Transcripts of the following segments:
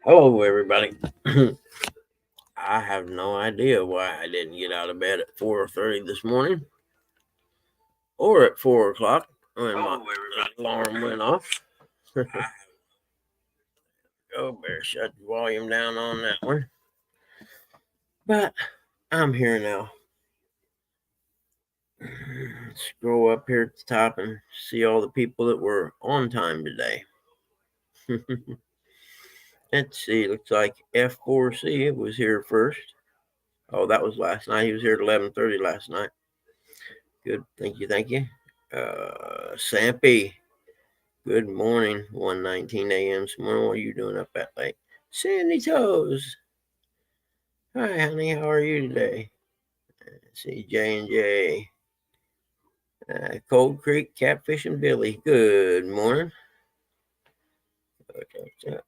Hello, everybody. I have no idea why I didn't get out of bed at 4:30 this morning or at 4 o'clock when my alarm went off. Go, better shut the volume down on that one. But I'm here now. Scroll up here at the top and see all the people that were on time today. Let's see. Looks like F4C was here first. Oh, that was last night. He was here at 11:30 last night. Good. Thank you. Sampy. Good morning. 1:19 a.m. this morning. What are you doing up that late? Sandy Toes. Hi, honey. How are you today? See J&J. Cold Creek Catfishing Billy. Good morning.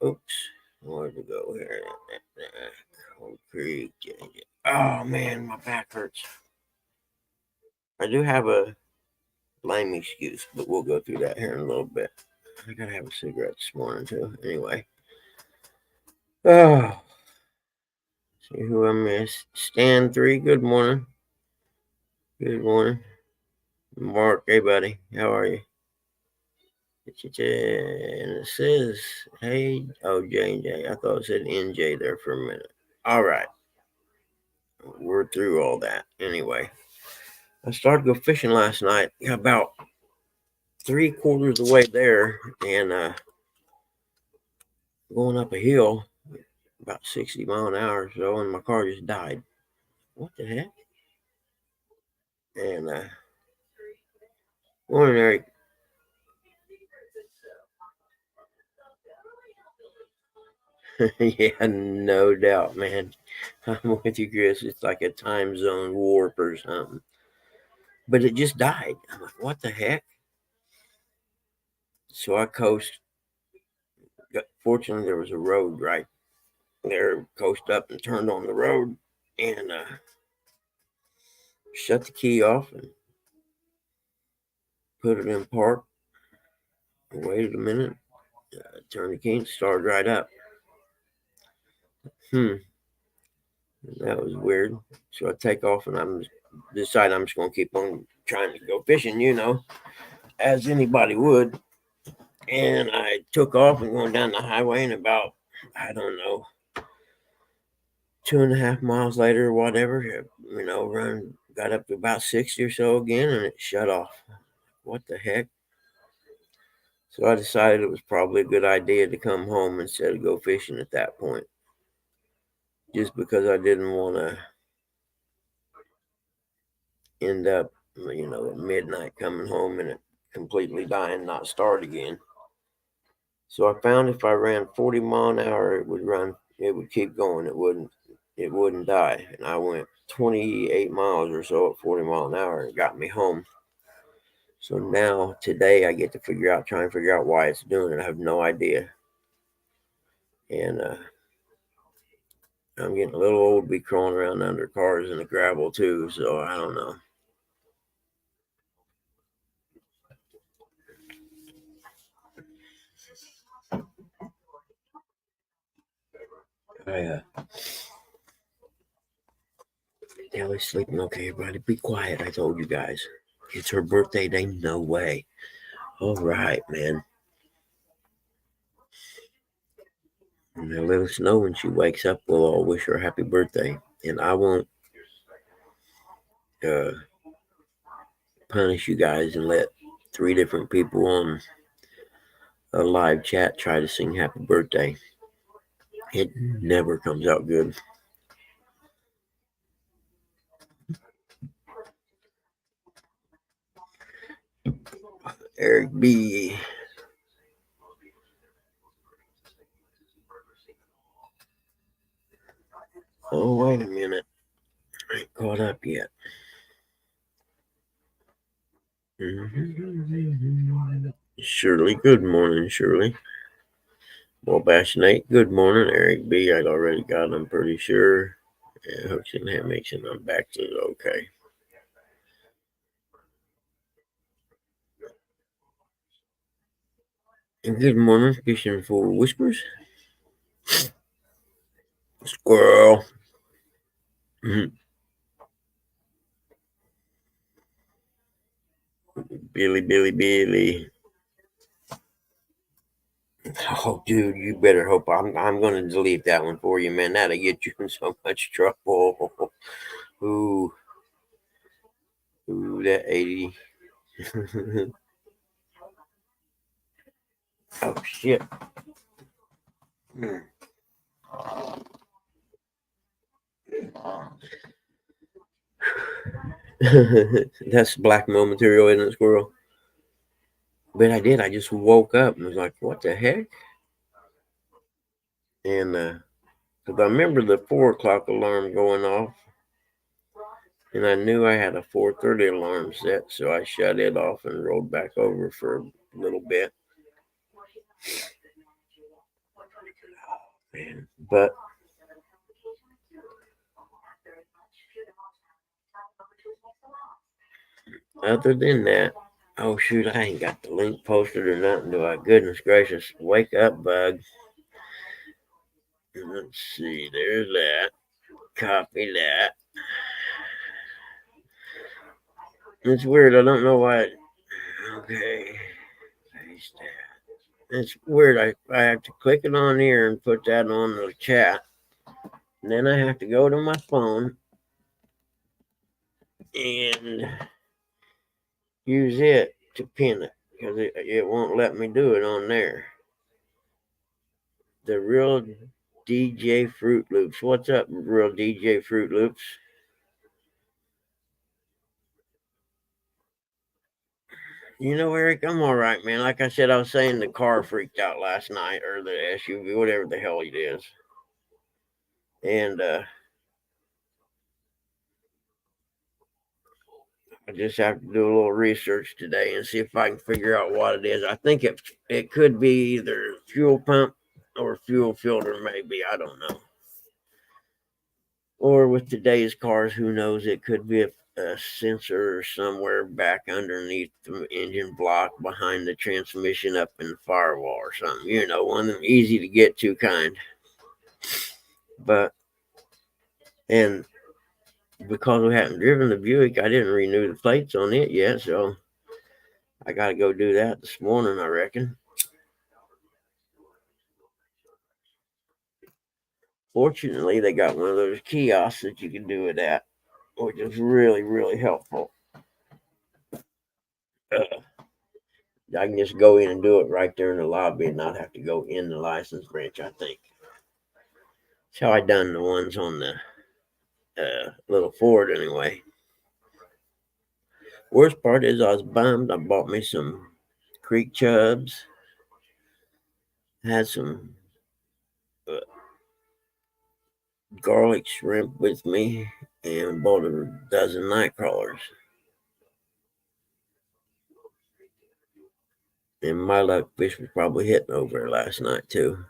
Oops. Where to go here? Cold Creek. Oh, man. My back hurts. I do have a lame excuse, but we'll go through that here in a little bit. I gotta have a cigarette this morning, too. Anyway. Oh. See who I missed. Stan 3, good morning. Good morning. Mark, hey buddy, how are you? And it says, hey, oh, J&J. I thought it said NJ there for a minute. All right. We're through all that. Anyway, I started to go fishing last night. About 3/4 of the way there and going up a hill about 60 mile an hour or so, and my car just died. What the heck? And morning, Eric. Yeah, no doubt, man. I'm with you, Chris. It's like a time zone warp or something. But it just died. I'm like, what the heck? So I coast. Fortunately, there was a road right there. Coast up and turned on the road and shut the key off and put it in park. Waited a minute. Turned the key and started right up. That was weird. So I take off and I'm just going to keep on trying to go fishing, as anybody would. And I took off and going down the highway, and about, I don't know, 2.5 miles later or whatever, got up to about 60 or so again, and it shut off. What the heck? So I decided it was probably a good idea to come home instead of go fishing at that point, just because I didn't want to end up, at midnight coming home and it completely dying, not start again. So I found if I ran 40 mile an hour, it would keep going. It wouldn't die. And I went 28 miles or so at 40 mile an hour. It got me home. So now today I get to try and figure out why it's doing it. I have no idea. And I'm getting a little old to be crawling around under cars in the gravel too. So I don't know. Ellie's sleeping. Okay, everybody, be quiet. I told you guys. It's her birthday day. No way. All right, man. Now let us know when she wakes up. We'll all wish her a happy birthday. And I won't punish you guys and let 3 different people on a live chat try to sing happy birthday. It never comes out good. Eric B. Oh, wait a minute. I ain't caught up yet. Shirley, good morning, Shirley. Wabash Nate, good morning. Eric B. I'd already got him, pretty sure. Yeah, hooks and hammocks, and I'm back to okay. Good morning, fishing for whispers. Squirrel. Billy, Billy, Billy. Oh, dude, you better hope I'm going to delete that one for you, man. That'll get you in so much trouble. Ooh, ooh, that 80. Oh, shit. That's black mold material, isn't it, squirrel? But I did. I just woke up and was like, what the heck? And, because I remember the 4 o'clock alarm going off, and I knew I had a 4:30 alarm set, so I shut it off and rolled back over for a little bit. Man, but other than that, oh shoot, I ain't got the link posted or nothing, do I? Goodness gracious, wake up, bug. Let's see, there's that. Copy that. It's weird, I don't know why. Okay, paste that. It's weird, I have to click it on here and put that on the chat. And then I have to go to my phone and use it to pin it because it won't let me do it on there. The real DJ Fruit Loops. What's up, real DJ Fruit Loops? You know, Eric, I'm all right, man. Like I said, I was saying the car freaked out last night, or the SUV, whatever the hell it is. And I just have to do a little research today and see if I can figure out what it is. I think it could be either fuel pump or fuel filter, maybe. I don't know. Or with today's cars, who knows? It could be a sensor somewhere back underneath the engine block behind the transmission up in the firewall or something. You know, one of them easy to get to kind. But, and because we hadn't driven the Buick, I didn't renew the plates on it yet. So I got to go do that this morning, I reckon. Fortunately, they got one of those kiosks that you can do it at, which is really, really helpful. I can just go in and do it right there in the lobby and not have to go in the license branch, I think. That's how I done the ones on the little Ford anyway. Worst part is I was bummed. I bought me some creek chubs, had some uh, garlic shrimp with me, and bought a dozen night crawlers. And my luck, fish was probably hitting over last night too.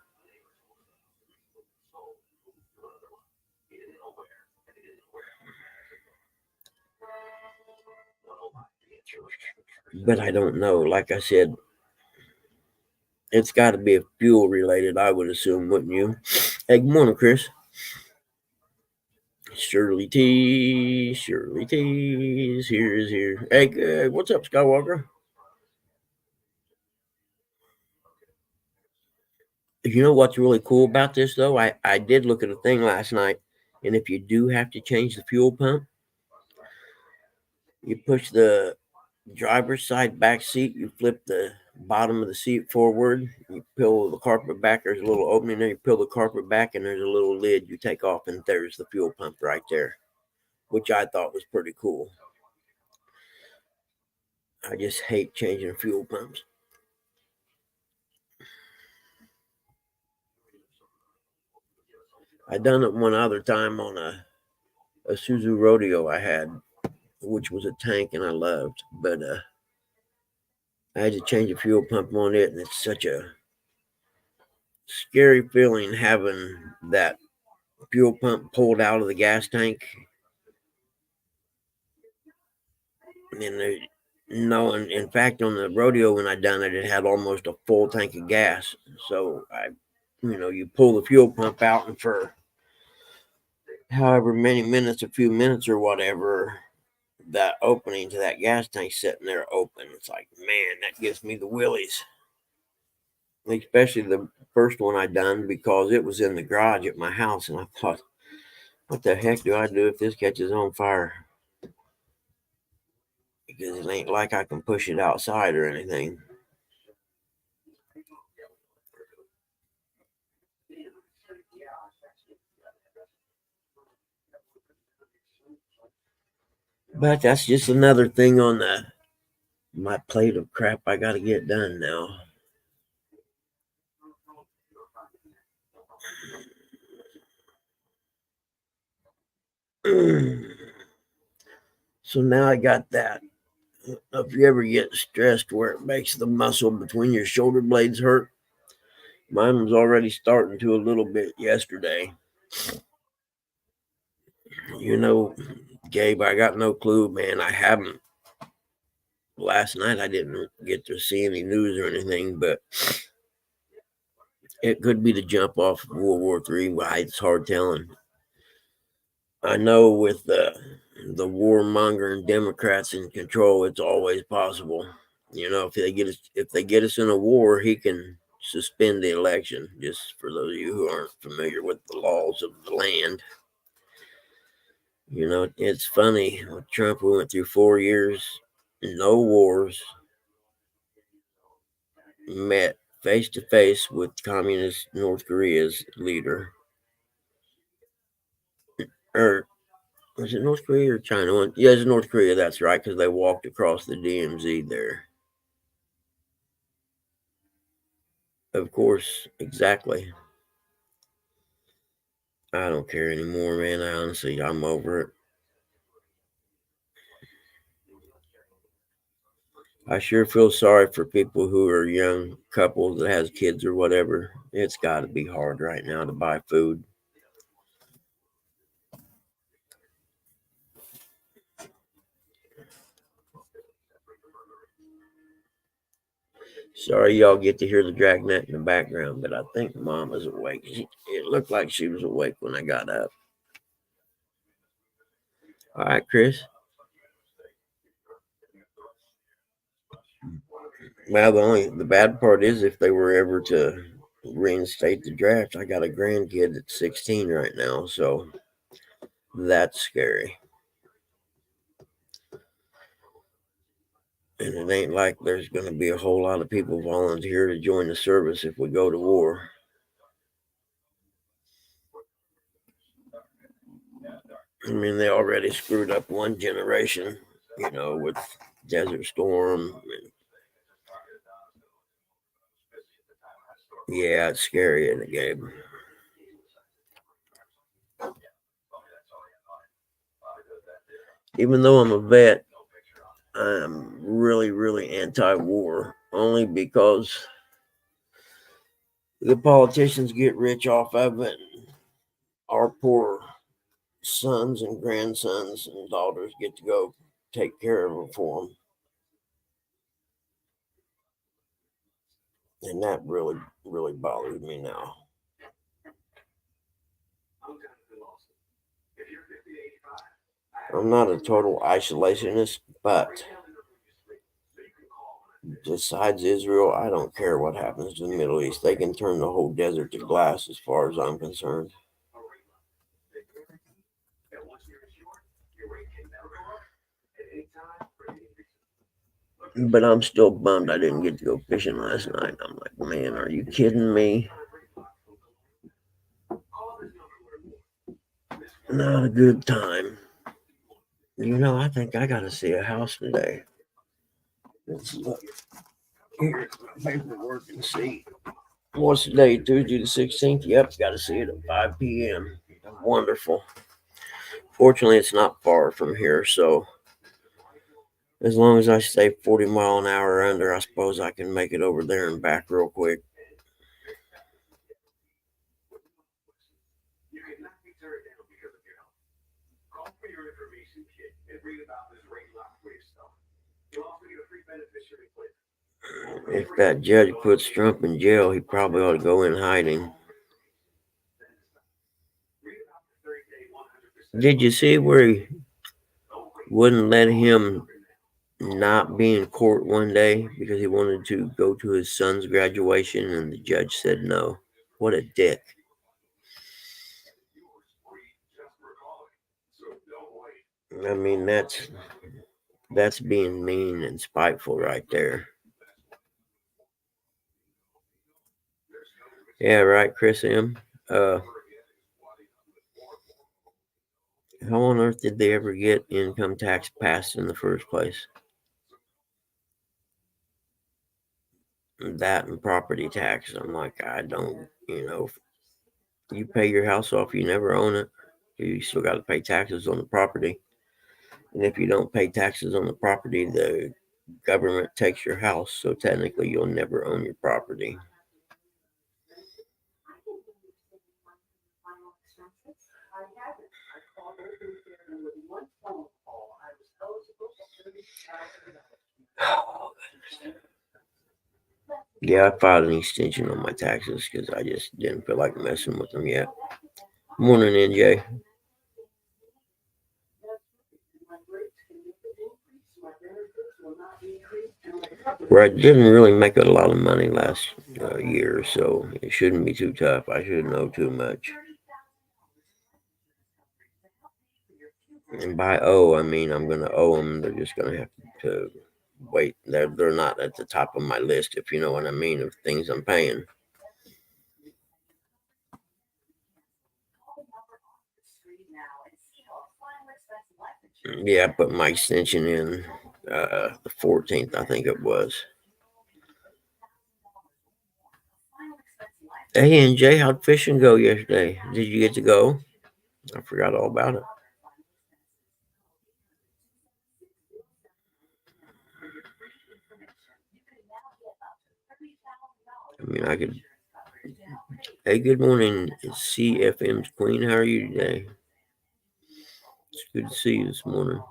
But I don't know. Like I said, it's got to be fuel related, I would assume, wouldn't you? Hey, good morning, Chris. Shirley T. Shirley T. is here. Hey, what's up, Skywalker? You know what's really cool about this, though? I did look at a thing last night, and if you do have to change the fuel pump, you push the driver's side back seat, you flip the bottom of the seat forward, you peel the carpet back, there's a little opening there, you peel the carpet back, and there's a little lid you take off, and there's the fuel pump right there, which I thought was pretty cool. I just hate changing fuel pumps. I done it one other time on a Suzu Rodeo I had, which was a tank and I loved, but I had to change a fuel pump on it, and it's such a scary feeling having that fuel pump pulled out of the gas tank. And No, and in fact, on the rodeo when I done it, it had almost a full tank of gas. So you pull the fuel pump out, and for however many minutes, a few minutes or whatever, that opening to that gas tank sitting there open. It's like, man, that gives me the willies. Especially the first one I done because it was in the garage at my house, and I thought, what the heck do I do if this catches on fire? Because it ain't like I can push it outside or anything. But that's just another thing on my plate of crap I got to get done now. So now I got that. If you ever get stressed where it makes the muscle between your shoulder blades hurt, mine was already starting to a little bit yesterday. You know, Gabe, I got no clue, man. I haven't. Last night I didn't get to see any news or anything, but it could be the jump off of World War III. It's hard telling. I know with the warmongering Democrats in control, it's always possible. If they get us in a war, he can suspend the election. Just for those of you who aren't familiar with the laws of the land, it's funny. With Trump, we went through 4 years, no wars, met face to face with communist North Korea's leader, or was it North Korea or China? Yeah, it's North Korea. That's right, because they walked across the DMZ there. Of course, exactly. I don't care anymore, man. I'm over it. I sure feel sorry for people who are young couples that has kids or whatever. It's got to be hard right now to buy food. Sorry, y'all get to hear the dragnet in the background, but I think Mom is awake. It looked like she was awake when I got up. All right, Chris. Well, the bad part is if they were ever to reinstate the draft, I got a grandkid that's 16 right now, so that's scary. And it ain't like there's going to be a whole lot of people volunteer to join the service if we go to war. I mean, they already screwed up one generation, with Desert Storm. Yeah, it's scary in the game. Even though I'm a vet, I'm really, really anti war, only because the politicians get rich off of it. Our poor sons and grandsons and daughters get to go take care of them for them. And that really, really bothers me now. I'm not a total isolationist, but besides Israel, I don't care what happens in the Middle East. They can turn the whole desert to glass as far as I'm concerned. But I'm still bummed I didn't get to go fishing last night. I'm like, man, are you kidding me? Not a good time. I think I got to see a house today. Let's look here at my paperwork and see. What's the day? Tuesday the 16th? Yep, got to see it at 5 p.m. Wonderful. Fortunately, it's not far from here, so as long as I stay 40 mile an hour under, I suppose I can make it over there and back real quick. If that judge puts Trump in jail, he probably ought to go in hiding. Did you see where he wouldn't let him not be in court one day because he wanted to go to his son's graduation and the judge said no? What a dick. I mean, that's being mean and spiteful right there. Yeah, right, Chris M. How on earth did they ever get income tax passed in the first place? That and property tax. I'm like, I don't, you pay your house off, you never own it. You still got to pay taxes on the property. And if you don't pay taxes on the property, the government takes your house. So technically, you'll never own your property. Yeah, I filed an extension on my taxes because I just didn't feel like messing with them yet. Morning, NJ. Right, didn't really make a lot of money last year, so it shouldn't be too tough. I shouldn't owe too much. And by I mean I'm going to owe them. They're just going to have to wait. They're not at the top of my list, if you know what I mean, of things I'm paying. Yeah, I put my extension in the 14th, I think it was. Hey, and Jay, how'd fishing go yesterday? Did you get to go? I forgot all about it. I mean, I could. Hey, good morning, CFM's Queen. How are you today? It's good to see you this morning.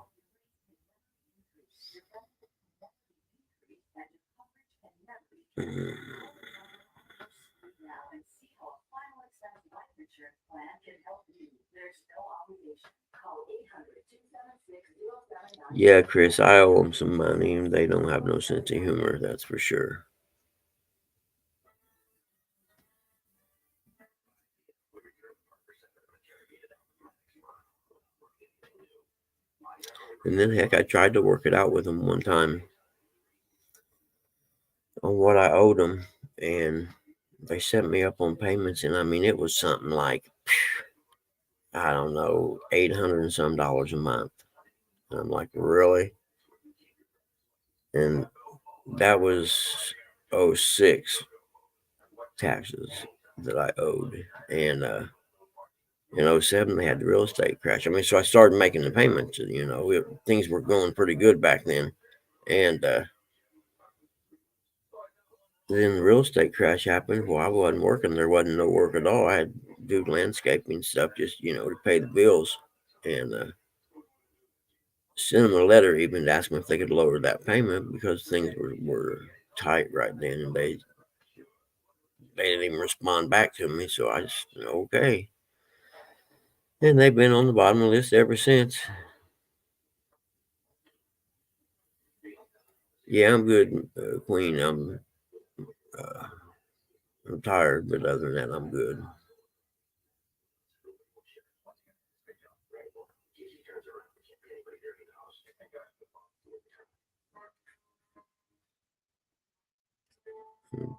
Yeah, Chris, I owe them some money, and they don't have no sense of humor, that's for sure. And then, heck, I tried to work it out with them one time on what I owed them, and they set me up on payments, and I mean, it was something like, I don't know, $800 and some dollars a month. And I'm like, really? And that was '06 taxes that I owed. And in '07, they had the real estate crash. I mean, so I started making the payments. Things were going pretty good back then. And then the real estate crash happened. Well, I wasn't working. There wasn't no work at all. I had to do landscaping stuff just, to pay the bills. And sent them a letter even to ask them if they could lower that payment because things were tight right then. And they didn't even respond back to me. So I just, okay. And they've been on the bottom of the list ever since. Yeah, I'm good, Queen. Uh, I'm tired, but other than that, I'm good.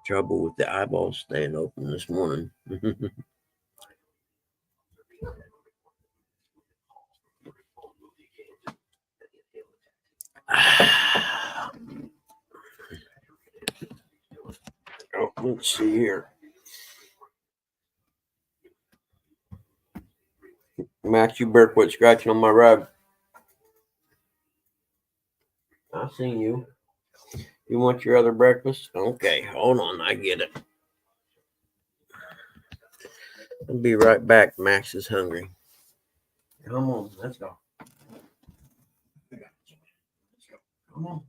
Trouble with the eyeballs staying open this morning. Oh, let's see here. Matthew Berkwood scratching on my rug. I seen you. You want your other breakfast? Okay, hold on. I get it. I'll be right back. Max is hungry. Come on, let's go. Come on.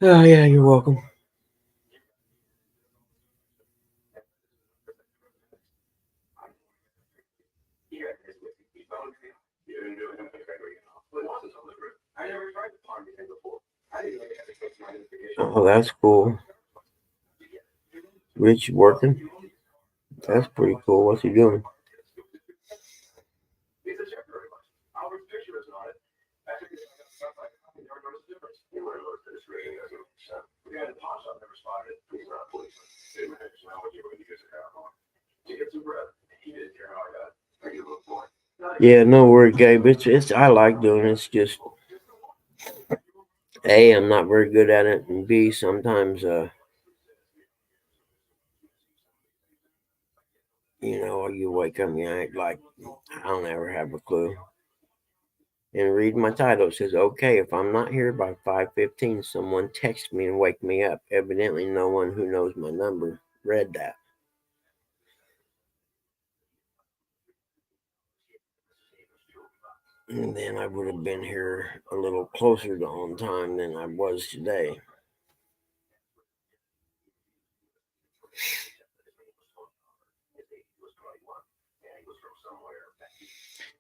Oh yeah, you're welcome. Oh, that's cool. Rich working. That's pretty cool. What's he doing? Yeah, no worry, Gabe. It's I like doing it. It's just A, I'm not very good at it, and B, sometimes you wake up and you act like I don't ever have a clue. And read my title. It says, "Okay, if I'm not here by 5:15, someone text me and wake me up." Evidently, no one who knows my number read that. And then I would have been here a little closer to on time than I was today.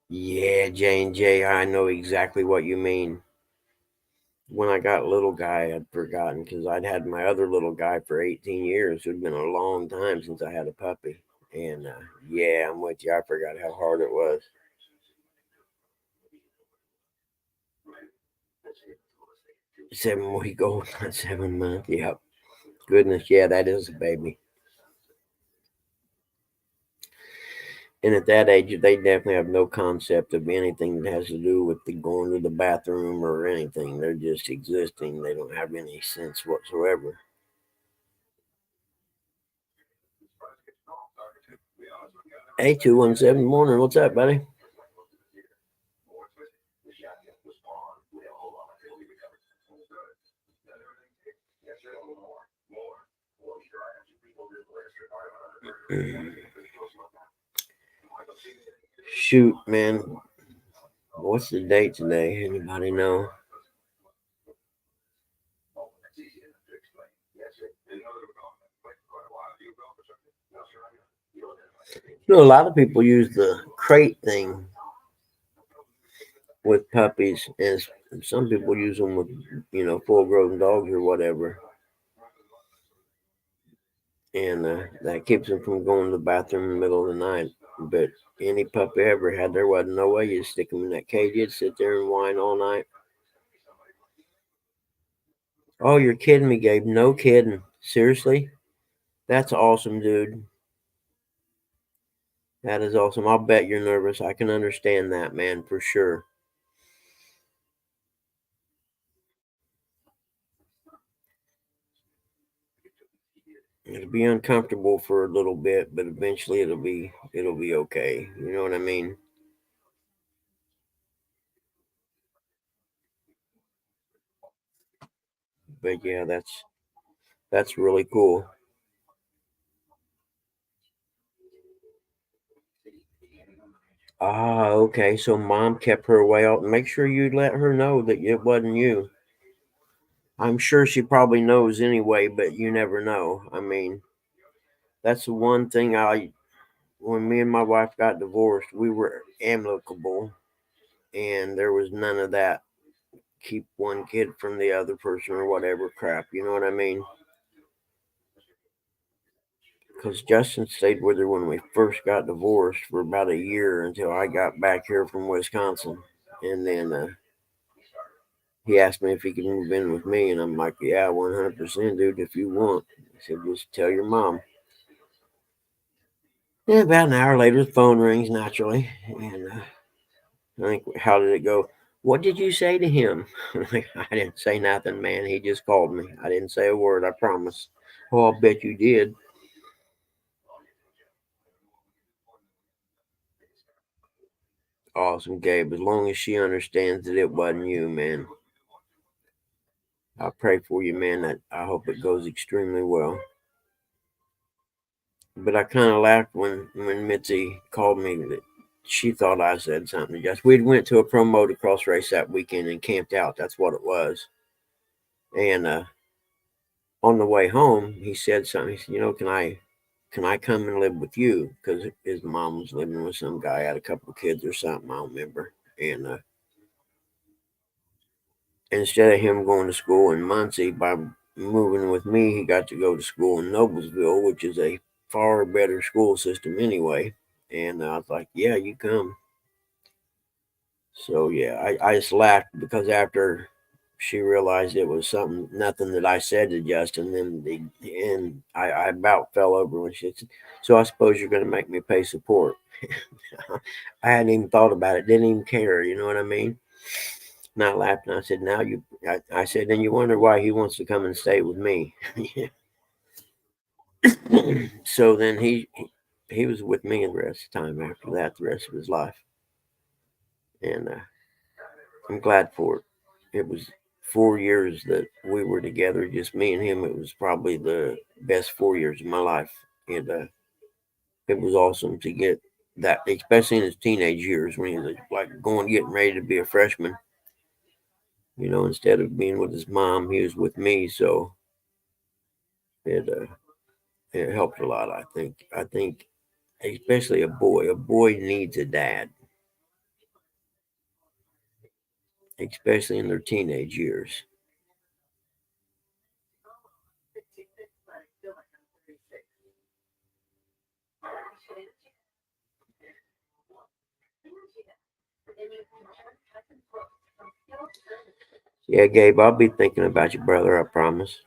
Yeah, J&J, I know exactly what you mean. When I got little guy, I'd forgotten because I'd had my other little guy for 18 years. It had been a long time since I had a puppy. And yeah, I'm with you. I forgot how hard it was. 7 week old, not 7 months. Yep. Goodness, yeah, that is a baby. And at that age, they definitely have no concept of anything that has to do with the going to the bathroom or anything. They're just existing. They don't have any sense whatsoever. Hey, 217 morning. What's up, buddy? Shoot, man. What's the date today? Anybody know? A lot of people use the crate thing with puppies, and some people use them with, full grown dogs or whatever. And that keeps them from going to the bathroom in the middle of the night. But any puppy I ever had, there wasn't no way you'd stick them in that cage. You'd sit there and whine all night. Oh, you're kidding me, Gabe. No kidding. Seriously? That's awesome, dude. That is awesome. I'll bet you're nervous. I can understand that, man, for sure. It'll be uncomfortable for a little bit, but eventually it'll be okay. You know what I mean? But yeah, that's really cool. Ah, okay. So mom kept her away out. Make sure you let her know that it wasn't you. I'm sure she probably knows anyway, but you never know. I mean, that's the one thing when me and my wife got divorced, we were amicable and there was none of that keep one kid from the other person or whatever crap. You know what I mean? Because Justin stayed with her when we first got divorced for about a year until I got back here from Wisconsin. And then he asked me if he could move in with me, and I'm like, yeah, 100%, dude, if you want. said, just tell your mom. And about an hour later, the phone rings naturally. And I think, how did it go? What did you say to him? I didn't say nothing, man. He just called me. I didn't say a word, I promise. Oh, I'll bet you did. Awesome, Gabe. As long as she understands that it wasn't you, man. I pray for you, man. I hope it goes extremely well. But I kind of laughed when Mitzi called me that she thought I said something. Just we went to a pro motocross race that weekend and camped out. That's what it was. And on the way home, he said something. He said, can I come and live with you? Because his mom was living with some guy, had a couple of kids or something. I don't remember. And instead of him going to school in Muncie, by moving with me, he got to go to school in Noblesville, which is a far better school system anyway. And I was like, yeah, you come. So yeah, I just laughed because after she realized it was nothing that I said to Justin, and I about fell over when she said, "So I suppose you're going to make me pay support." I hadn't even thought about it, didn't even care. You know what I mean? And I laughed and I said, "Now you," I said, "then you wonder why he wants to come and stay with me." So then he was with me the rest of the time after that, the rest of his life, and I'm glad for it. It was 4 years that we were together, just me and him. It was probably the best 4 years of my life, and it was awesome to get that, especially in his teenage years when he was like getting ready to be a freshman. Instead of being with his mom, he was with me, so it it helped a lot. I think especially a boy needs a dad, especially in their teenage years. Yeah, Gabe, I'll be thinking about you, brother. I promise.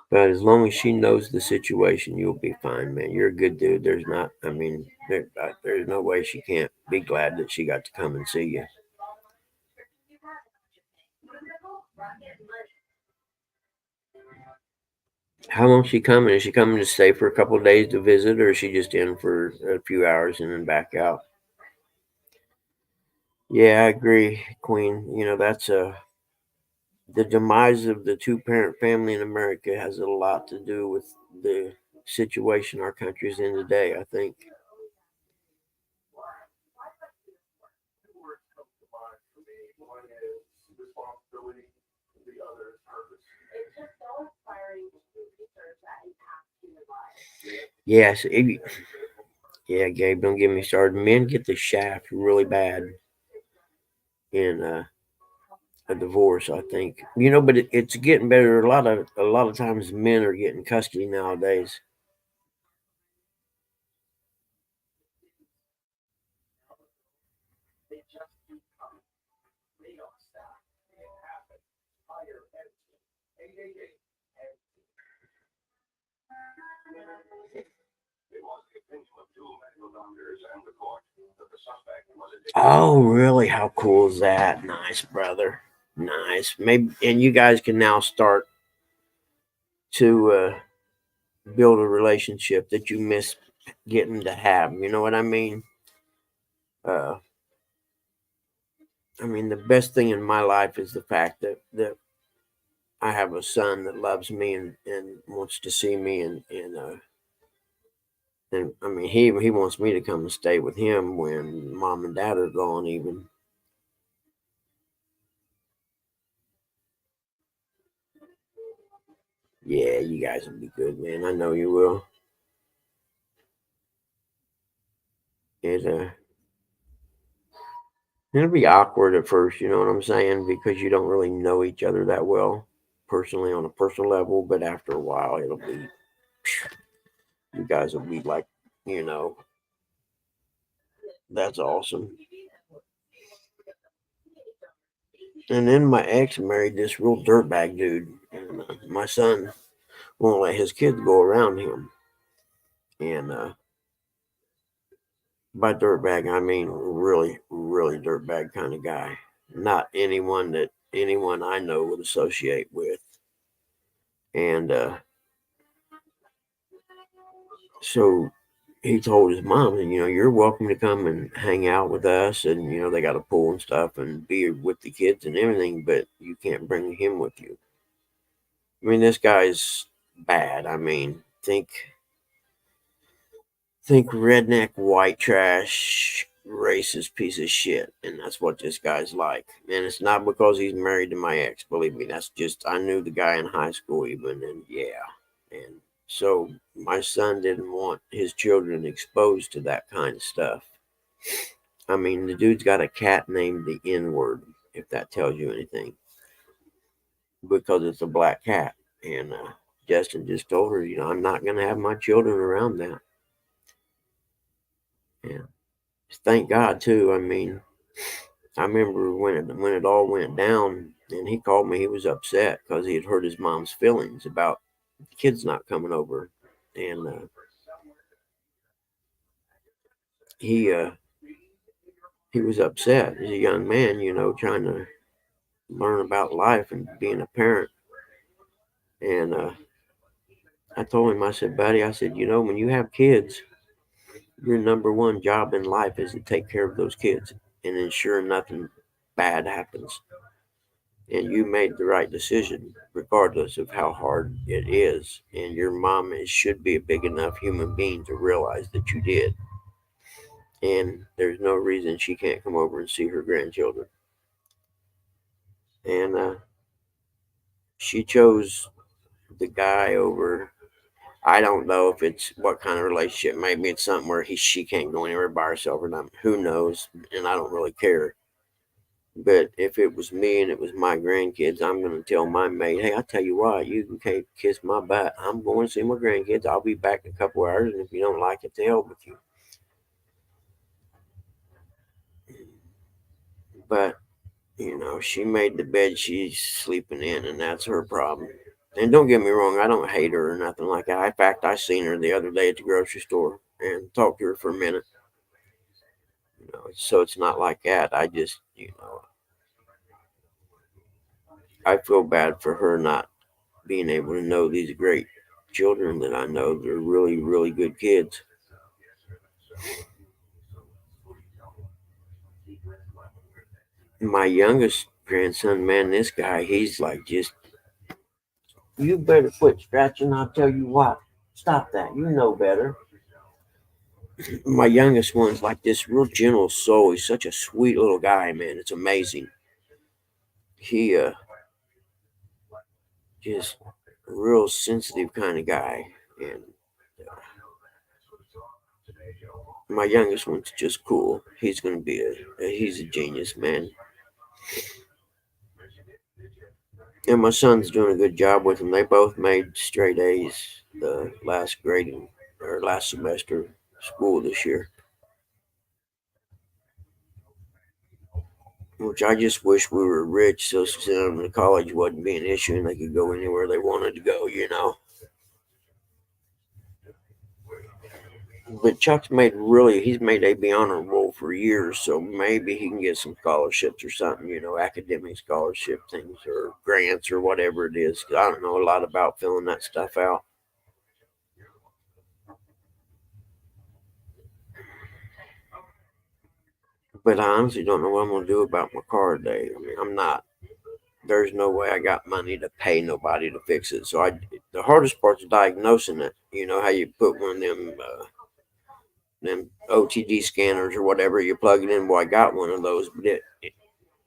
But as long as she knows the situation, you'll be fine, man. You're a good dude. There's not, I mean, there's no way she can't be glad that she got to come and see you. How long she coming? Is she coming to stay for a couple of days to visit, or is she just in for a few hours and then back out? Yeah, I agree, Queen. That's the demise of the two-parent family in America has a lot to do with the situation our country's in today, I think. Yes, yeah, Gabe, don't get me started. Men get the shaft really bad in a divorce, I think. But it's getting better. A lot of times men are getting custody nowadays. Oh, really? How cool is that? Nice, brother. Nice. Maybe, and you guys can now start to build a relationship that you miss getting to have. You know what I mean? Uh, I mean, the best thing in my life is the fact that I have a son that loves me and wants to see me, and I mean, he wants me to come and stay with him when mom and dad are gone. Even, yeah, you guys will be good, man. I know you will. It it'll be awkward at first, you know what I'm saying, because you don't really know each other that well personally on a personal level. But after a while, you guys will be like, you know, that's awesome. And then my ex married this real dirtbag dude, and my son won't let his kids go around him. And by dirtbag, I mean really, really dirtbag kind of guy. Not anyone that anyone I know would associate with. And so he told his mom, you're welcome to come and hang out with us. And, they got a pool and stuff and be with the kids and everything, but you can't bring him with you. I mean, this guy's bad. I mean, think redneck white trash racist piece of shit, and that's what this guy's like. And it's not because he's married to my ex, believe me. That's just I knew the guy in high school even, and yeah. And so my son didn't want his children exposed to that kind of stuff. I mean, the dude's got a cat named the N word, if that tells you anything, because it's a black cat. And Justin just told her, I'm not going to have my children around that. And thank God too. I mean, I remember when it all went down, and he called me. He was upset because he had hurt his mom's feelings about the kids not coming over, and he he was upset. He's a young man, trying to learn about life and being a parent. And I told him, I said, buddy, I said, when you have kids, your number one job in life is to take care of those kids and ensure nothing bad happens. And you made the right decision, regardless of how hard it is. And your mom should be a big enough human being to realize that you did. And there's no reason she can't come over and see her grandchildren. And she chose the guy over. I don't know if it's what kind of relationship. Maybe it's something where she can't go anywhere by herself or not. Who knows? And I don't really care. But if it was me and it was my grandkids, I'm going to tell my mate, hey, I tell you what, you can kiss my butt. I'm going to see my grandkids. I'll be back in a couple hours. And if you don't like it, to hell with you. But, she made the bed she's sleeping in, and that's her problem. And don't get me wrong, I don't hate her or nothing like that. In fact, I seen her the other day at the grocery store and talked to her for a minute. So it's not like that. I just, I feel bad for her not being able to know these great children that I know. They're really, really good kids. My youngest grandson, man, this guy, he's like just, you better quit scratching. I'll tell you what. Stop that. You know better. My youngest one's like this real gentle soul. He's such a sweet little guy, man. It's amazing. He just real sensitive kind of guy. And my youngest one's just cool. He's gonna be he's a genius, man. And my son's doing a good job with him. They both made straight A's the last grading or last semester school this year, which I just wish we were rich so sending them to college wouldn't be an issue and they could go anywhere they wanted to go. But he's made AB honor roll for years, so maybe he can get some scholarships or something, academic scholarship things or grants or whatever it is. 'Cause I don't know a lot about filling that stuff out. But I honestly don't know what I'm going to do about my car today. I mean, I'm not. There's no way I got money to pay nobody to fix it. So the hardest part's diagnosing it. You know how you put one of them OTD scanners or whatever, you plug it in. Well, I got one of those, but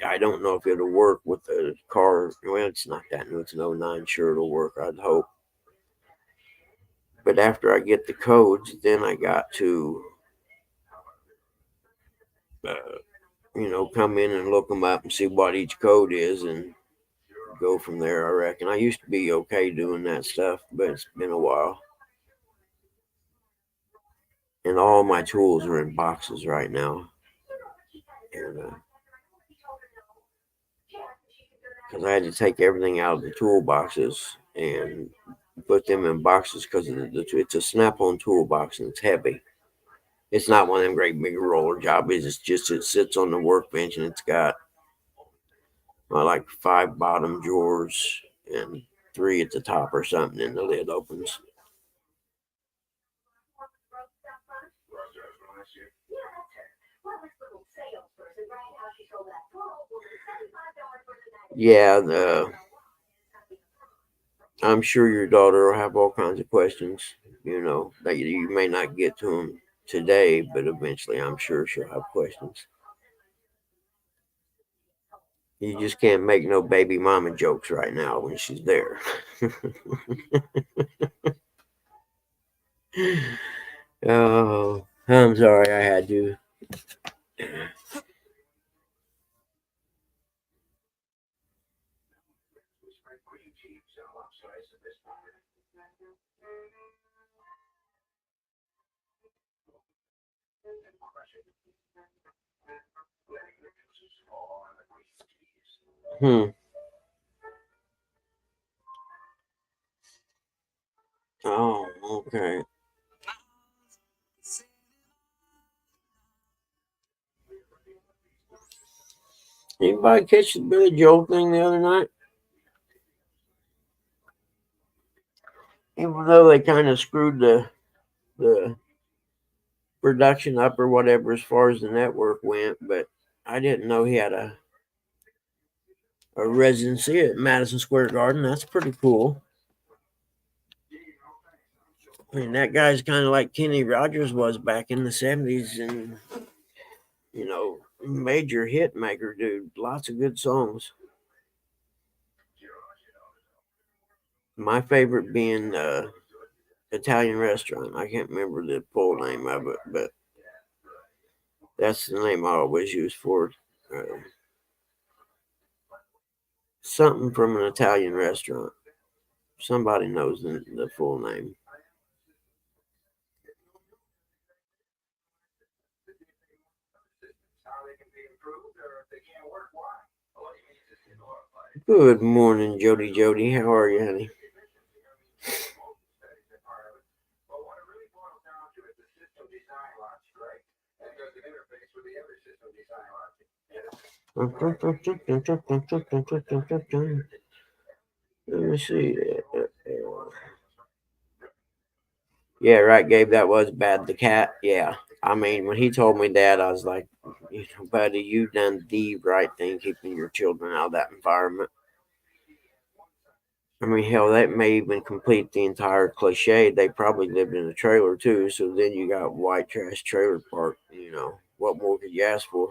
I don't know if it'll work with the car. Well, it's not that new. It's an '09. Sure, it'll work. I'd hope. But after I get the codes, then I got to, uh, come in and look them up and see what each code is and go from there. I reckon. I used to be okay doing that stuff, but it's been a while. And all my tools are in boxes right now. And because I had to take everything out of the toolboxes and put them in boxes because it's a snap-on toolbox and it's heavy. It's not one of them great big roller jobbies. It's just it sits on the workbench and it's got like 5 bottom drawers and 3 at the top or something, and the lid opens. Yeah, I'm sure your daughter will have all kinds of questions, that you may not get to them today, but eventually I'm sure she'll have questions. You just can't make no baby mama jokes right now when she's there. Oh, I'm sorry I had to. Hmm. Oh, okay. Anybody catch the Billy Joel thing the other night? Even though they kind of screwed the production up or whatever as far as the network went, but I didn't know he had a residency at Madison Square Garden. That's pretty cool. I mean, that guy's kind of like Kenny Rogers was back in the 70s, and, major hit maker, dude. Lots of good songs. My favorite being Italian Restaurant. I can't remember the full name of it, but that's the name I always use for it. Something from an Italian restaurant. Somebody knows the full name. Good morning, Jody. How are you, honey? Let me see. Yeah, right, Gabe. That was bad. The cat. Yeah. I mean, when he told me that, I was like, buddy, you done the right thing keeping your children out of that environment. I mean, hell, that may even complete the entire cliche. They probably lived in a trailer too. So then you got white trash trailer park. What more could you ask for?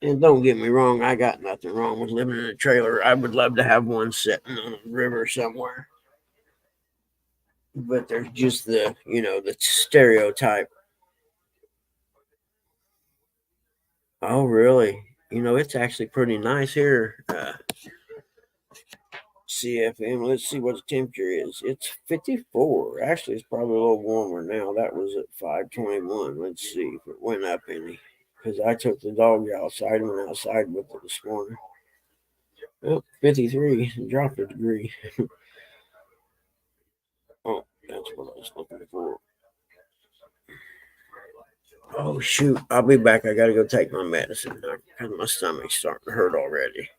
And don't get me wrong, I got nothing wrong with living in a trailer. I would love to have one sitting on a river somewhere. But there's just the stereotype. Oh, really? It's actually pretty nice here. CFM. Let's see what the temperature is. It's 54. Actually, it's probably a little warmer now. That was at 5:21. Let's see if it went up any. Because I took the dog outside and went outside with it this morning. Oh, 53. Dropped a degree. Oh, that's what I was looking for. Oh, shoot. I'll be back. I got to go take my medicine now because my stomach's starting to hurt already.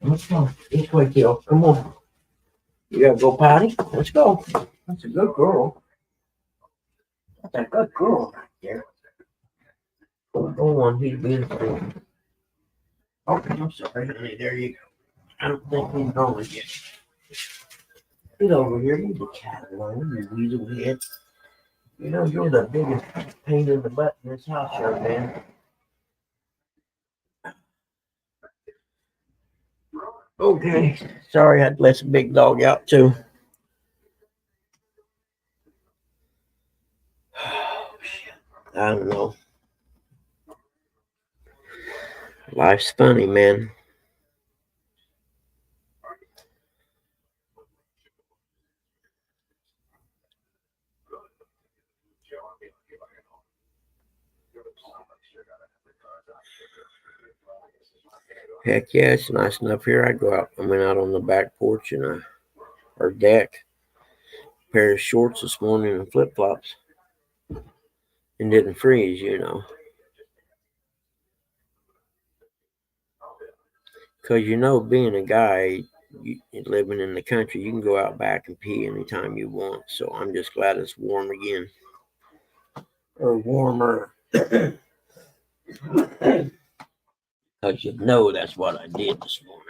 Let's go. This way, Keel. Come on. You gotta go potty? Let's go. That's a good girl. a good girl right there. Go on, he's being cool. Oh, I'm sorry, honey. There you go. I don't think he's going yet. Get over here, leave the cat alone, you weasel head. You know you're the biggest pain in the butt in this house, young man. Okay. Sorry, I had to let the big dog out too. Oh, shit. I don't know. Life's funny, man. Heck yeah, it's nice enough here. I go out. I went out on the back porch and or deck, pair of shorts this morning and flip flops, and didn't freeze. Because being a guy, living in the country, you can go out back and pee anytime you want. So I'm just glad it's warm again, or warmer. Because that's what I did this morning,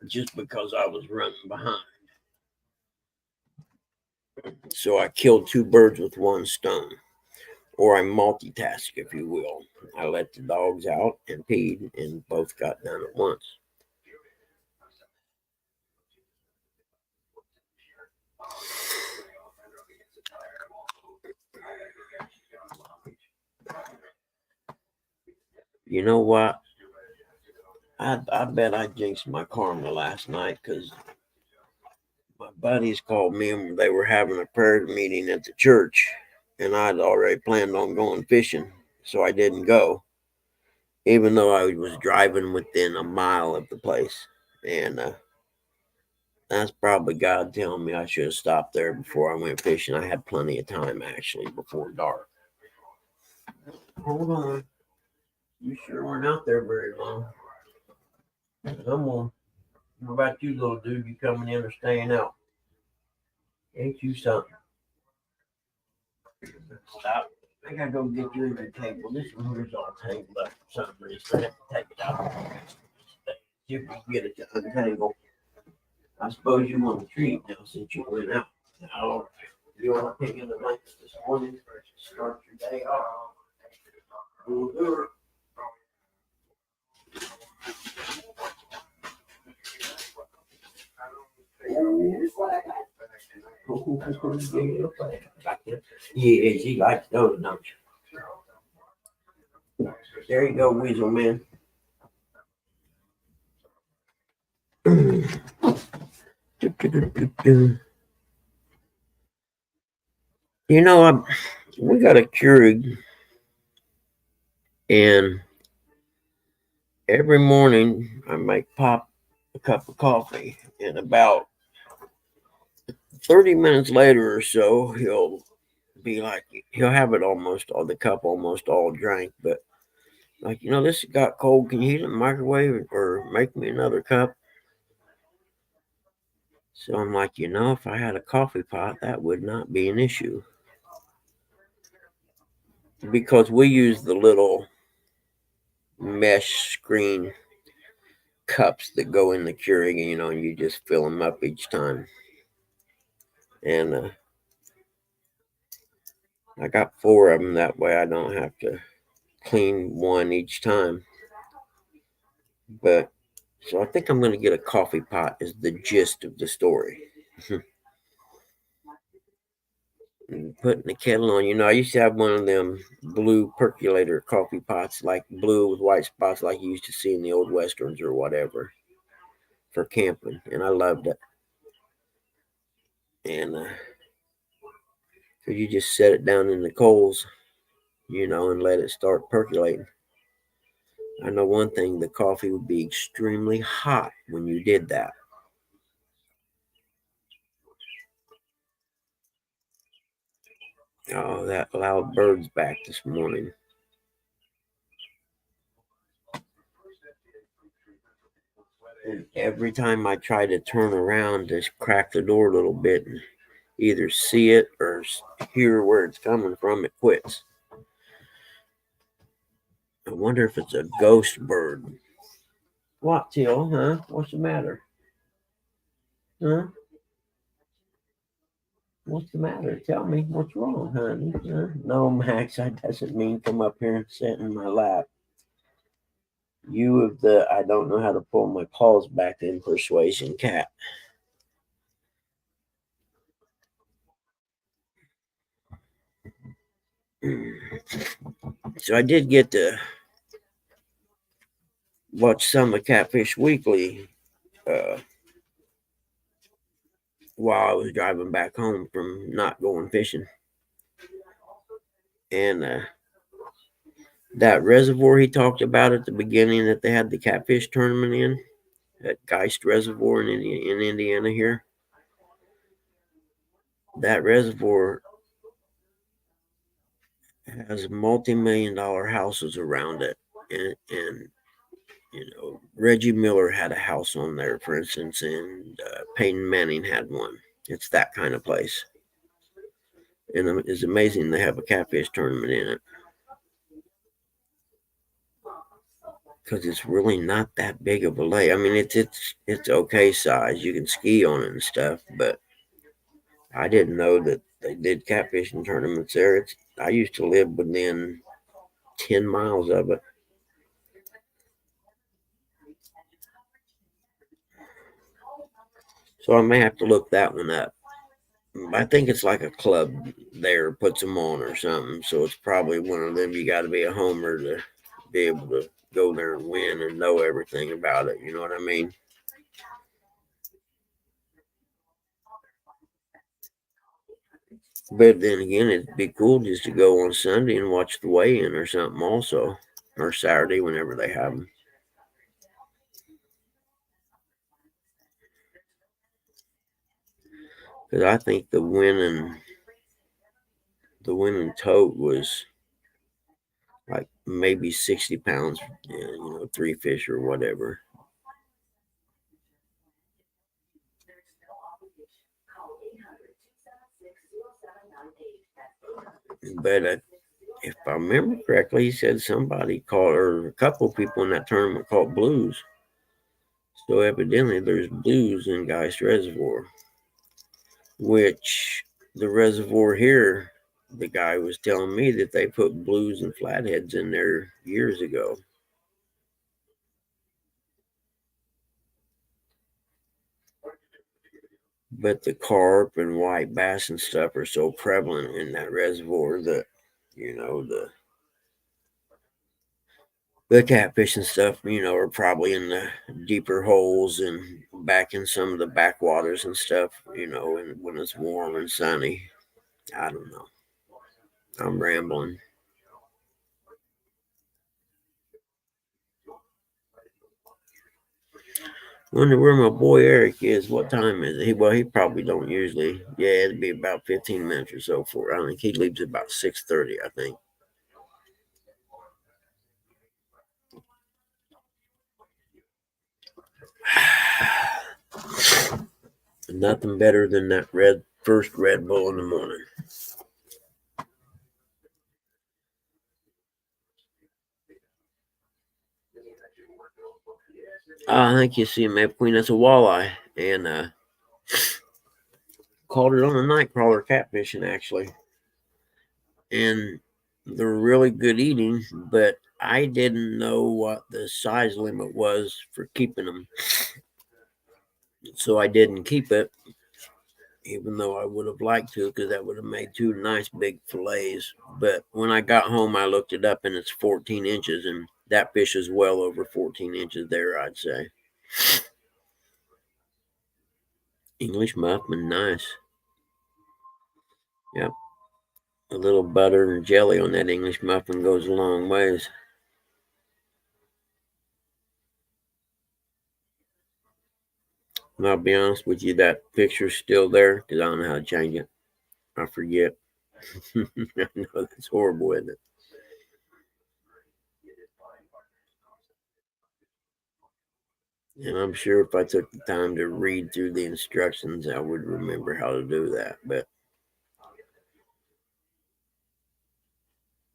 just because I was running behind. So I killed two birds with one stone, or I multitask, if you will. I let the dogs out and peed, and both got done at once. You know what? I bet I jinxed my karma last night because my buddies called me and they were having a prayer meeting at the church, and I'd already planned on going fishing, so I didn't go, even though I was driving within a mile of the place. And that's probably God telling me I should have stopped there before I went fishing. I had plenty of time actually before dark. Hold on. You sure weren't out there very long. Come on. What about you, little dude? You coming in or staying out? Ain't you something? Stop. I gotta go get you your table. This one here's all tangled up for some reason. I have to take it out. See if we can get it to untangle. I suppose you want a treat now since you went out. Now, you want to pick in the blankets this morning? Start your day off. We'll do it. Yeah, she likes those, don't you? There you go, Weasel Man. We got a Keurig, and every morning I make Pop a cup of coffee, and about 30 minutes later or so, he'll have it almost all, the cup almost all drank, but like, this got cold. Can you heat it in the microwave or make me another cup? So I'm like, if I had a coffee pot, that would not be an issue. Because we use the little mesh screen cups that go in the Keurig, and you just fill them up each time. And I got four of them. That way I don't have to clean one each time. But so I think I'm going to get a coffee pot, is the gist of the story. Putting the kettle on. I used to have one of them blue percolator coffee pots, like blue with white spots, like you used to see in the old westerns or whatever, for camping, and I loved it. And you just set it down in the coals, and let it start percolating. I know one thing: the coffee would be extremely hot when you did that. Oh, that loud bird's back this morning. And every time I try to turn around to crack the door a little bit, either see it or hear where it's coming from, it quits. I wonder if it's a ghost bird. What, Teal? Huh? What's the matter? Huh? What's the matter? Tell me what's wrong, honey. Huh? No, Max, that doesn't mean come up here and sit in my lap. You of the I don't know how to pull my claws back in persuasion cat. So I did get to watch some of Catfish Weekly uh, while I was driving back home from not going fishing. And that reservoir he talked about at the beginning that they had the catfish tournament in, at Geist Reservoir in Indiana here, that reservoir has multi-million-dollar houses around it. And Reggie Miller had a house on there, for instance, and Peyton Manning had one. It's that kind of place. And it's amazing they have a catfish tournament in it. Because it's really not that big of a lake. I mean, it's okay size. You can ski on it and stuff, but I didn't know that they did catfishing tournaments there. I used to live within 10 miles of it. So I may have to look that one up. I think it's like a club there puts them on or something. So it's probably one of them. You got to be a homer to be able to go there and win and know everything about it. You know what I mean? But then again, it'd be cool just to go on Sunday and watch the weigh-in or something also, or Saturday whenever they have them. Because I think the winning tote was like maybe 60 pounds, 3 fish or whatever. But if I remember correctly, he said somebody caught, or a couple of people in that tournament caught blues. So evidently there's blues in Geist Reservoir, which the reservoir here, the guy was telling me that they put blues and flatheads in there years ago. But the carp and white bass and stuff are so prevalent in that reservoir that, the catfish and stuff, are probably in the deeper holes and back in some of the backwaters and stuff, and when it's warm and sunny. I don't know. I'm rambling. Wonder where my boy Eric is. What time is it? He probably don't usually. Yeah, it'd be about 15 minutes or so for. I think he leaves about 6:30. I think. Nothing better than that first Red Bull in the morning. I think you see him Queen. That's a walleye, and caught it on a night crawler catfishing actually, and they're really good eating. But I didn't know what the size limit was for keeping them, so I didn't keep it. Even though I would have liked to, because that would have made two nice big fillets. But when I got home, I looked it up, and it's 14 inches, and that fish is well over 14 inches there, I'd say. English muffin, nice. Yep. A little butter and jelly on that English muffin goes a long ways. And I'll be honest with you, that picture's still there because I don't know how to change it. I forget. I know that's horrible, isn't it? And I'm sure if I took the time to read through the instructions, I would remember how to do that. But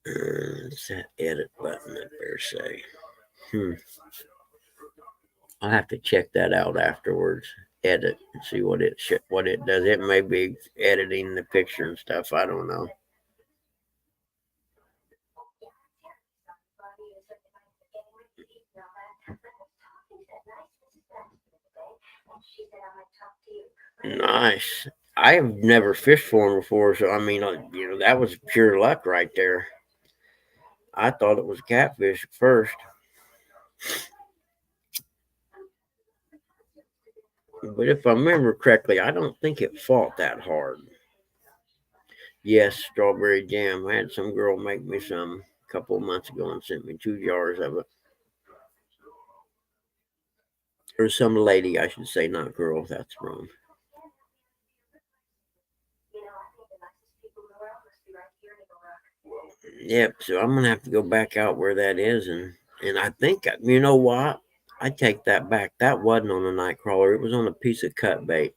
it's that edit button up there, say. Hmm. I'll have to check that out afterwards. Edit and see what it does. It may be editing the picture and stuff. I don't know. Nice. I've never fished for them before, so I mean, that was pure luck right there. I thought it was catfish at first, but if I remember correctly, I don't think it fought that hard. Yes, strawberry jam. I had some girl make me some a couple of months ago and sent me 2 jars of it. Or some lady, I should say, not girl. That's wrong. Yep. So I'm gonna have to go back out where that is, and I think you know what? I take that back. That wasn't on a night crawler. It was on a piece of cut bait,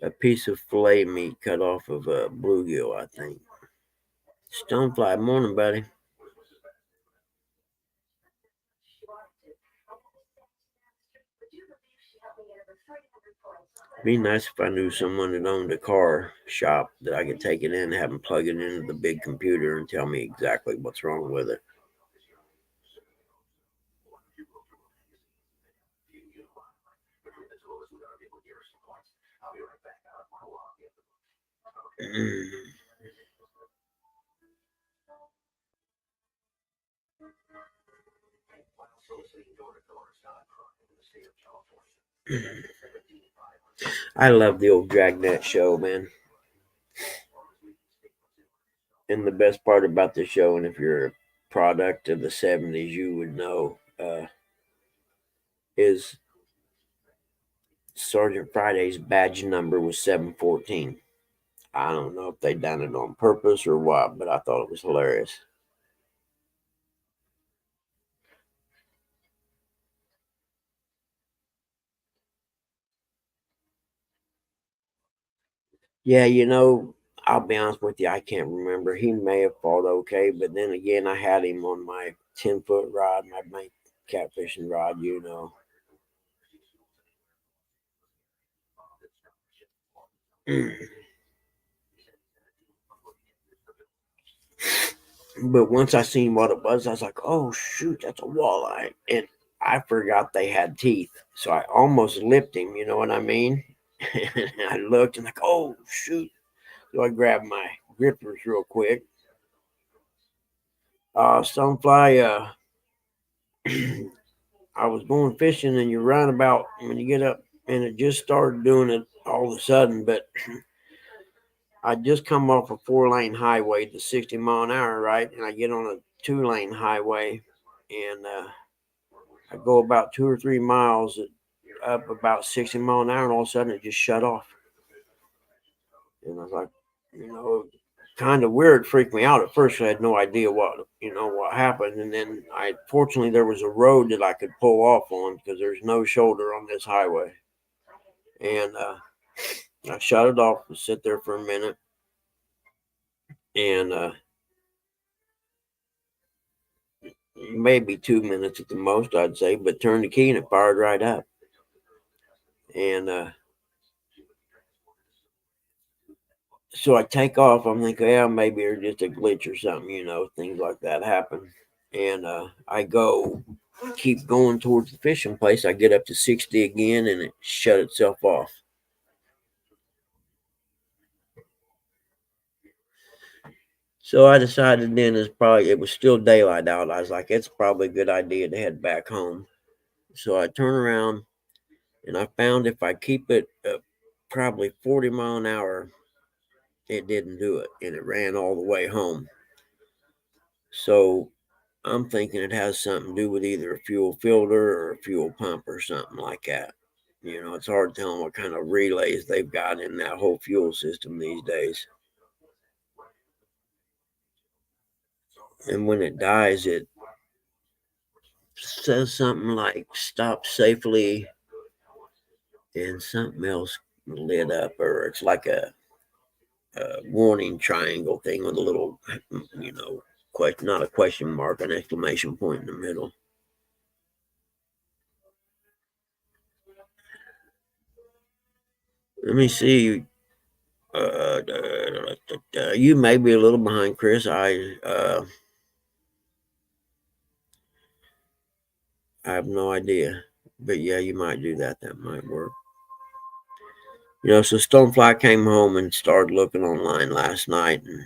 a piece of fillet meat cut off of a bluegill, I think. Stonefly, morning, buddy. Be nice if I knew someone that owned a car shop that I could take it in, have them plug it into the big computer, and tell me exactly what's wrong with it. I love the old Dragnet show, man. And the best part about the show, and if you're a product of the '70s, you would know, is Sergeant Friday's badge number was 714. I don't know if they done it on purpose or what, but I thought it was hilarious. Yeah, I'll be honest with you, I can't remember. He may have fought okay, but then again, I had him on my 10-foot rod, my main catfishing rod. But once I seen what it was, I was like, "Oh shoot, that's a walleye!" And I forgot they had teeth, so I almost lipped him. You know what I mean? And I looked and like, "Oh shoot!" So I grabbed my grippers real quick. Stonefly. I was going fishing, and you run about when you get up, and it just started doing it all of a sudden. But I just come off a 4-lane highway to 60 mile an hour, right? And I get on a 2-lane highway, and I go about 2 or 3 miles up about 60 mile an hour, and all of a sudden it just shut off. And I was like, you know, kind of weird, freaked me out at first. I had no idea what happened. And then fortunately, there was a road that I could pull off on because there's no shoulder on this highway. And I shut it off and sit there for a minute. And maybe 2 minutes at the most, I'd say, but turned the key and it fired right up. And so I take off. I'm thinking, yeah, maybe it's just a glitch or something, things like that happen. And I keep going towards the fishing place. I get up to 60 again and it shut itself off. So I decided then it was still daylight out. I was like, it's probably a good idea to head back home. So I turn around and I found if I keep it probably 40 mile an hour, it didn't do it and it ran all the way home. So I'm thinking it has something to do with either a fuel filter or a fuel pump or something like that. It's hard telling what kind of relays they've got in that whole fuel system these days. And when it dies, says something like "stop safely" and something else lit up, or it's like a warning triangle thing with a little, question, not a question mark, an exclamation point in the middle. Let me see. You may be a little behind, Chris. I have no idea, but yeah, you might do that. That might work. So Stonefly came home and started looking online last night, and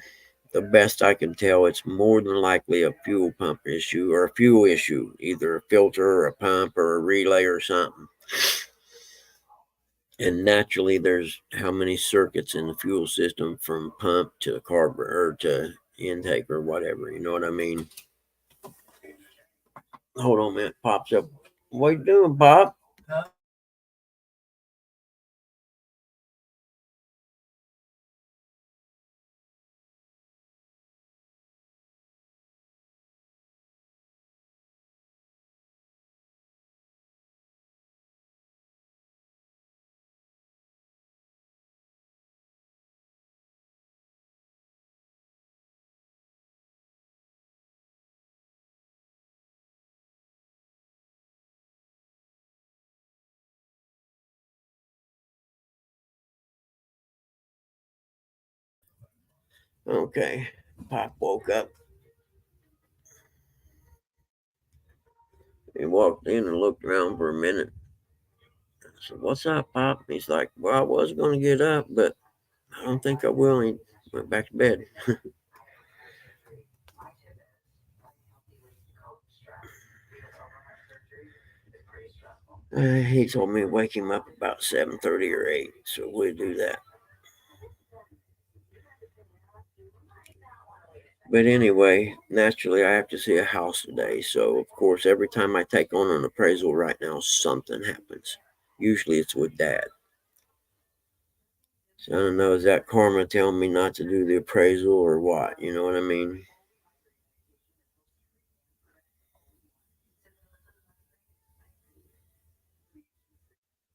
the best I can tell, it's more than likely a fuel pump issue or a fuel issue, either a filter or a pump or a relay or something. And naturally, there's how many circuits in the fuel system from pump to carburetor or to intake or whatever. You know what I mean? Hold on a minute. Pops up. What you doing, Pop? Okay. Pop woke up. He walked in and looked around for a minute. I said, "What's up, Pop?" He's like, "Well, I was going to get up, but I don't think I will." He went back to bed. He told me to wake him up about 7:30 or 8, so we'll do that. But anyway, naturally, I have to see a house today. So, of course, every time I take on an appraisal right now, something happens. Usually it's with Dad. So, I don't know, is that karma telling me not to do the appraisal or what? You know what I mean?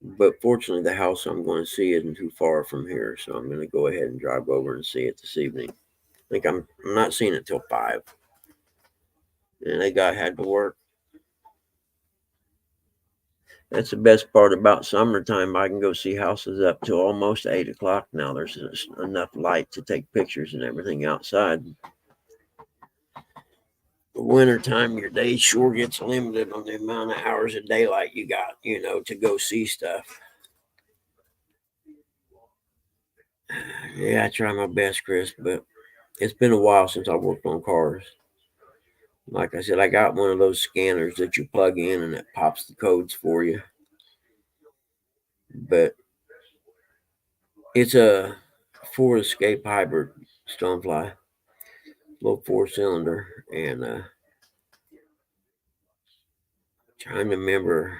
But fortunately, the house I'm going to see isn't too far from here. So, I'm going to go ahead and drive over and see it this evening. I think I'm not seeing it till 5. And that guy had to work. That's the best part about summertime. I can go see houses up till almost 8 o'clock now. There's enough light to take pictures and everything outside. The wintertime, your day sure gets limited on the amount of hours of daylight you got, to go see stuff. Yeah, I try my best, Chris, but it's been a while since I worked on cars. Like I said, I got one of those scanners that you plug in and it pops the codes for you. But it's a Ford Escape hybrid Stonefly, little 4 cylinder, and trying to remember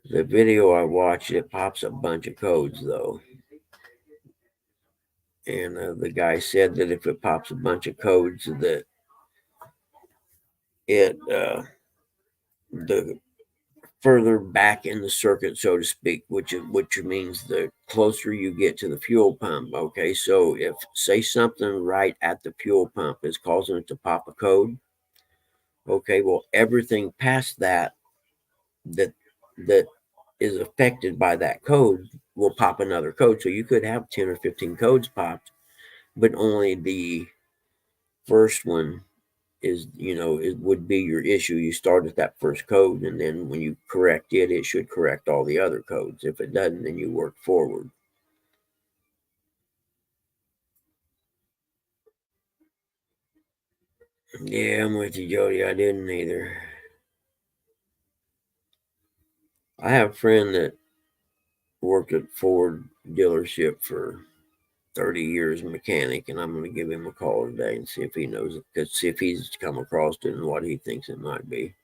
the video I watched. It pops a bunch of codes though, and the guy said that if it pops a bunch of codes, that it the further back in the circuit, so to speak, which means the closer you get to the fuel pump. Okay, so if say something right at the fuel pump is causing it to pop a code, okay, well everything past that that is affected by that code will pop another code. So you could have 10 or 15 codes popped, but only the first one is, it would be your issue. You start at that first code, and then when you correct it, it should correct all the other codes. If it doesn't, then you work forward. Yeah, I'm with you, Jody. I didn't either. I have a friend that worked at Ford dealership for 30 years, mechanic, and I'm going to give him a call today and see if he knows it, see if he's come across it and what he thinks it might be.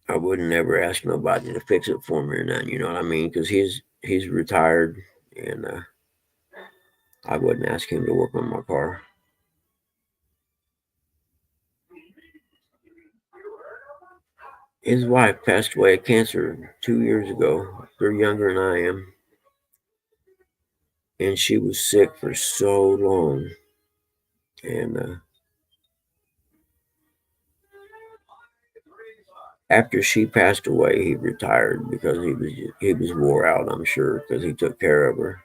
I wouldn't ever ask nobody to fix it for me or nothing, you know what I mean? Because he's retired, and I wouldn't ask him to work on my car. His wife passed away of cancer 2 years ago. They're younger than I am. And she was sick for so long. And after she passed away, he retired because he was wore out. I'm sure because he took care of her.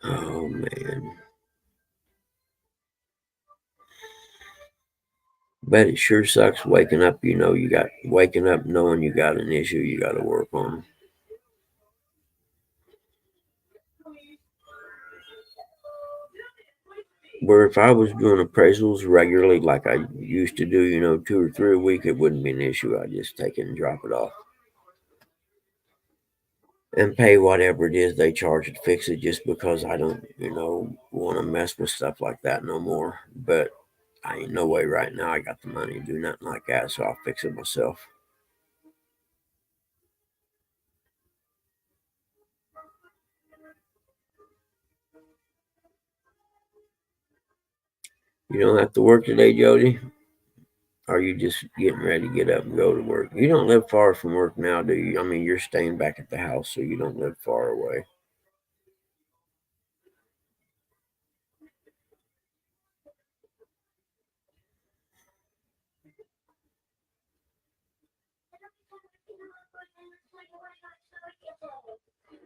Oh man, but it sure sucks waking up. You got waking up knowing you got an issue you got to work on. Where if I was doing appraisals regularly, like I used to do, 2 or 3 a week, it wouldn't be an issue. I'd just take it and drop it off and pay whatever it is they charge to fix it just because I don't, want to mess with stuff like that no more. But I ain't no way right now I got the money to do nothing like that, so I'll fix it myself. You don't have to work today, Jody? Or are you just getting ready to get up and go to work? You don't live far from work now, do you? I mean, you're staying back at the house, so you don't live far away.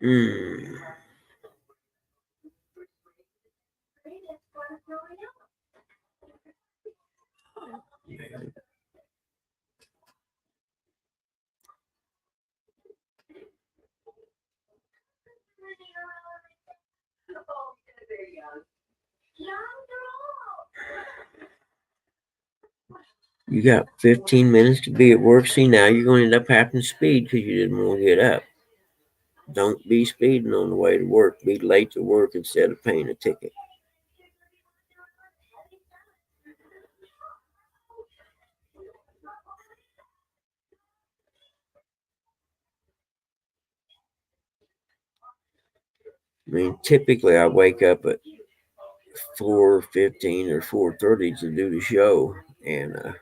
Mm. You got 15 minutes to be at work. See, now you're going to end up having to speed because you didn't want to get up. Don't be speeding on the way to work. Be late to work instead of paying a ticket. I mean, typically I wake up at 4:15 or 4:30 to do the show, and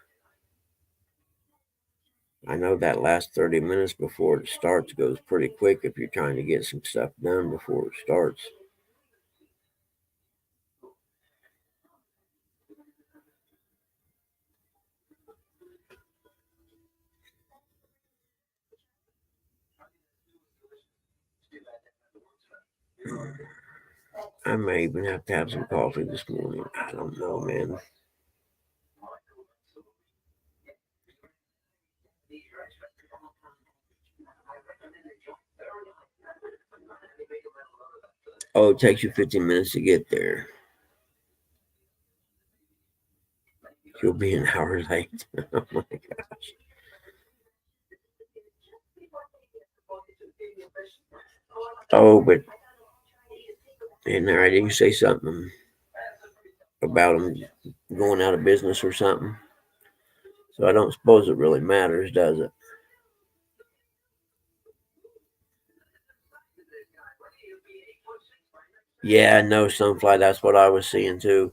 I know that last 30 minutes before it starts goes pretty quick if you're trying to get some stuff done before it starts. I may even have to have some coffee this morning. I don't know, man. Oh, it takes you 15 minutes to get there. You'll be an hour late. Oh my gosh. Oh, but in there, I didn't say something about them going out of business or something. So I don't suppose it really matters, does it? Yeah, no, Sunfly. That's what I was seeing too.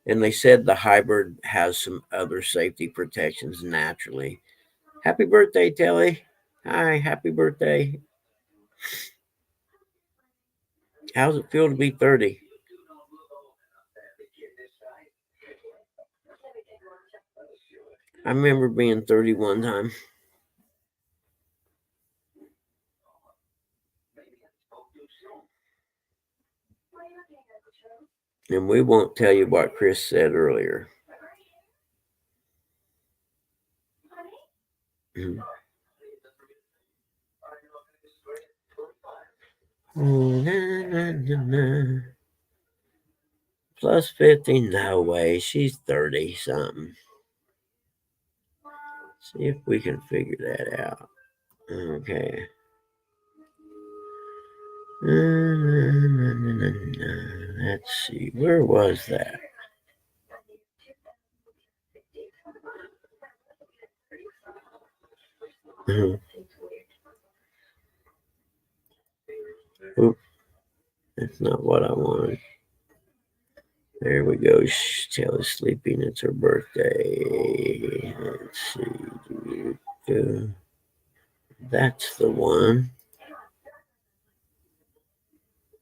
And they said the hybrid has some other safety protections naturally. Happy birthday, Telly. Hi, happy birthday. How's it feel to be 30? I remember being 30 one time. And we won't tell you what Chris said earlier. Mhm. Plus 50? No way. She's 30 something. See if we can figure that out. Okay. Let's see. Where was that? Oop, that's not what I wanted. There we go. Taylor's sleeping. It's her birthday. Let's see. That's the one.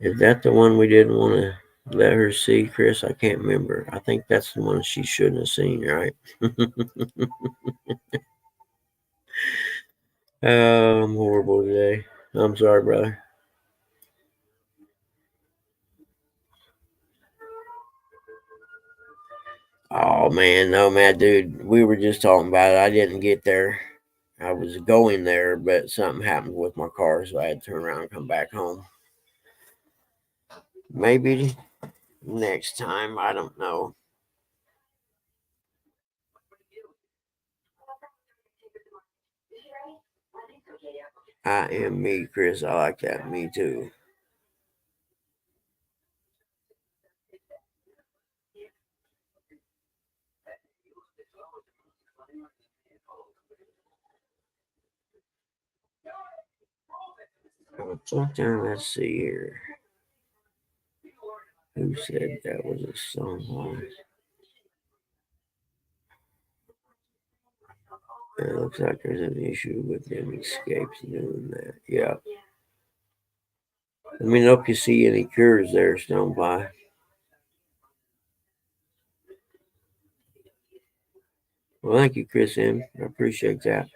Is that the one we didn't want to let her see, Chris? I can't remember. I think that's the one she shouldn't have seen, right? Oh, I'm horrible today. I'm sorry, brother. Oh man, no man, dude. We were just talking about it. I didn't get there. I was going there, but something happened with my car, so I had to turn around and come back home. Maybe next time. I don't know. I am me, Chris. I like that. Me too. Let's see here. Who said that was a song? It looks like there's an issue with them escapes doing that. Yeah. Let me know if you see any cures there, Stonepie. Well, thank you, Chris M. I appreciate that.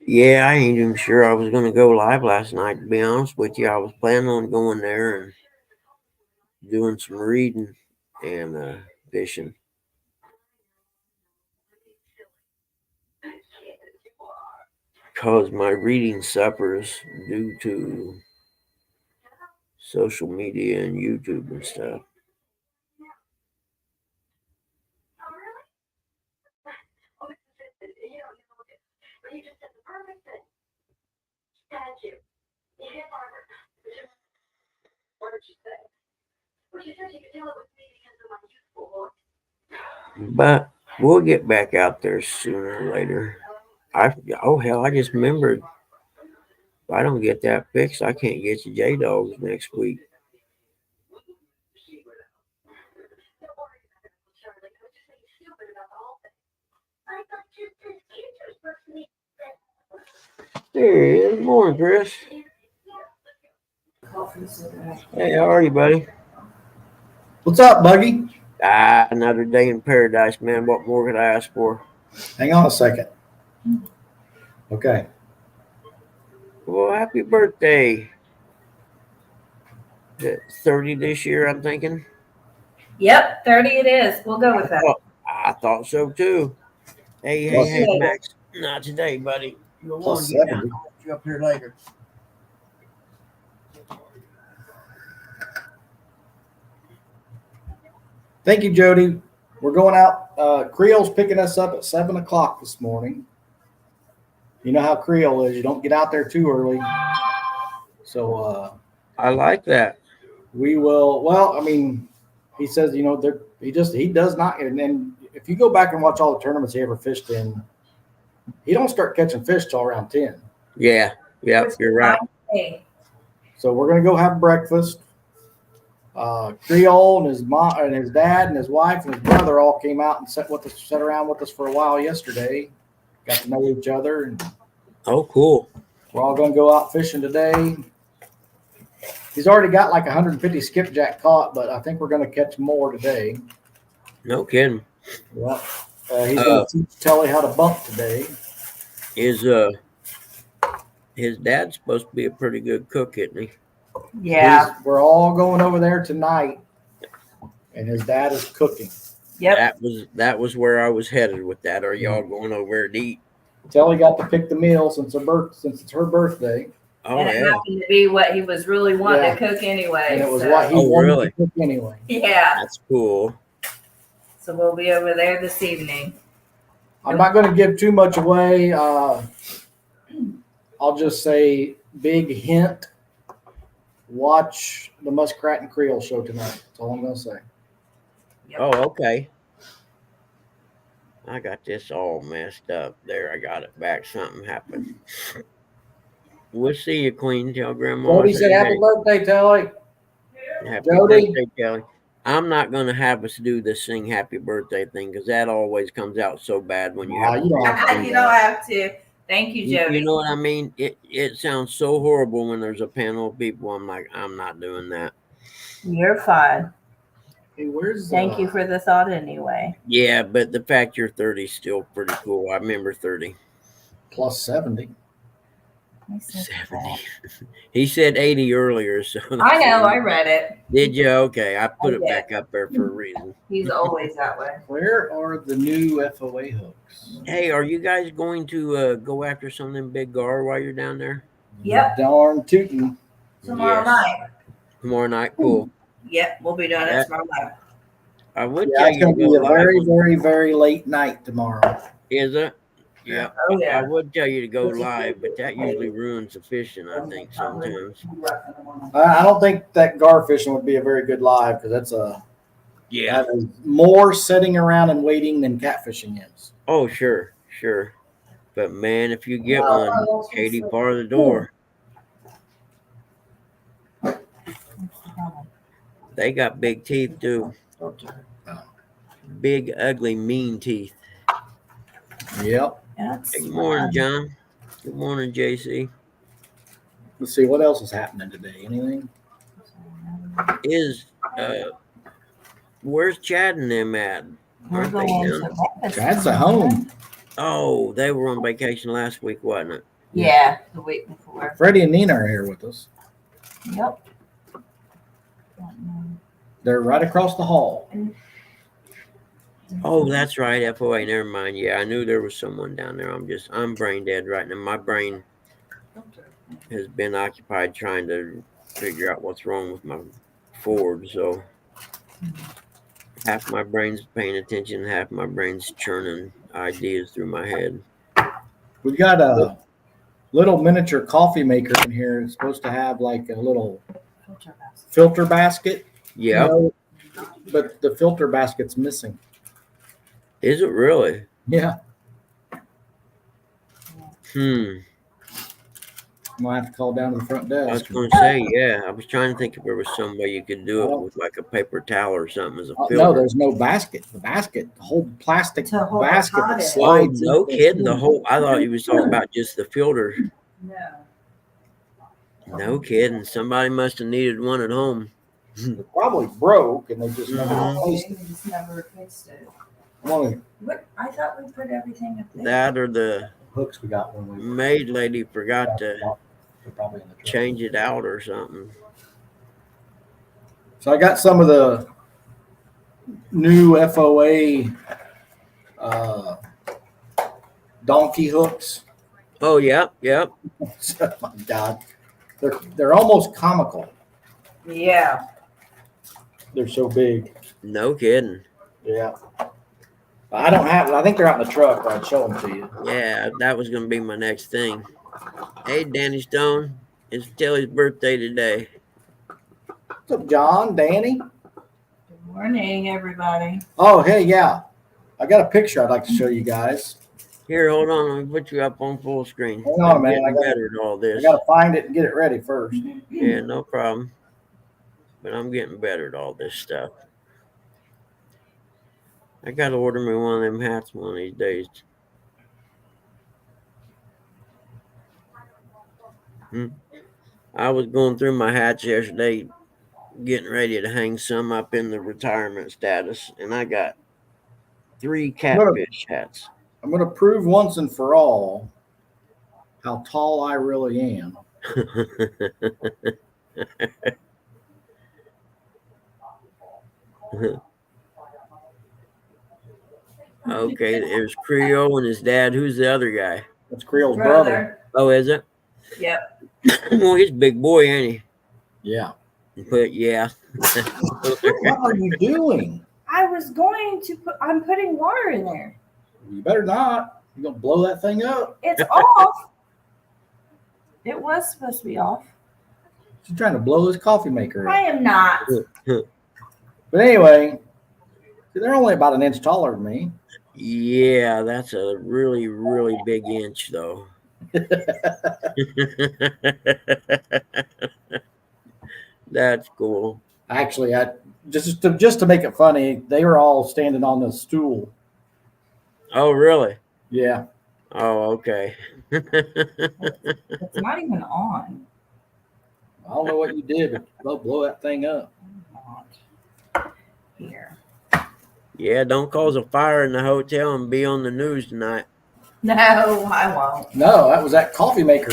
Yeah, I ain't even sure I was going to go live last night, to be honest with you. I was planning on going there and doing some reading and fishing. Because my reading suffers due to social media and YouTube and stuff. But we'll get back out there sooner or later. Oh hell, I just remembered. If I don't get that fixed, I can't get you J Dogs next week. There he is. Morning, Chris. Hey, how are you, buddy? What's up, Buggy? Another day in paradise, man. What more could I ask for? Hang on a second. Okay. Well, happy birthday. 30 this year, I'm thinking. Yep, 30 it is. We'll go with that. I thought so too. Hey, Max. Not today, buddy. You'll want to get down. I'll get you up here later. Thank you, Jody. We're going out. Creole's picking us up at 7 o'clock this morning. You know how Creole is. You don't get out there too early. So I like that. We will. Well, I mean, he says, he does not. And then if you go back and watch all the tournaments he ever fished in, he don't start catching fish till around 10. Yeah, you're right. So we're gonna go have breakfast. Creole and his mom and his dad and his wife and his brother all came out and sat around with us for a while yesterday. Got to know each other, and oh, cool. We're all gonna go out fishing today. He's already got like 150 skipjack caught, but I think we're gonna catch more today. No kidding. Yeah. He's gonna teach Telly how to bump today. His dad's supposed to be a pretty good cook, isn't he? Yeah. We're all going over there tonight, and his dad is cooking. Yep. That was where I was headed with that. Are y'all going over there to eat? Telly got to pick the meal since it's her birthday. Oh, and it happened to be what he was really wanting to cook anyway. And it was what he wanted to cook anyway. Yeah. That's cool. So we'll be over there this evening. I'm not going to give too much away. I'll just say big hint. watch the Muskrat and Creole show tonight. That's all I'm gonna say. Yep. Oh, okay. I got this all messed up. There, I got it back. Something happened. We'll see you, Queen. Tell Grandma. Jody said, "Happy birthday, Telly." Happy Jody. birthday, Kelly. I'm not going to have us do the sing happy birthday thing because that always comes out so bad when you have You don't have to. You don't have to. Thank you, Jody. You know what I mean? It sounds so horrible when there's a panel of people. I'm like, I'm not doing that. You're fine. Hey, where's? Thank you for the thought anyway. Yeah, but the fact you're 30 is still pretty cool. I remember 30. Plus 70. 70. He said 80 earlier. So I know. I read it. Did you? Okay. I put it back up there for a reason. He's always that way. Where are the new FOA hooks? Hey, are you guys going to go after some of them big gar while you're down there? Yep. Darn tootin'. Tomorrow night. Tomorrow night? Cool. Yep. We'll be doing it tomorrow night. I would Yeah, tell it's you going to to be go a live. very, very, very late night tomorrow. Is it? Yeah. Oh, yeah. I would tell you to go live, but that usually ruins the fishing, I think, sometimes. I don't think that gar fishing would be a very good live because that's that is more sitting around and waiting than catfishing is. Oh, sure. But, man, if you get one, Katie, bar the door. They got big teeth, too. Big, ugly, mean teeth. Yep. Good morning, John. Good morning, JC. Let's see what else is happening today. Anything? Where's Chad and them at? We're going to breakfast. Chad's at home. Oh, they were on vacation last week, wasn't it? Yeah, the week before. Freddie and Nina are here with us. Yep. They're right across the hall. Oh, that's right, FOA. Never mind. Yeah, I knew there was someone down there. I'm brain dead right now. My brain has been occupied trying to figure out what's wrong with my Ford. So half my brain's paying attention, half my brain's churning ideas through my head. We've got a little miniature coffee maker in here. It's supposed to have like a little filter basket. Yeah. But the filter basket's missing. Is it really? Yeah. I'm gonna have to call down to the front desk. I was going to say, yeah. I was trying to think if there was some way you could do it with like a paper towel or something as a filter. No, there's no basket. The whole plastic basket that slides. Oh, no kidding. I thought you was talking about just the filter. No. No kidding. Somebody must have needed one at home. It probably broke and they just never replaced it. We just never fixed it. One What? I thought we put everything up there. That or the hooks we got when we maid lady forgot to probably in the truck. change it out or something. So I got some of the new FOA donkey hooks. Oh, yep. Oh my God, they're almost comical. Yeah. They're so big. No kidding. Yeah. I don't have. I think they're out in the truck. I'd show them to you. Yeah, that was going to be my next thing. Hey, Danny Stone. It's Tilly's birthday today. What's up, John? Danny? Good morning, everybody. Oh, hey, yeah. I got a picture I'd like to show you guys. Here, hold on. Let me put you up on full screen. Hang on, man. I'm getting better at all this. I got to find it and get it ready first. Yeah, no problem. But I'm getting better at all this stuff. I got to order me one of them hats one of these days. I was going through my hats yesterday, getting ready to hang some up in the retirement status, and I got 3 catfish hats. I'm going to prove once and for all how tall I really am. Okay, there's Creole and his dad. Who's the other guy? That's Creole's brother. Oh, is it? Yep. Well, he's a big boy, ain't he? Yeah. But yeah. What are you doing? I was going to I'm putting water in there. You better not. You're going to blow that thing up. It's off. It was supposed to be off. She's trying to blow his coffee maker I up. am not. But anyway, they're only about an inch taller than me. Yeah, that's a really, really big inch, though. That's cool. Actually, I just to make it funny, they were all standing on the stool. Oh, really? Yeah. Oh, okay. It's not even on. I don't know what you did, but blow that thing up. Not here. Yeah, don't cause a fire in the hotel and be on the news tonight. No, I won't. No, that was that coffee maker.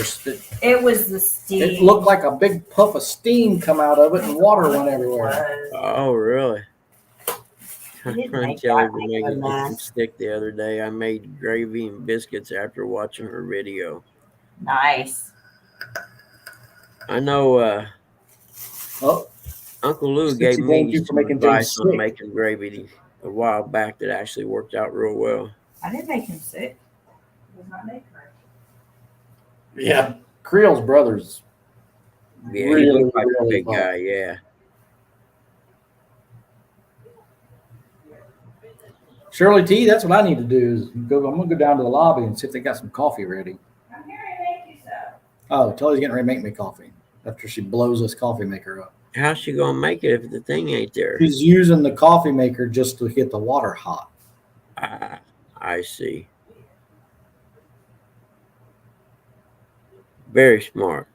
It was the steam. It looked like a big puff of steam come out of it, and water went everywhere. Oh, really? He didn't I make Kelly that to big make of a it some mess. stick the other day. I made gravy and biscuits after watching her video. Nice. I know Oh, Uncle Lou Stitchy, gave thank me you for some making advice things on sick. making gravy a while back that actually worked out real well. I didn't make him sick. He was not making her. yeah. Creel's brothers. Yeah, Really, he looked like a really big fun. guy, yeah. Shirley T, that's what I need to do is go. I'm gonna go down to the lobby and see if they got some coffee ready. I'm here to make you so. Oh, Tully's getting ready to make me coffee after she blows this coffee maker up. How's she gonna make it if the thing ain't there? She's using the coffee maker just to get the water hot. I see. Very smart.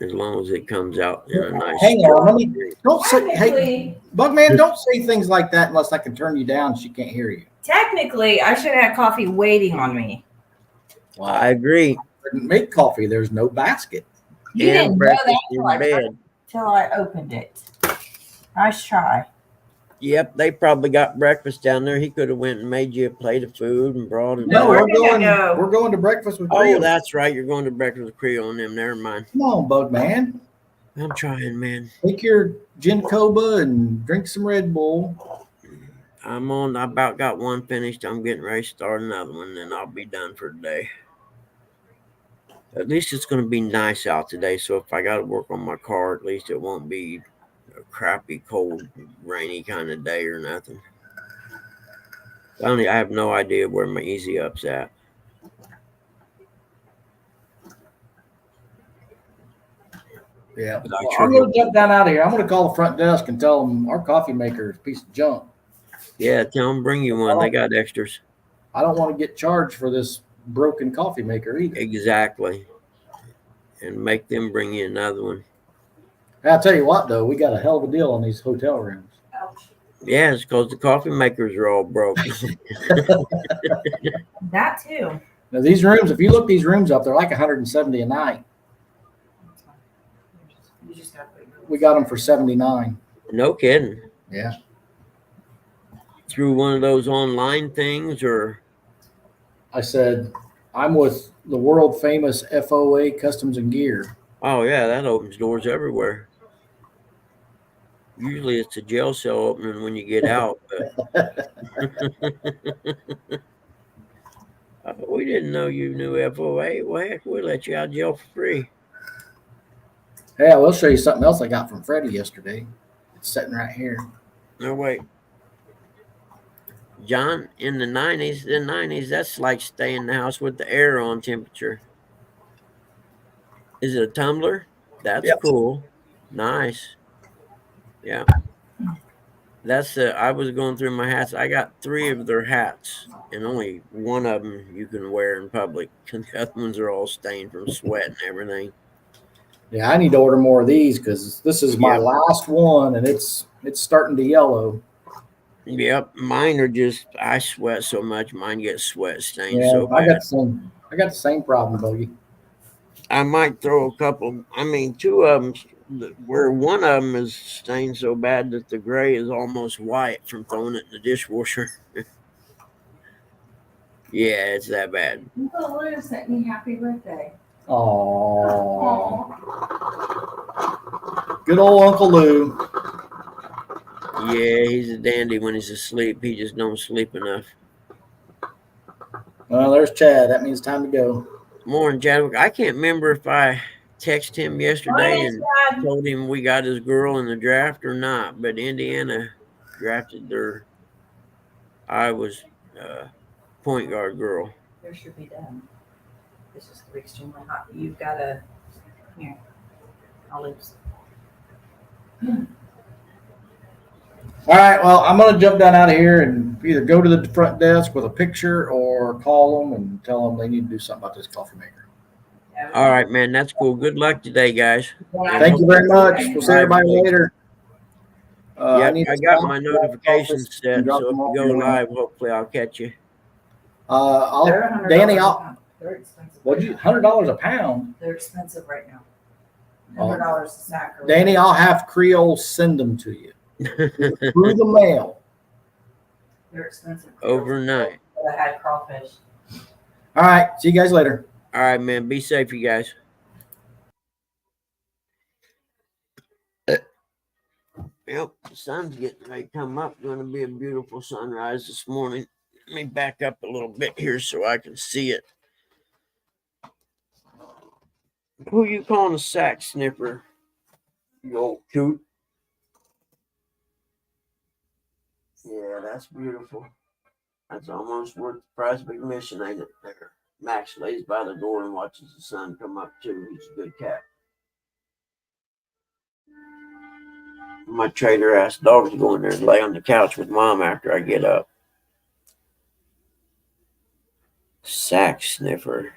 As long as it comes out in a nice. Hang on, let me. drink. Don't say, hey, Technically, Bugman, don't say things like that unless I can turn you down. She can't hear you. technically, I should have had coffee waiting on me. Well, I agree. couldn't make coffee. There's no basket. You And didn't know breakfast that in till bed. I opened it. Nice try. Yep, they probably got breakfast down there. He could have went and made you a plate of food and brought it. No, we're we're gonna going. go. We're going to breakfast with Oh, Creel. that's right. You're going to breakfast with Creole and them. Never mind. Come on, Bugman. I'm trying, man. Take your gin coba and drink some Red Bull. I'm on. I about got one finished. I'm getting ready to start another one, and I'll be done for today. At least it's going to be nice out today. So if I got to work on my car, at least it won't be a crappy, cold, rainy kind of day or nothing. I have no idea where my easy up's at. Yeah. But I Well, sure I'm going hope- to jump down out of here. I'm going to call the front desk and tell them our coffee maker is a piece of junk. Yeah, tell them bring you one. They got extras. I don't want to get charged for this broken coffee maker either. Exactly. And make them bring you another one. I'll tell you what, though, we got a hell of a deal on these hotel rooms. Ouch. Yeah, it's because the coffee makers are all broke. That too. Now, these rooms, if you look these rooms up, they're like 170 a night. You just gotta put your- We got them for 79. No kidding. Yeah. Through one of those online things or I said, I'm with the world famous FOA Customs and Gear. oh yeah, that opens doors everywhere. Usually it's a jail cell opening when you get out, but we didn't know you knew FOA. Well, heck, we'll let you out of jail for free. Hey, I will show you something else I got from Freddie yesterday. It's sitting right here. No, wait. John, in the 90s, that's like staying in the house with the air on temperature. Is it a tumbler? That's Yep. cool. Nice. Yeah. That's I was going through my hats. I got 3 of their hats, and only one of them you can wear in public. The other ones are all stained from sweat and everything. Yeah, I need to order more of these because this is my Yep. last one, and it's starting to yellow. Yep, mine are just I sweat so much, mine get sweat stains Yeah, so I bad. got the same problem, Bogey. I might throw a couple. I mean, 2 of them, where one of them is stained so bad that the gray is almost white from throwing it in the dishwasher. Yeah, it's that bad. Uncle Lou sent me happy birthday. Oh, good old Uncle Lou. Yeah, he's a dandy when he's asleep. He just don't sleep enough. Well, there's Chad. That means time to go. Morning, Chadwick. I can't remember if I texted him yesterday and told him we got his girl in the draft or not. But Indiana drafted their Iowa's point guard girl. There should be done. This is extremely hot. You've got to, here, I'll lose. All right, well, I'm going to jump down out of here and either go to the front desk with a picture or call them and tell them they need to do something about this coffee maker. All right, man. That's cool. Good luck today, guys. Thank you very much. We'll see everybody later. I got my notifications set, so if you go live, hopefully I'll catch you. Danny, They're expensive. what'd you, $100 a pound? They're expensive right now. $100 a sack. Danny, I'll have Creole send them to you through the mail. They're expensive. Overnight. I had crawfish. All right, see you guys later. All right, man. Be safe, you guys. Yep, the sun's getting ready to come up. Going to be a beautiful sunrise this morning. Let me back up a little bit here so I can see it. Who you calling a sack sniffer? You old coot. Yeah, that's beautiful. That's almost worth the price of admission, ain't it? There. Max lays by the door and watches the sun come up too. He's a good cat. My trailer ass dog's going there and lay on the couch with mom after I get up. Sack sniffer.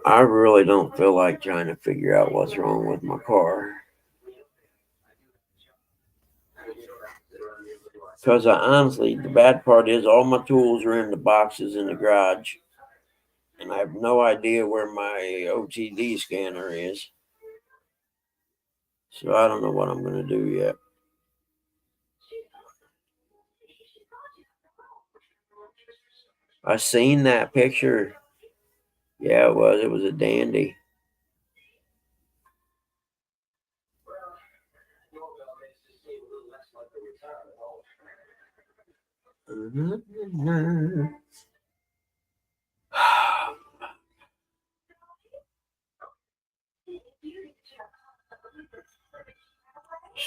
I really don't feel like trying to figure out what's wrong with my car. Because the bad part is all my tools are in the boxes in the garage. And I have no idea where my OTD scanner is. So I don't know what I'm going to do yet. I seen that picture. Yeah, it was. It was a dandy.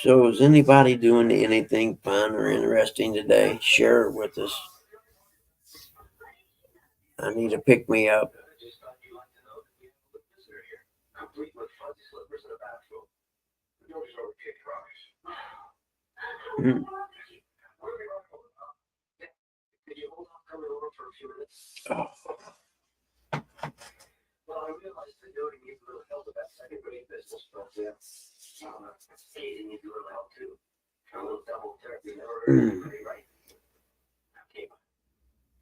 So is anybody doing anything fun or interesting today? Share it with us. I need to pick me up. Oh.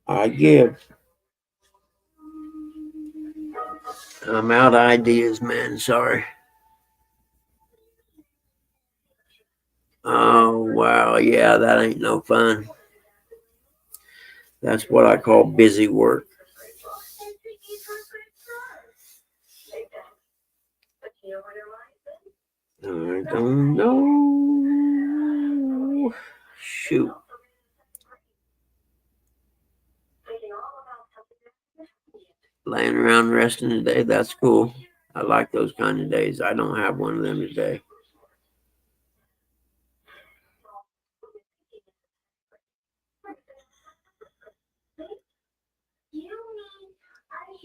I give. I'm out of ideas, man. Sorry. Oh, wow. Yeah, that ain't no fun. That's what I call busy work. I don't know. Shoot. Laying around resting today, that's cool. I like those kind of days. I don't have one of them today.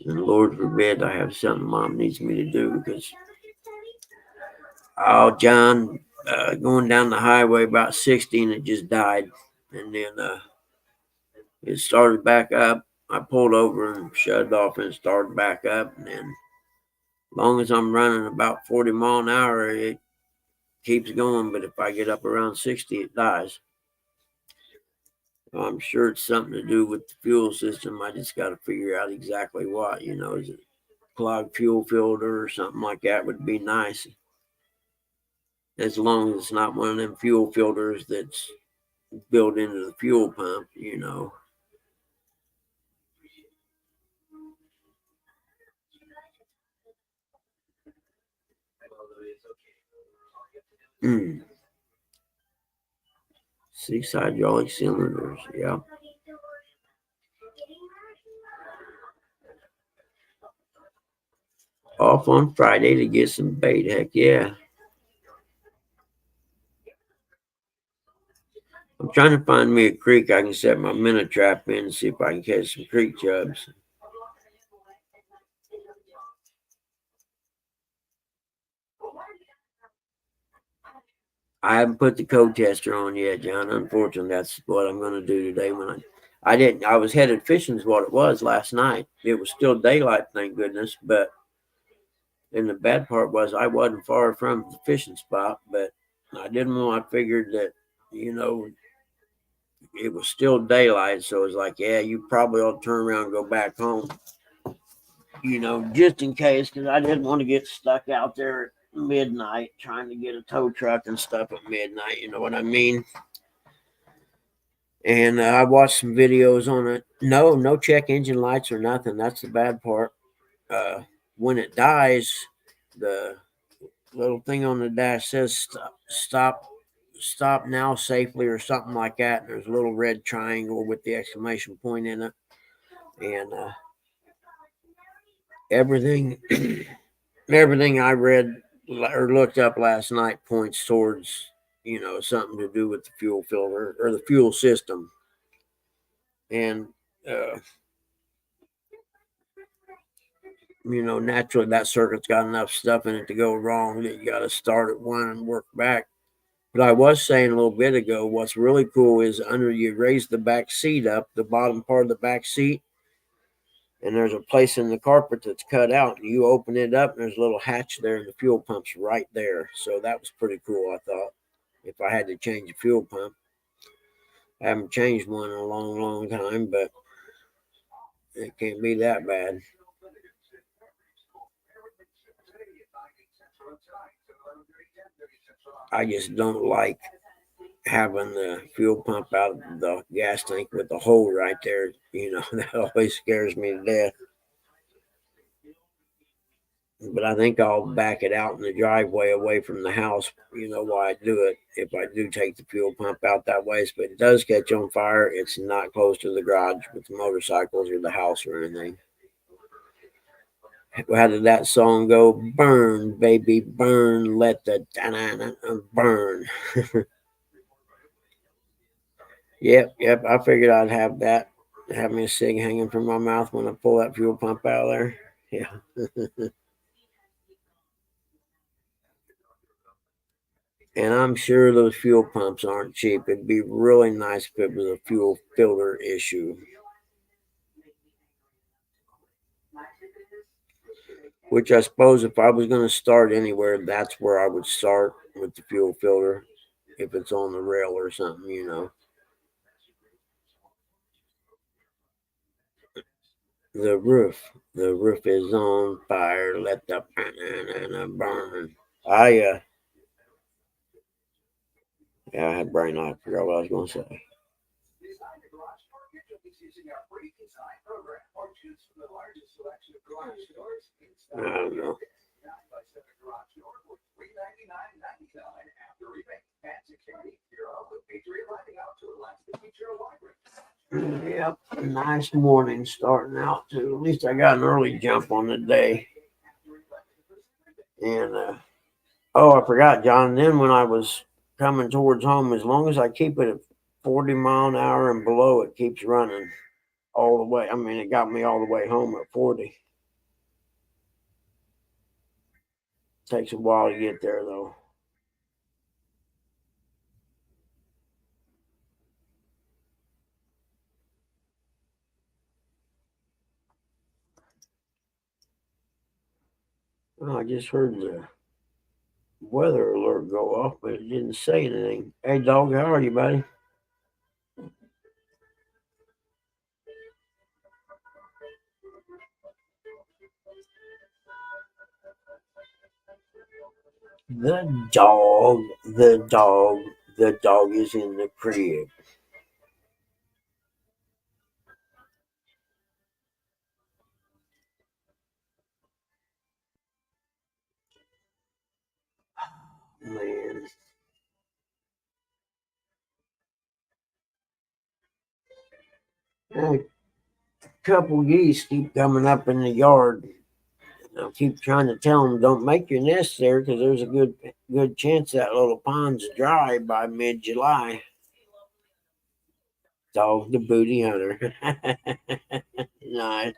And Lord forbid I have something mom needs me to do because, John, going down the highway about 60 and it just died. And then it started back up. I pulled over and shut it off and it started back up. And then as long as I'm running about 40 mile an hour, it keeps going. But if I get up around 60, it dies. I'm sure it's something to do with the fuel system. I just got to figure out exactly what, is it clogged fuel filter or something like that would be nice. As long as it's not one of them fuel filters that's built into the fuel pump, Mm. 6 hydraulic cylinders, yeah. Off on Friday to get some bait. Heck yeah. I'm trying to find me a creek I can set my minnow trap in and see if I can catch some creek chubs. I haven't put the code tester on yet, John. Unfortunately, that's what I'm going to do today. I didn't, I was headed fishing is what it was last night. It was still daylight, thank goodness. But and the bad part was I wasn't far from the fishing spot, but I didn't want. I figured that you know it was still daylight, so it was like, yeah, you probably ought to turn around and go back home. Just in case, because I didn't want to get stuck out there at midnight trying to get a tow truck and stuff at midnight. You know what I mean? And I watched some videos on it. No check engine lights or nothing. That's the bad part. When it dies, the little thing on the dash says stop now safely or something like that. And there's a little red triangle with the exclamation point in it. And everything everything I read or looked up last night points towards something to do with the fuel filter or the fuel system. And uh, naturally that circuit's got enough stuff in it to go wrong that you got to start at one and work back. But I was saying a little bit ago, what's really cool is under you raise the back seat up, the bottom part of the back seat, and there's a place in the carpet that's cut out. And you open it up, and there's a little hatch there, and the fuel pump's right there. So that was pretty cool, I thought. If I had to change a fuel pump, I haven't changed one in a long, long time, but it can't be that bad. I just don't like having the fuel pump out of the gas tank with the hole right there. That always scares me to death. But I think I'll back it out in the driveway away from the house. Why I do it if I do take the fuel pump out that way. But it does catch on fire. It's not close to the garage with the motorcycles or the house or anything. How did that song go? Burn, baby, burn, let the burn. Yep. I figured I'd have that. Have me a cig hanging from my mouth when I pull that fuel pump out of there. Yeah. And I'm sure those fuel pumps aren't cheap. It'd be really nice if it was a fuel filter issue. Which I suppose if I was going to start anywhere, that's where I would start with the fuel filter. If it's on the rail or something. The roof. The roof is on fire. Let the burn. Yeah, I had brain lock. I forgot what I was going to say. I don't know. Yep, nice morning starting out too. At least I got an early jump on the day. And I forgot, John. Then when I was coming towards home, as long as I keep it at 40 mile an hour and below, it keeps running all the way. I mean, it got me all the way home at 40. Takes a while to get there though. Well, I just heard the weather alert go off, but it didn't say anything. Hey, dog, how are you, buddy? The dog, the dog, the dog is in the crib. Man, a couple geese keep coming up in the yard. I'll keep trying to tell them don't make your nest there because there's a good chance that little pond's dry by mid-July. So the booty hunter. Nice.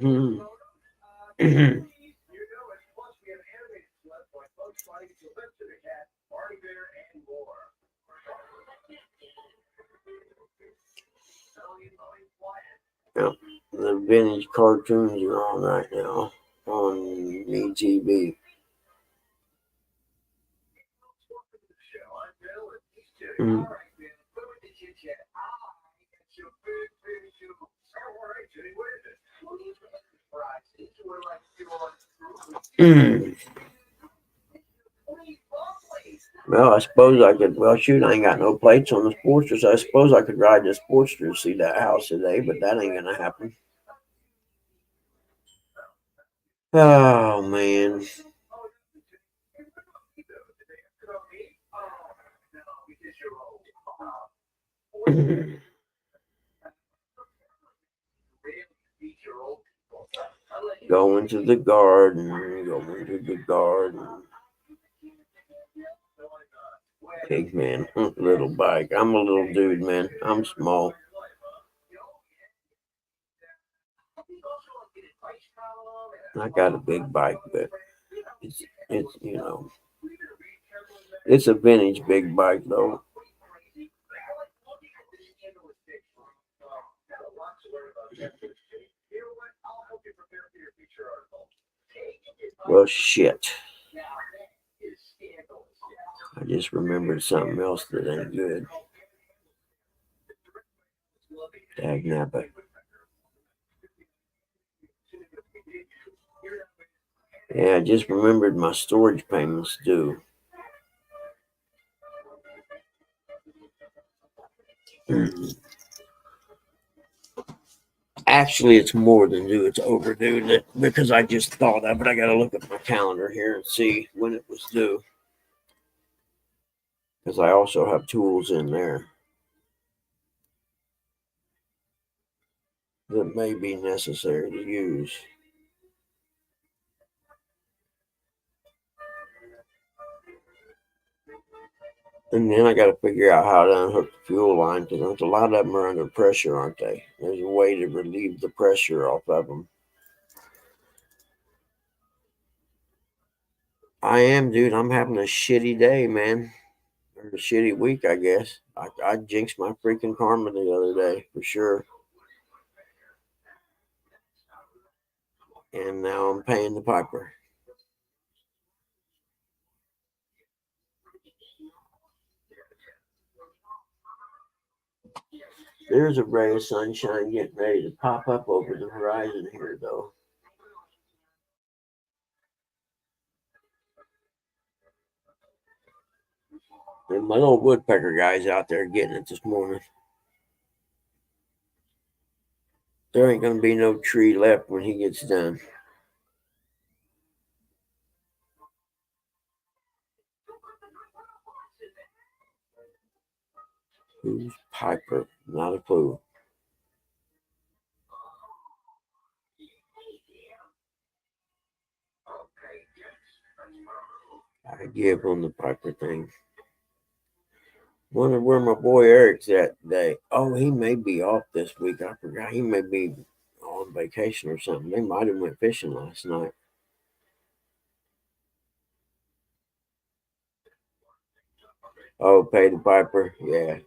Hmm. Yep. The vintage cartoons are on right now on ETV. Mm. Mm. Well, I suppose I could. Well, shoot, I ain't got no plates on the Sportster, so I suppose I could ride the Sportster to see that house today, but that ain't gonna happen. Oh man. Going to the garden, going to the garden. Big man, little bike. I'm a little dude, man. I'm small. I got a big bike, but it's it's a vintage big bike though. Well, shit. I just remembered something else that ain't good. Dag nabbit. Yeah, I just remembered my storage payments due. Actually, it's more than due. It's overdue because I just thought of it. I got to look at my calendar here and see when it was due. Because I also have tools in there that may be necessary to use. And then I got to figure out how to unhook the fuel line because a lot of them are under pressure, aren't they? There's a way to relieve the pressure off of them. I am, dude. I'm having a shitty day, man. Or a shitty week, I guess. I jinxed my freaking karma the other day, for sure. And now I'm paying the piper. There's a ray of sunshine getting ready to pop up over the horizon here, though. And my little woodpecker guy's out there getting it this morning. There ain't gonna be no tree left when he gets done. Who's Piper? Not a clue. I give on the Piper thing. Wonder where my boy Eric's at today. Oh, he may be off this week. I forgot. He may be on vacation or something. They might have went fishing last night. Oh, pay the piper. Yeah.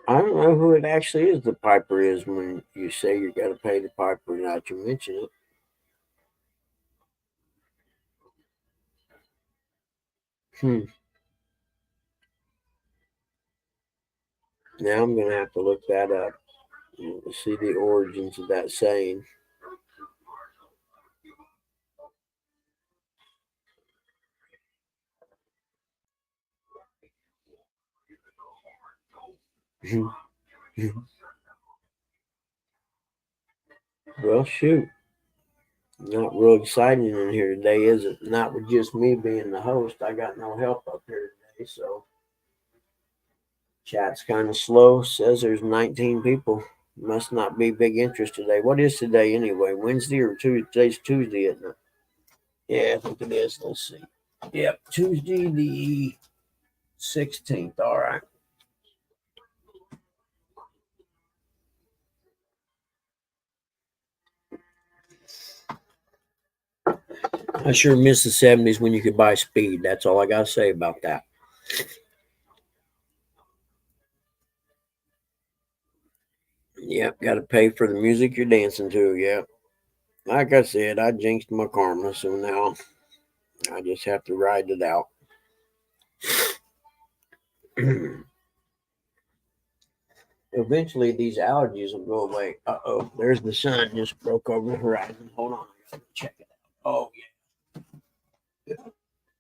I don't know who it actually is. The piper is when you say you got to pay the piper. Now that you mention it. Hmm. Now I'm gonna have to look that up. See the origins of that saying. Well, shoot. Not real exciting in here today, is it? Not with just me being the host. I got no help up here today, so chat's kind of slow. Says there's 19 people. Must not be big interest today. What is today anyway? Wednesday or Tuesday? Today's Tuesday, isn't it? Yeah, I think it is. Let's see. Yep, Tuesday the 16th. All right. I sure miss the 70s when you could buy speed. That's all I got to say about that. Yep, got to pay for the music you're dancing to. Yep. Like I said, I jinxed my karma, so now I just have to ride it out. Eventually, these allergies will go away. Oh, there's the sun just broke over the horizon. Hold on, I gotta check it out. Oh yeah,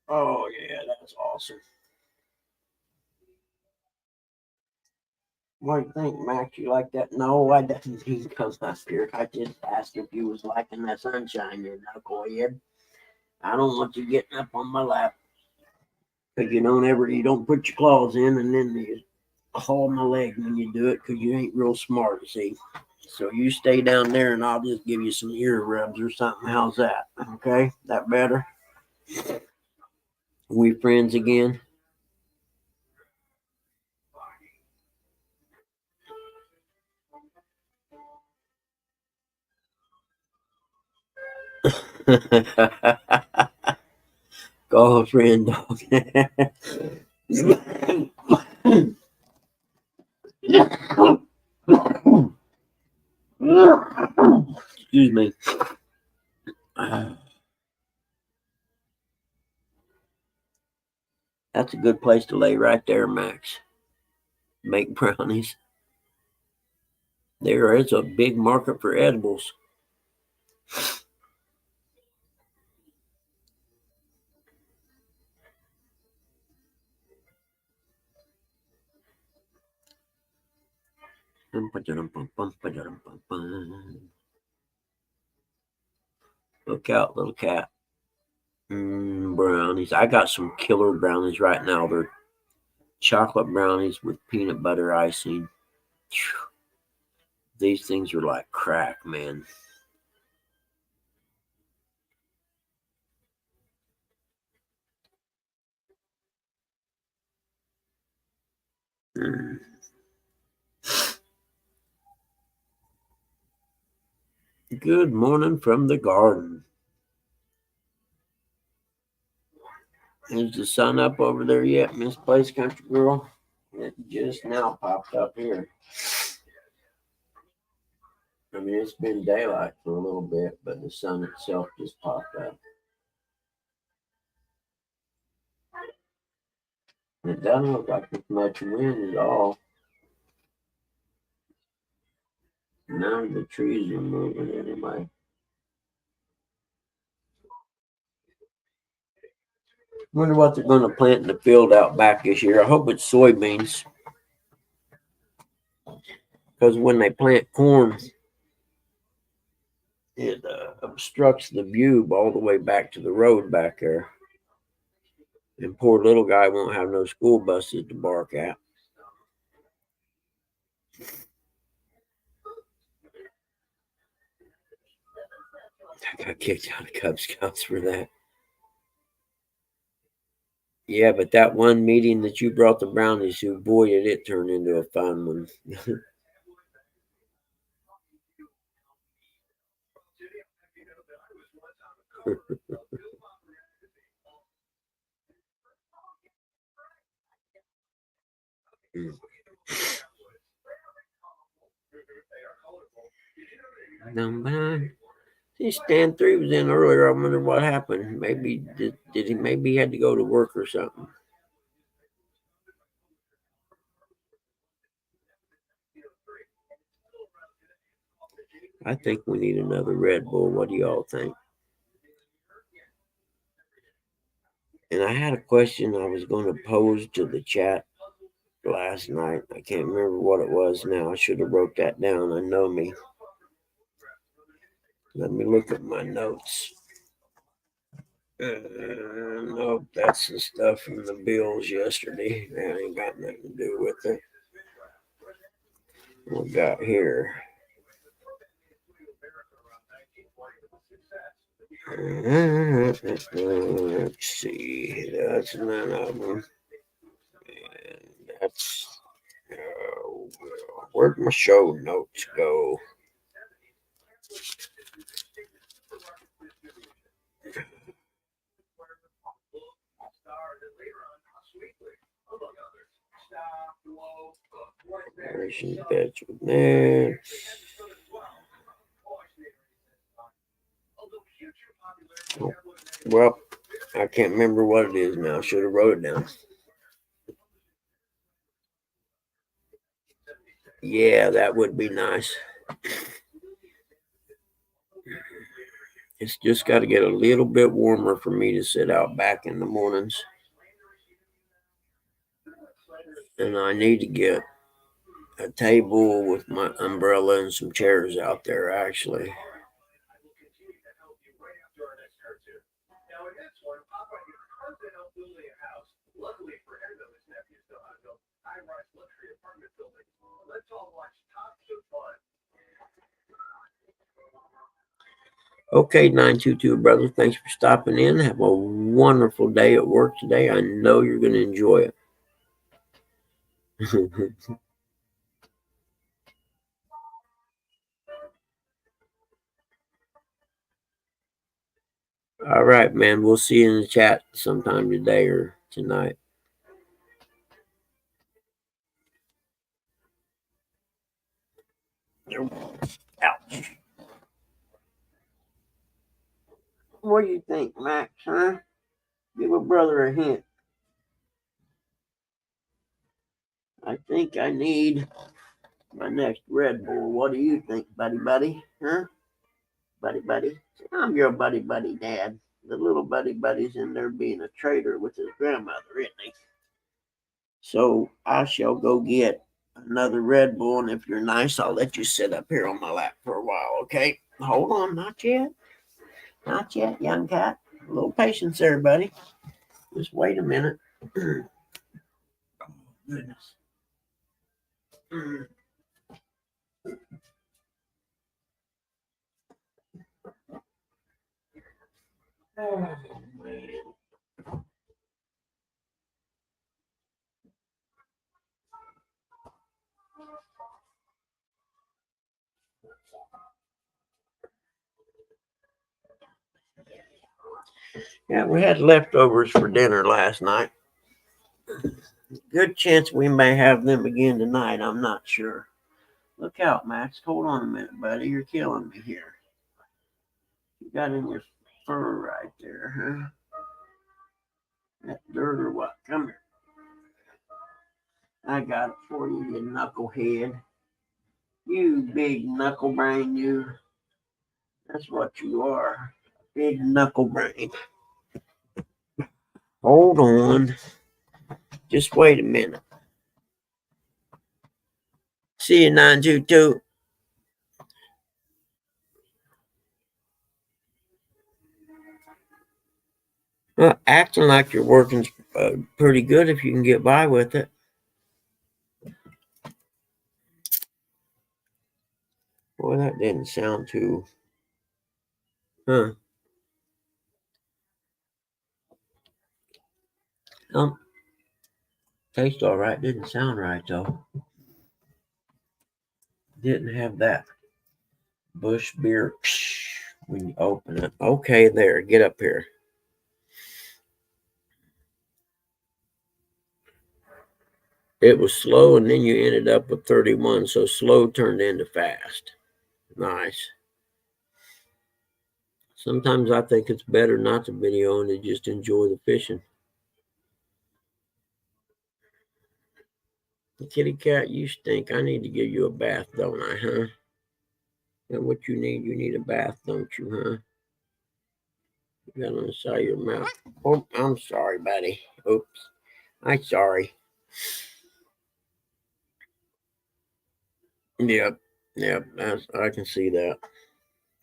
oh yeah, that's awesome. What do you think, Max? You like that? No, I didn't mean come up here. I just asked if you was liking that sunshine, you knucklehead. I don't want you getting up on my lap because you don't put your claws in, and then you haul my leg when you do it because you ain't real smart. See. So you stay down there and I'll just give you some ear rubs or something. How's that? Okay, that better? We friends again? Call a friend, dog. Excuse me. That's a good place to lay right there, Max. Make brownies. There is a big market for edibles. Look out, little cat. Brownies. I got some killer brownies right now. They're chocolate brownies with peanut butter icing. These things are like crack, man. Mm. Good morning from the garden. Is the sun up over there yet, Misplaced Country Girl? It just now popped up here. I mean, it's been daylight for a little bit, but the sun itself just popped up. It doesn't look like there's much wind at all. None of the trees are moving anyway. Wonder what they're going to plant in the field out back this year. I hope it's soybeans. Because when they plant corn, it obstructs the view all the way back to the road back there. And poor little guy won't have no school buses to bark at. I got kicked out of Cub Scouts for that. Yeah, but that one meeting that you brought the brownies to, boy, did it turn into a fun one. See, Stan 3 was in earlier. I wonder what happened. Maybe did he? Maybe he had to go to work or something. I think we need another Red Bull. What do y'all think? And I had a question I was going to pose to the chat last night. I can't remember what it was now. I should have wrote that down. I know me. Let me look at my notes. Nope, that's the stuff from the bills yesterday. That ain't got nothing to do with it. What we got here? Let's see. That's none of them. And that's. Where'd my show notes go? Operation Beds with Nets. Oh, well, I can't remember what it is now. Should have wrote it down. Yeah, that would be nice. It's just got to get a little bit warmer for me to sit out back in the mornings. And I need to get a table with my umbrella and some chairs out there, actually. Okay, 922 brother, thanks for stopping in. Have a wonderful day at work today. I know you're going to enjoy it. All right, man. We'll see you in the chat sometime today or tonight. Ouch. What do you think, Max, huh? Give a brother a hint. I think I need my next Red Bull. What do you think, buddy? Huh? Buddy. I'm your buddy, Dad. The little buddy's in there being a traitor with his grandmother, isn't he? So I shall go get another Red Bull, and if you're nice, I'll let you sit up here on my lap for a while, okay? Hold on, not yet. Not yet, young cat. A little patience there, buddy. Just wait a minute. Oh, goodness. Oh, man. Yeah, we had leftovers for dinner last night. Good chance we may have them again tonight. I'm not sure. Look out, Max. Hold on a minute, buddy. You're killing me here. You got in your fur right there, huh? That dirt or what? Come here. I got it for you, you knucklehead. You big knuckle brain, you. That's what you are. Big knuckle brain. Hold on. Just wait a minute. See you, 922. Well, acting like you're working pretty good if you can get by with it. Boy, that didn't sound too. Huh. Tastes all right. Didn't sound right, though. Didn't have that Bush beer when you open it. Okay, there. Get up here. It was slow, and then you ended up with 31. So slow turned into fast. Nice. Sometimes I think it's better not to video and to just enjoy the fishing. Kitty cat, you stink. I need to give you a bath, don't I, huh? And what you need a bath, don't you, huh? You got on the side of your mouth. Oh, I'm sorry, buddy. Oops. I'm sorry. Yep. I can see that.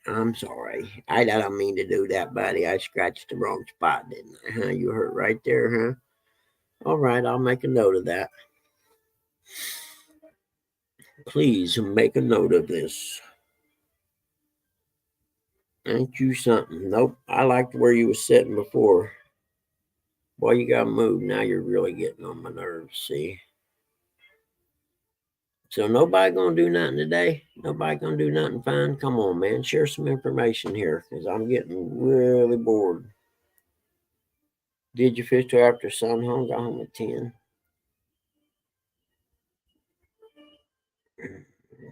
I'm sorry. I don't mean to do that, buddy. I scratched the wrong spot, didn't I? Huh? You hurt right there, huh? All right, I'll make a note of that. Please make a note of this. Ain't you something? Nope. I liked where you was sitting before. Boy, you got moved. Now you're really getting on my nerves, see? So nobody gonna do nothing today? Nobody gonna do nothing fun? Come on, man. Share some information here, because I'm getting really bored. Did you fish till after sun home? Got home at 10.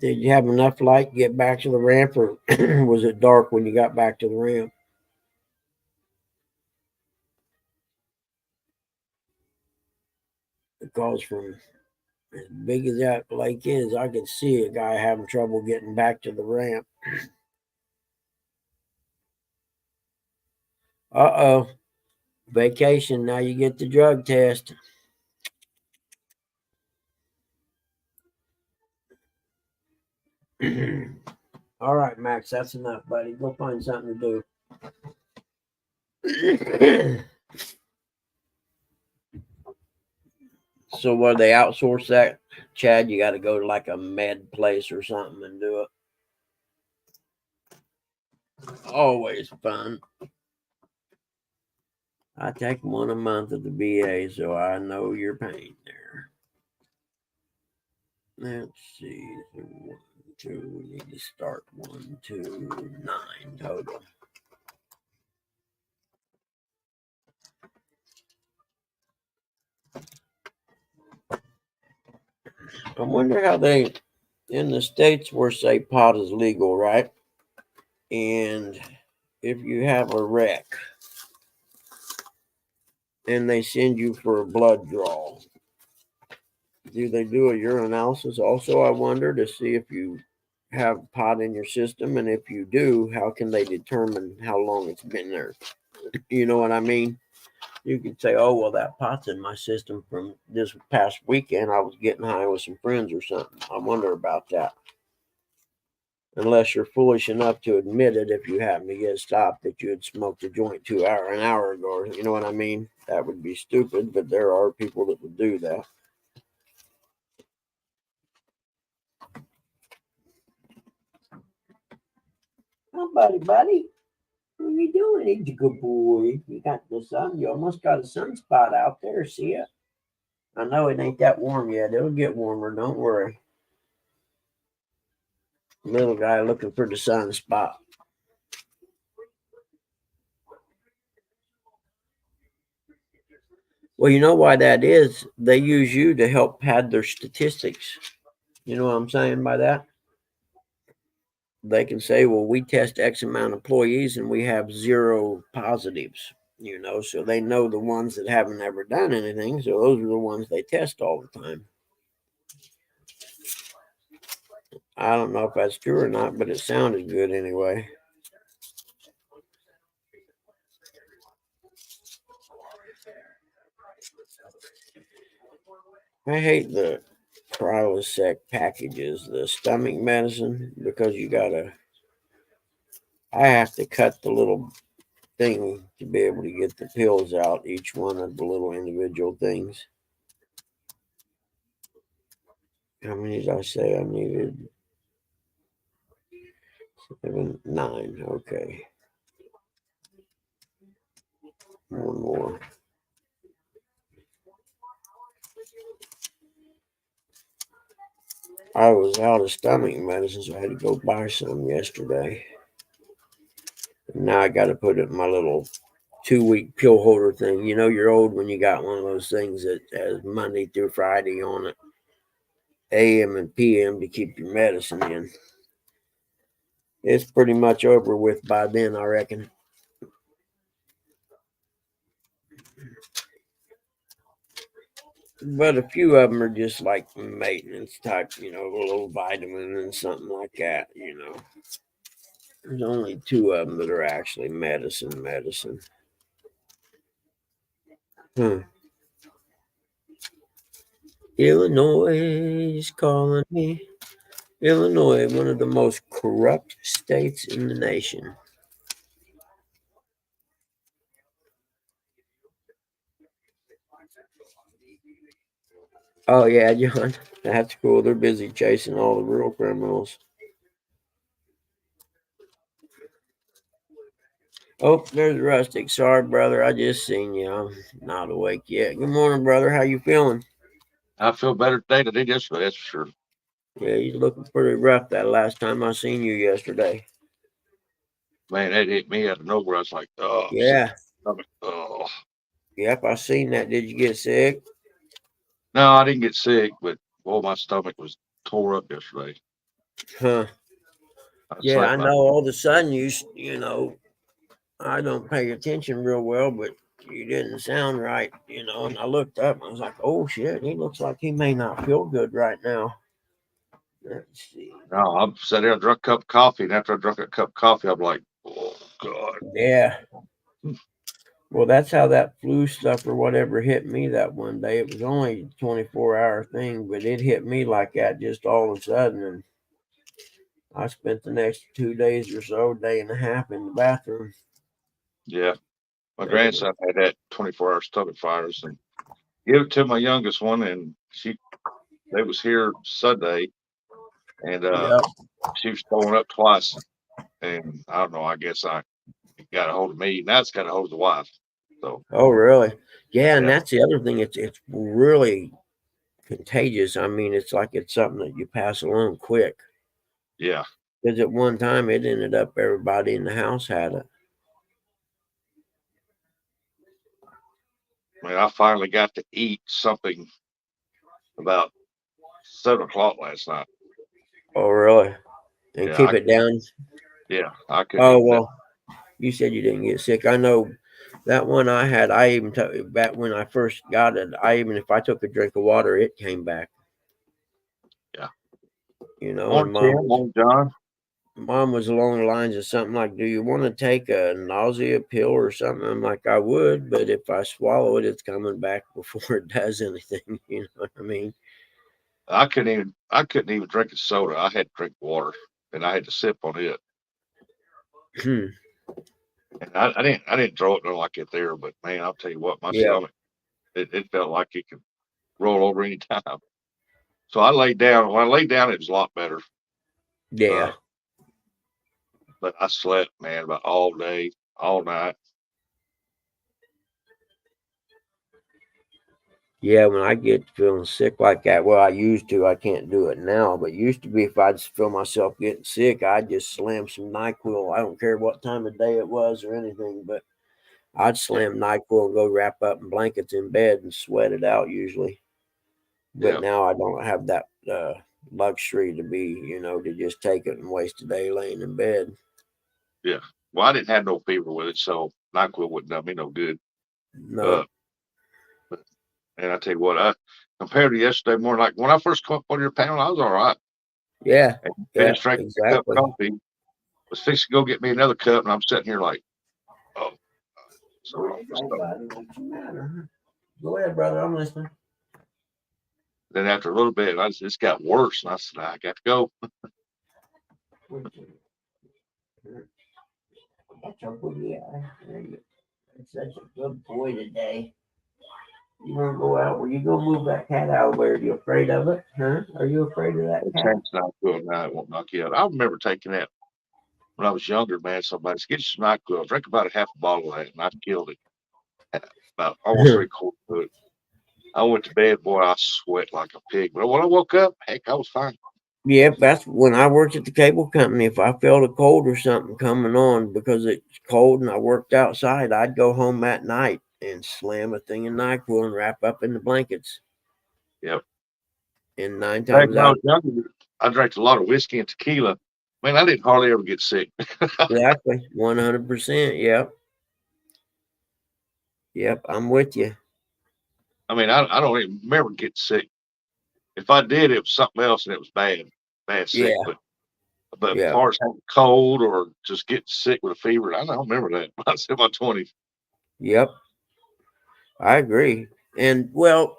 Did you have enough light to get back to the ramp, or was it dark when you got back to the ramp? Because from as big as that lake is, I could see a guy having trouble getting back to the ramp. Uh-oh. Vacation. Now you get the drug test. All right, Max, that's enough, buddy. Go find something to do. So, what, they outsource that, Chad? You got to go to like a med place or something and do it. Always fun. I take one a month at the VA, so I know your pain there. Let's see. 1, 2. We need to start 1, 2, 9 total. I wonder how they, in the states where, say, pot is legal, right? And if you have a wreck and they send you for a blood draw, do they do a urinalysis also, I wonder, to see if you have pot in your system? And if you do, how can they determine how long it's been there? You know what I mean? You could say, oh, well, that pot's in my system from this past weekend. I was getting high with some friends or something. I wonder about that. Unless you're foolish enough to admit it, if you happen to get stopped, that you had smoked a joint an hour ago. You know what I mean? That would be stupid, but there are people that would do that. Oh, buddy. What are you doing? He's a good boy. You got the sun. You almost got a sunspot out there. See it? I know it ain't that warm yet. It'll get warmer. Don't worry. Little guy looking for the sunspot. Well, you know why that is? They use you to help pad their statistics. You know what I'm saying by that? They can say, well, we test X amount of employees and we have 0 positives, so they know the ones that haven't ever done anything. So those are the ones they test all the time. I don't know if that's true or not, but it sounded good anyway. I hate the Prilosec packages, the stomach medicine, because I have to cut the little thing to be able to get the pills out, each one of the little individual things. How many did I say I needed? 7, 9. Okay. One more. I was out of stomach medicine, so I had to go buy some yesterday. And now I got to put it in my little 2-week pill holder thing. You're old when you got one of those things that has Monday through Friday on it, AM and PM, to keep your medicine in. It's pretty much over with by then, I reckon. But a few of them are just like maintenance type, a little vitamin and something like that. There's only 2 of them that are actually medicine. Illinois is calling me. Illinois, one of the most corrupt states in the nation. Oh yeah, John. That's cool. They're busy chasing all the real criminals. Oh, there's Rustic. Sorry, brother. I just seen you. I'm not awake yet. Good morning, brother. How you feeling? I feel better today than I did yesterday, that's for sure. Yeah, you looking pretty rough that last time I seen you yesterday. Man, that hit me out of nowhere. I was like, oh, sick Yeah. to my stomach. Oh. Yep, I seen that. Did you get sick? No, I didn't get sick, but boy, my stomach was tore up yesterday. Huh. I Yeah, slept I about know all of a sudden I don't pay attention real well, but you didn't sound right, and I looked up and I was like, oh shit, he looks like he may not feel good right now. Let's see. no, I sat there and drank a cup of coffee, and after I drank a cup of coffee, I'm like, oh God. Yeah. Well, that's how that flu stuff or whatever hit me that one day. It was only a 24-hour thing, but it hit me like that just all of a sudden. And I spent the next 2 days or so, day and a half in the bathroom. Yeah. My Taking grandson had that 24-hour stomach virus and gave it to my youngest one, and they was here Sunday, and Yep. she was throwing up twice. And I don't know, I guess I got a hold of me. Now it's got a hold of the wife. So Oh, really? Yeah, and yeah, that's the other thing. It's really contagious. I mean, it's like it's something that you pass along quick. yeah. Because at one time it ended up everybody in the house had it. I mean, I finally got to eat something about 7 o'clock last night. Oh, really? And Yeah, keep it down. I couldn't Oh, eat that. well, you said you didn't get sick. I know that one I had. I even took back when I first got it. If I took a drink of water, it came back. Yeah. And Morning, Tim. Morning, John. mom was along the lines of something like, "Do you want to take a nausea pill or something?" I'm like, "I would, but if I swallow it, it's coming back before it does anything." You know what I mean? I couldn't even drink a soda. I had to drink water, and I had to sip on it. And I didn't throw it no like it there, but man, I'll tell you what, my Yeah, stomach, it felt like it could roll over any time. So I laid down. When I laid down, it was a lot better. yeah. Uh, but I slept, man, about all day, all night. Yeah, when I get feeling sick like that, well, I used to. I can't do it now, but used to be if I just feel myself getting sick, I'd just slam some NyQuil. I don't care what time of day it was or anything, but I'd Yeah, slam NyQuil and go wrap up in blankets in bed and sweat it out usually. But yeah, now I don't have that luxury to to just take it and waste a day laying in bed. yeah. Well, I didn't have no fever with it, so NyQuil wouldn't do me no good. Uh, No. but, and I tell you what, I compared to yesterday morning, like when I first come up on your panel, I was all right. Yeah. And Yeah. finished drinking a cup of Exactly. coffee, was fixing to go get me another cup, and I'm sitting here like, oh, something wrong with my Okay, stomach. buddy. What's the matter? Go ahead, brother. I'm listening. Then after a little bit, just got worse, and I said, I got to go. That's a good guy. You're such a good boy today. You want to go out? Were you going to move that cat out? Where are you afraid of it? Huh? Are you afraid of that That cat? champ's not good now. It won't knock you out. I remember taking that when I was younger, man. Somebody said, get you some NyQuil. Drink about a half a bottle of that, and I killed it. About almost 3/4 of it. I went to bed, boy, I sweat like a pig. But when I woke up, heck, I was fine. Yep, that's when I worked at the cable company. If I felt a cold or something coming on because it's cold and I worked outside, I'd go home that night and slam a thing of NyQuil and wrap up in the blankets. Yep. And nine Back times when I out, was younger, I drank a lot of whiskey and tequila. Man, I didn't hardly ever get sick. exactly, 100%. Yep, yep, I'm with you. I mean, I don't even remember getting sick. If I did, it was something else, and it was bad sick. Yeah, But as yeah, far as having a cold or just getting sick with a fever, I don't remember that. I was in my 20s. yep, I agree. And well,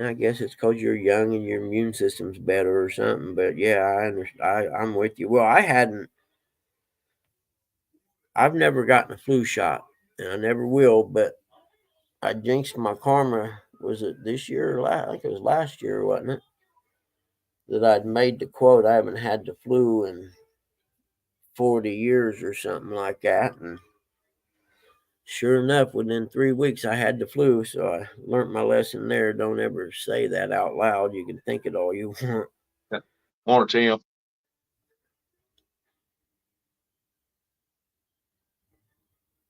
I guess it's because you're young and your immune system's better or something. But yeah, I'm with you. Well, I've never gotten a flu shot, and I never will. But I jinxed my karma. Was it this year or last? I think it was last year, wasn't it? That I'd made the quote. I haven't had the flu in 40 years or something like that, and sure enough, within 3 weeks, I had the flu. So I learned my lesson there. Don't ever say that out loud. You can think it all you want. Morning, Tim.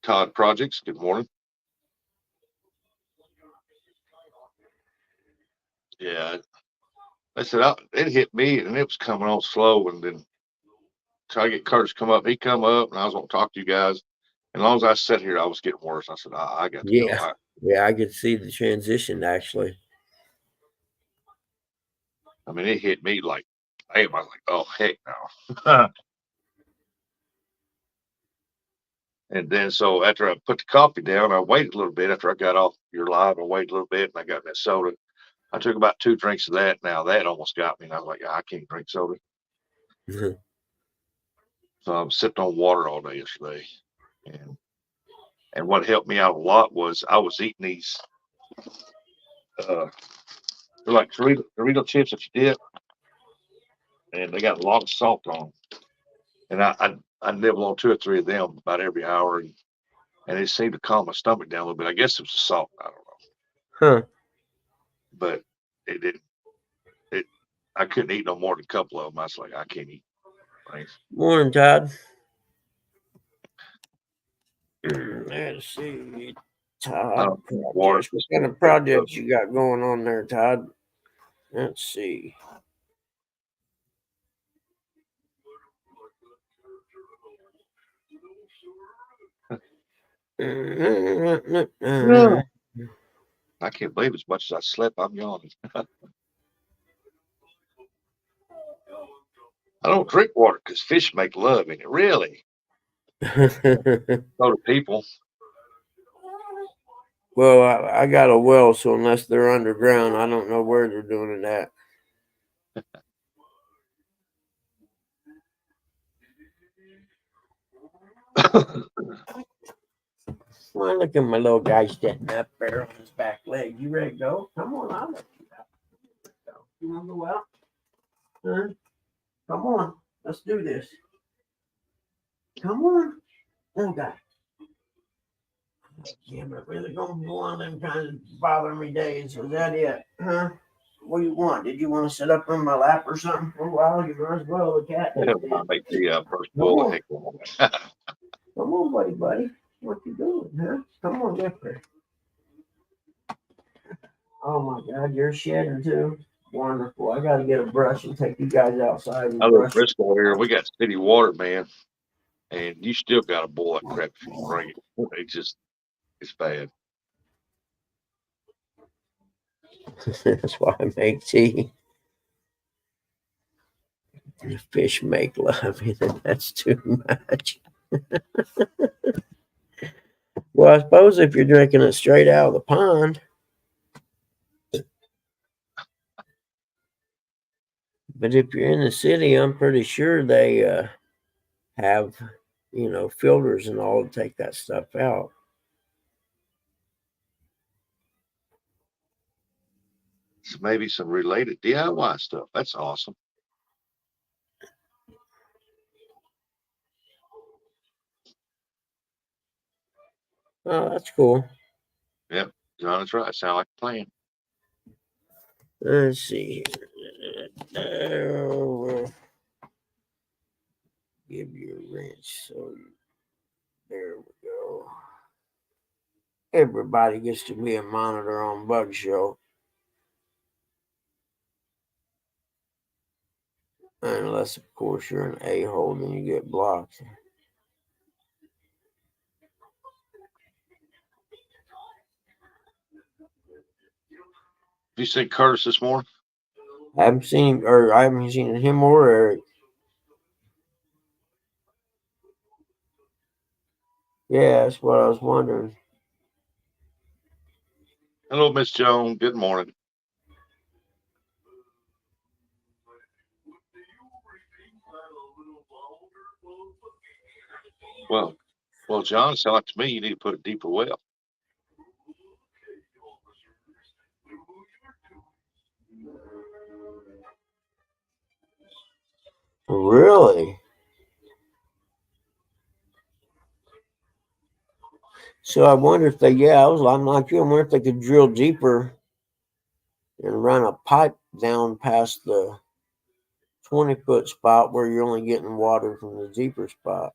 Todd Projects, good morning. Yeah, I said it hit me and it was coming on slow, and then try to get Curtis come up. He come up, and I was going to talk to you guys. And as long as I sat here, I was getting worse. I said, I got to Yeah. go. Yeah, I could see the transition actually. I mean, it hit me like, damn, I was like, oh, heck no. And then so after I put the coffee down, I waited a little bit after I got off your live. I waited a little bit, and I got that soda. I took about 2 drinks of that. Now that almost got me, and I was like, I can't drink soda. So I'm sipping on water all day yesterday. And what helped me out a lot was I was eating these they're like Dorito chips that you dip, and they got a lot of salt on them. And I nibble on 2 or 3 of them about every hour, and it seemed to calm my stomach down a little bit. I guess it was the salt. I don't know, Huh. but it didn't. It I couldn't eat no more than a couple of them. I was like, I can't eat things. Morning, Todd. Let's see. I Todd don't drink water. projects. What kind of projects you got going on there, Todd? Let's see. No. I can't believe as much as I slept, I'm yawning. I don't drink water because fish make love in it. Really? So do people. Well, I got a well, so unless they're underground, I don't know where they're doing it at. Well, look at my little guy standing up there on his back leg. You ready to go? Come on, I'll let you out. You want to go out? Huh? Come on, let's do this. Come on. Oh, God. Damn, it really gonna be one of them kind of bothering me days. Is that it? Huh? What do you want? Did you want to sit up in my lap or something for a while? You might as well. The cat did. I make the first Come bowl of on. heck. Come on, buddy. What you doing, huh? Come on, get there. Oh my God, you're shedding too. Wonderful. I got to get a brush and take you guys outside and I live in brush. Briscoe here. We got city water, man, and you still got to boil that crap if you drink it. It's bad. That's why I make tea. The fish make love. That's too much. Well, I suppose if you're drinking it straight out of the pond. But if you're in the city, I'm pretty sure they have, filters and all to take that stuff out. So maybe some related DIY stuff. That's awesome. Oh, that's cool. Yep, John, that's right. Sound like a plan. Let's see here. We'll give you a wrench. So there we go. Everybody gets to be a monitor on Bug Show. Unless, of course, you're an a-hole and you get blocked. Did you see Curtis this morning? I haven't seen him or Eric. Yeah, that's what I was wondering. Hello, Miss Joan. Good morning. Well, John, it sounded like to me you need to put a deeper well. Really? So I wonder if I'm like you. I wonder if they could drill deeper and run a pipe down past the 20-foot spot where you're only getting water from the deeper spot.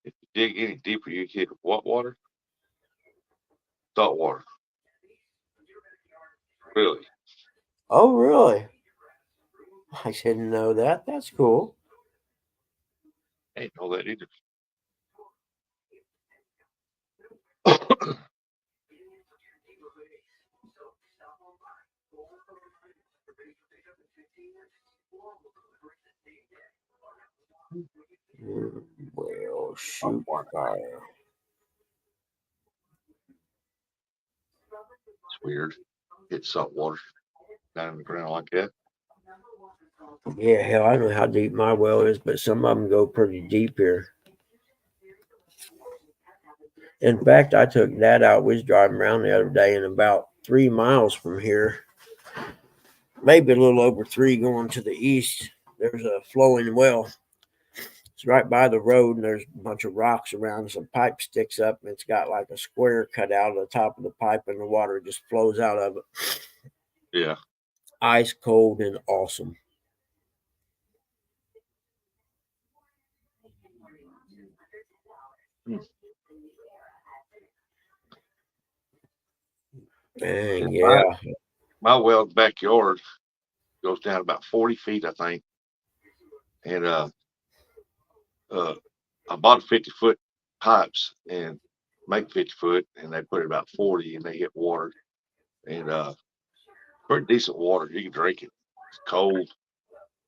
If you dig any deeper, you hit what water? Salt water. Really? Oh, really? I didn't know that. That's cool. I ain't know that either. Well, shoot fire. It's weird. Hit salt water down in the ground like that. Yeah, hell, I don't know how deep my well is, but some of them go pretty deep here. In fact, I took that out. We was driving around the other day, and about 3 miles from here, maybe a little over 3 going to the east, there's a flowing well. It's right by the road, and there's a bunch of rocks around. Some pipe sticks up, and it's got like a square cut out of the top of the pipe, and the water just flows out of it. Yeah. Ice cold and awesome. Dang, yeah. My well backyard goes down about 40 feet, I think. And I bought 50-foot pipes and make 50 foot, and they put it about 40, and they get water. And pretty decent water. You can drink it. It's cold.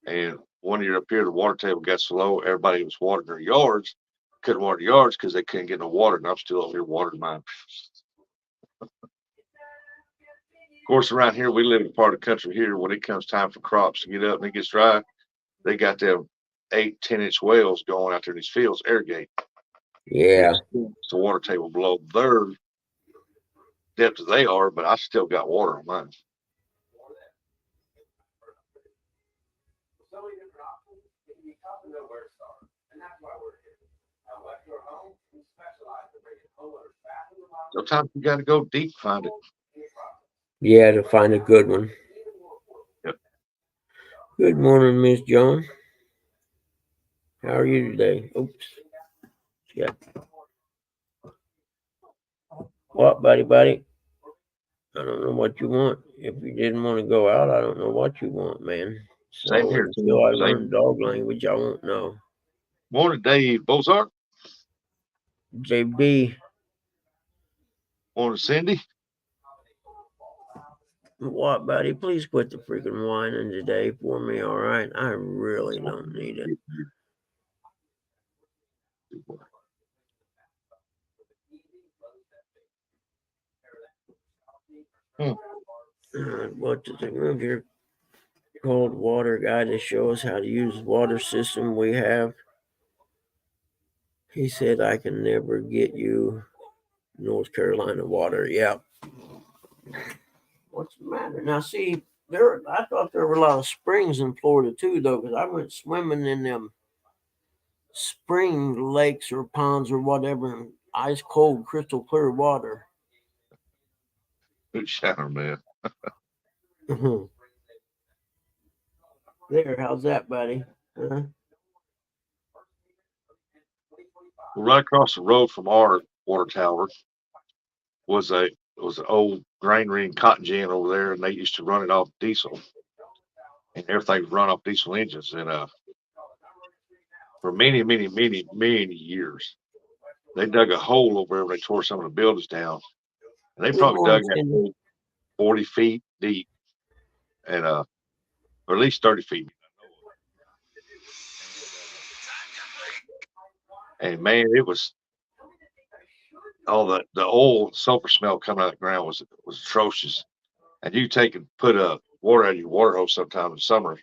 And one year up here, the water table got so low, everybody was watering their yards. Couldn't water the yards because they couldn't get no water, and I'm still over here watering mine. Of course, around here, we live in a part of the country here, when it comes time for crops to get up and it gets dry, they got them 8-10 inch wells going out there in these fields, irrigate. Yeah. It's the water table below their depth as they are, but I still got water on mine. Sometimes you got to go deep to find it. Yeah, to find a good one. Yep. Good morning, Miss Joan. How are you today? Oops. Yeah. What, buddy? I don't know what you want. If you didn't want to go out, I don't know what you want, man. So Same here, until I learn Same. dog language, I won't know. Morning, Dave Bozart. JB. Morning, Cindy. What, buddy? Please quit the freaking whining today for me, all right? I really don't need it. What does it move your cold water guy to show us how to use the water system we have? He said I can never get you North Carolina water. Yeah. What's the matter? Now, see, I thought there were a lot of springs in Florida too, though, because I went swimming in them spring lakes or ponds or whatever, in ice cold, crystal clear water. Good shower, man. There, how's that, buddy? Huh? Right across the road from our water tower was an old granary and cotton gin over there, and they used to run it off diesel, and everything was run off diesel engines. And for many years, they dug a hole over there. They tore some of the buildings down, and they Good probably morning, dug that Cindy. hole 40 feet deep, and or at least 30 feet. And man, it was all the oil sulfur smell coming out of the ground was atrocious. And you take and put a water out of your water hose sometime in the summer,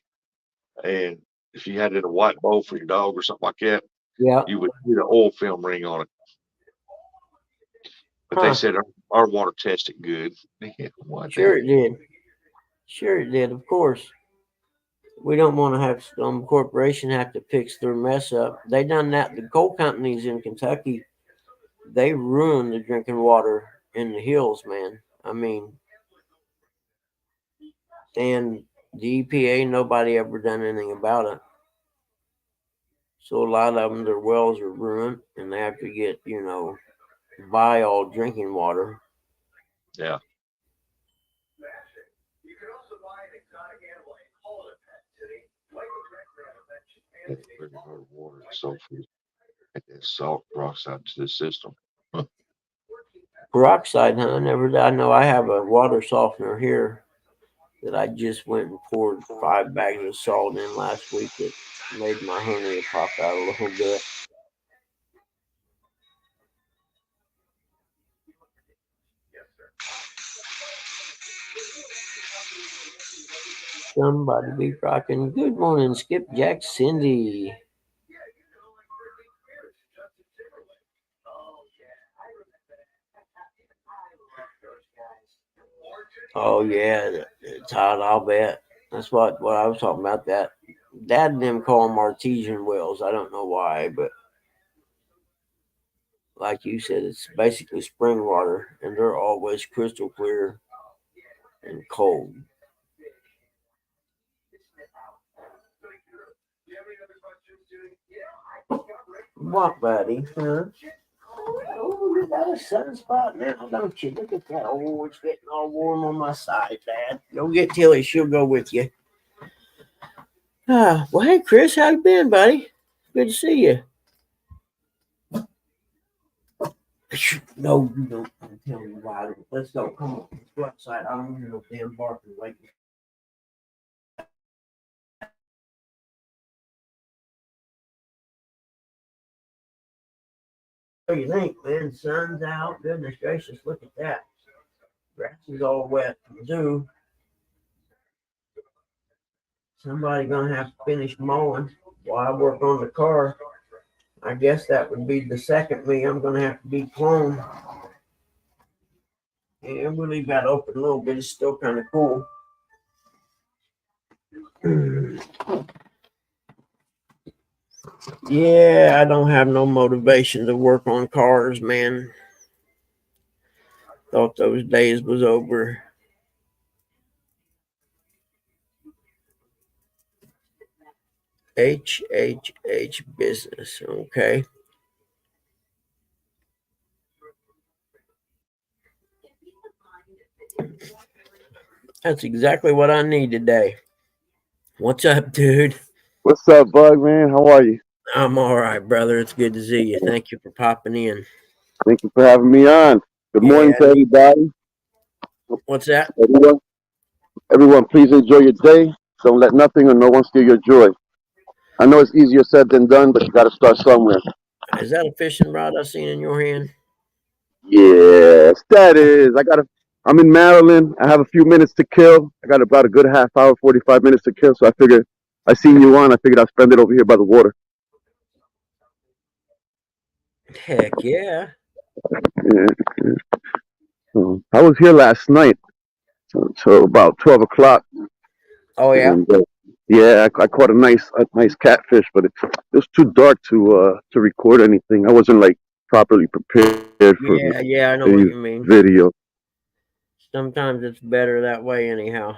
and if you had it in a white bowl for your dog or something like that, Yeah. you would get an oil film ring on it. But they Huh. said our water tested good. What the Sure heck? it did. Sure it did. Of course. We don't want to have some corporation have to fix their mess up. They done that. The coal companies in Kentucky, they ruined the drinking water in the hills, man. I mean, and the EPA, nobody ever done anything about it. So a lot of them, their wells are ruined, and they have to get, buy all drinking water. Yeah. It's pretty hard water. So salt peroxide to the system. Peroxide, huh? I know I have a water softener here that I just went and poured 5 bags of salt in last week. It made my hernia pop out a little bit. Somebody be rocking. Good morning, Skipjack Cindy. Oh yeah, it's hot. I'll bet. That's what I was talking about. That Dad and them call them artesian wells. I don't know why, but like you said, it's basically spring water, and they're always crystal clear and cold. What, buddy? Huh? Oh, you got a sunspot now, don't you? Look at that. Oh, it's getting all warm on my side, Dad. Go get Tilly. She'll go with you. Well, hey, Chris, how you been, buddy? Good to see you. No, you don't. I'm telling you why. Let's go. Come on. Let's go outside. I don't hear no damn barking. Wait. What do you think, man? Sun's out. Goodness gracious, look at that. Grass is all wet. Do somebody gonna have to finish mowing while I work on the car? I guess that would be the second me. I'm gonna have to be clone. And we'll leave that open a little bit. It's still kind of cool. Yeah, I don't have no motivation to work on cars, man. Thought those days was over. H business, okay. That's exactly what I need today. What's up, dude? What's up, Bug man? How are you? I'm all right, brother. It's good to see you. Thank you for popping in. Thank you for having me on. Good morning Yeah. to everybody. What's that? Everyone, please enjoy your day. Don't let nothing or no one steal your joy. I know it's easier said than done, but you got to start somewhere. Is that a fishing rod I seen in your hand? Yes, that is. I'm in Maryland. I have a few minutes to kill. I got about a good half hour, 45 minutes to kill. So I figured I seen you on. I figured I'd spend it over here by the water. Heck yeah. Yeah, yeah. I was here last night, so about 12 o'clock. Oh yeah. And yeah, I caught a nice catfish, but it was too dark to record anything. I wasn't like properly prepared for Yeah, I know what the you mean. video. Sometimes it's better that way anyhow.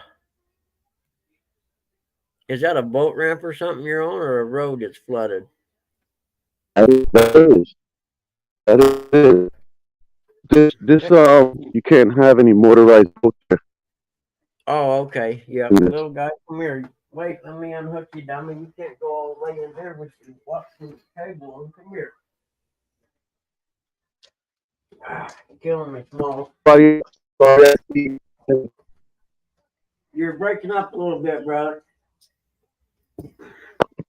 Is that a boat ramp or something you're on or a road that's flooded? That is, that is. This you can't have any motorized boats there. Oh, okay. Yep. in this. Little guy, come here. Wait, let me unhook you, dummy. You can't go all the way in there with your watching the cable on. Come here. You're killing me, small. You're breaking up a little bit, brother.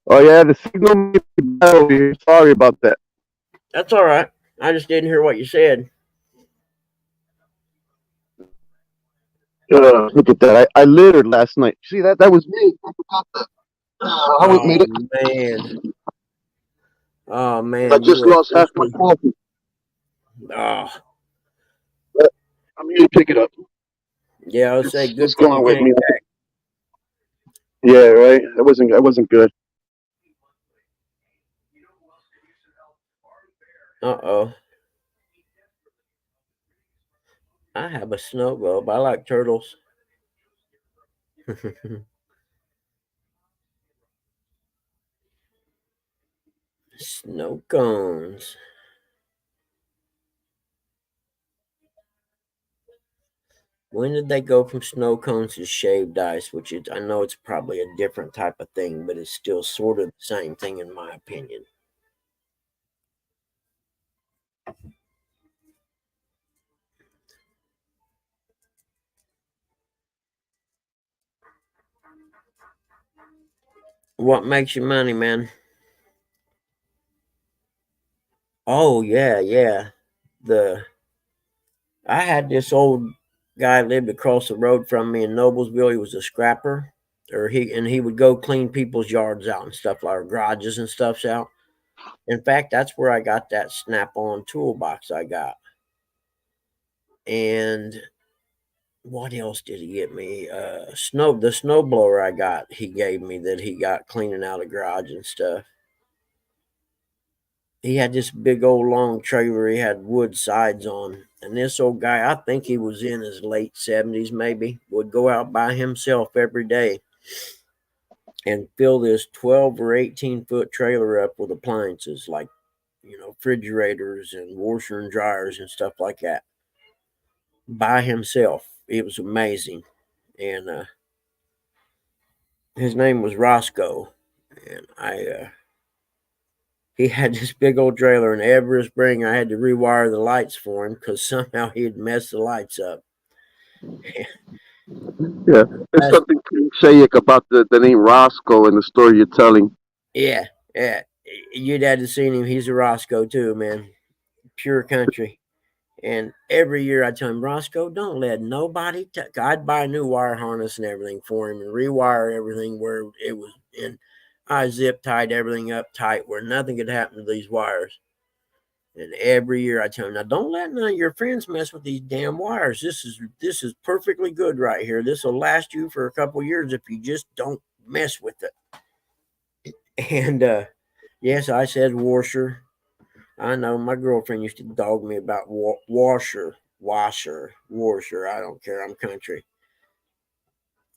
Oh yeah, the signal may be bad over here. Sorry about that. That's all right. I just didn't hear what you said. Look at that. I littered last night. See that? That was me. I forgot that. How we made Oh it? man. Oh I man, you just were lost half supposed my to. coffee. Oh, But I'm here to pick it up. yeah, I would say It's good thing you going with came me. back. Yeah, right. That wasn't good. Uh-oh. I have a snow globe. I like turtles. Snow cones. When did they go from snow cones to shaved ice? Which is, I know it's probably a different type of thing, but it's still sort of the same thing in my opinion. What makes you money, man? Oh yeah, yeah. The I had this old guy lived across the road from me in Noblesville. He was a scrapper, or he would go clean people's yards out and stuff like our garages and stuffs out. In fact, that's where I got that snap-on toolbox I got. And what else did he get me? The snow blower I got he gave me that he got cleaning out a garage and stuff. He had this big old long trailer he had wood sides on. And this old guy, I think he was in his late 70s maybe, would go out by himself every day and fill this 12 or 18-foot trailer up with appliances like, refrigerators and washer and dryers and stuff like that by himself. It was amazing. And his name was Roscoe. And he had this big old trailer, and every spring I had to rewire the lights for him because somehow he'd mess the lights up. Yeah, there's Last, something cliche about the name Roscoe in the story you're telling. yeah, yeah. You'd had to seen him. He's a Roscoe too, man. Pure country. And every year I tell him, Roscoe, don't let nobody I'd buy a new wire harness and everything for him and rewire everything where it was in. I zip tied everything up tight where nothing could happen to these wires. And every year I tell him, now don't let none of your friends mess with these damn wires. This is perfectly good right here. This will last you for a couple years if you just don't mess with it. And yes, I said washer. I know my girlfriend used to dog me about washer, washer. I don't care. I'm country.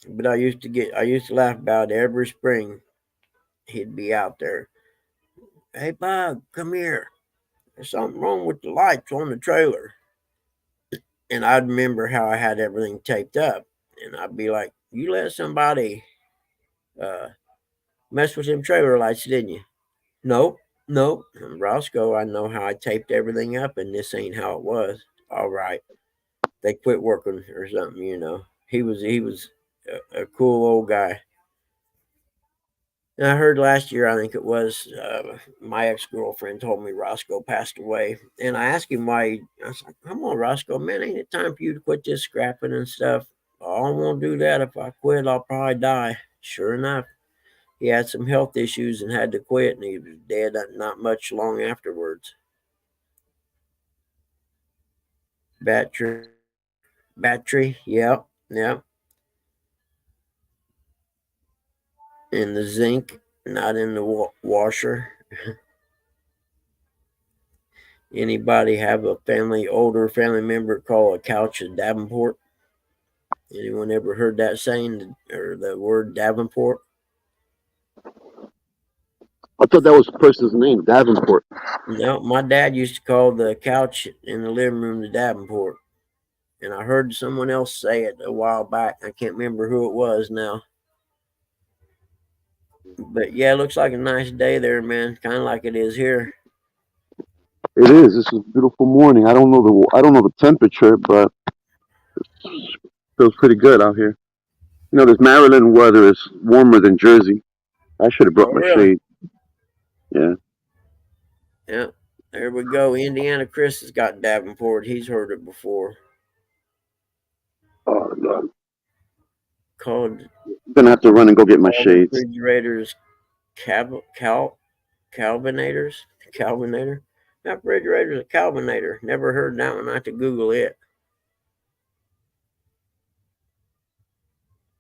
But I used to laugh about it every spring. He'd be out there. Hey, Bob, come here. There's something wrong with the lights on the trailer. And I'd remember how I had everything taped up. And I'd be like, you let somebody uh, mess with them trailer lights, didn't you? Nope, nope. And Roscoe, I know how I taped everything up, and this ain't how it was. All right. They quit working or something. He was a cool old guy. And I heard last year, I think it was, my ex girlfriend told me Roscoe passed away, and I asked him why. I was like, "Come on, Roscoe, man, ain't it time for you to quit this scrapping and stuff?" "Oh, I won't do that. If I quit, I'll probably die." Sure enough, he had some health issues and had to quit, and he was dead not much long afterwards. Battery, yep, yep. In the zinc, not in the washer. Anybody have a older family member call a couch a Davenport? Anyone ever heard that saying or the word Davenport? I thought that was the person's name, Davenport. No, my dad used to call the couch in the living room the Davenport. And I heard someone else say it a while back. I can't remember who it was now. But yeah, it looks like a nice day there, man. Kind of like it is here. It is. This is a beautiful morning. I don't know the temperature, but it feels pretty good out here. This Maryland weather is warmer than Jersey. I should have brought Oh, my really? shade. Yeah. Yeah. There we go. Indiana Chris has got Davenport. He's heard it before. Oh, Lord. called I'm gonna have to run and go get my all shades. refrigerators Calvinators? Calvinator? Not refrigerator's a Calvinator. Never heard that one. I have to Google it.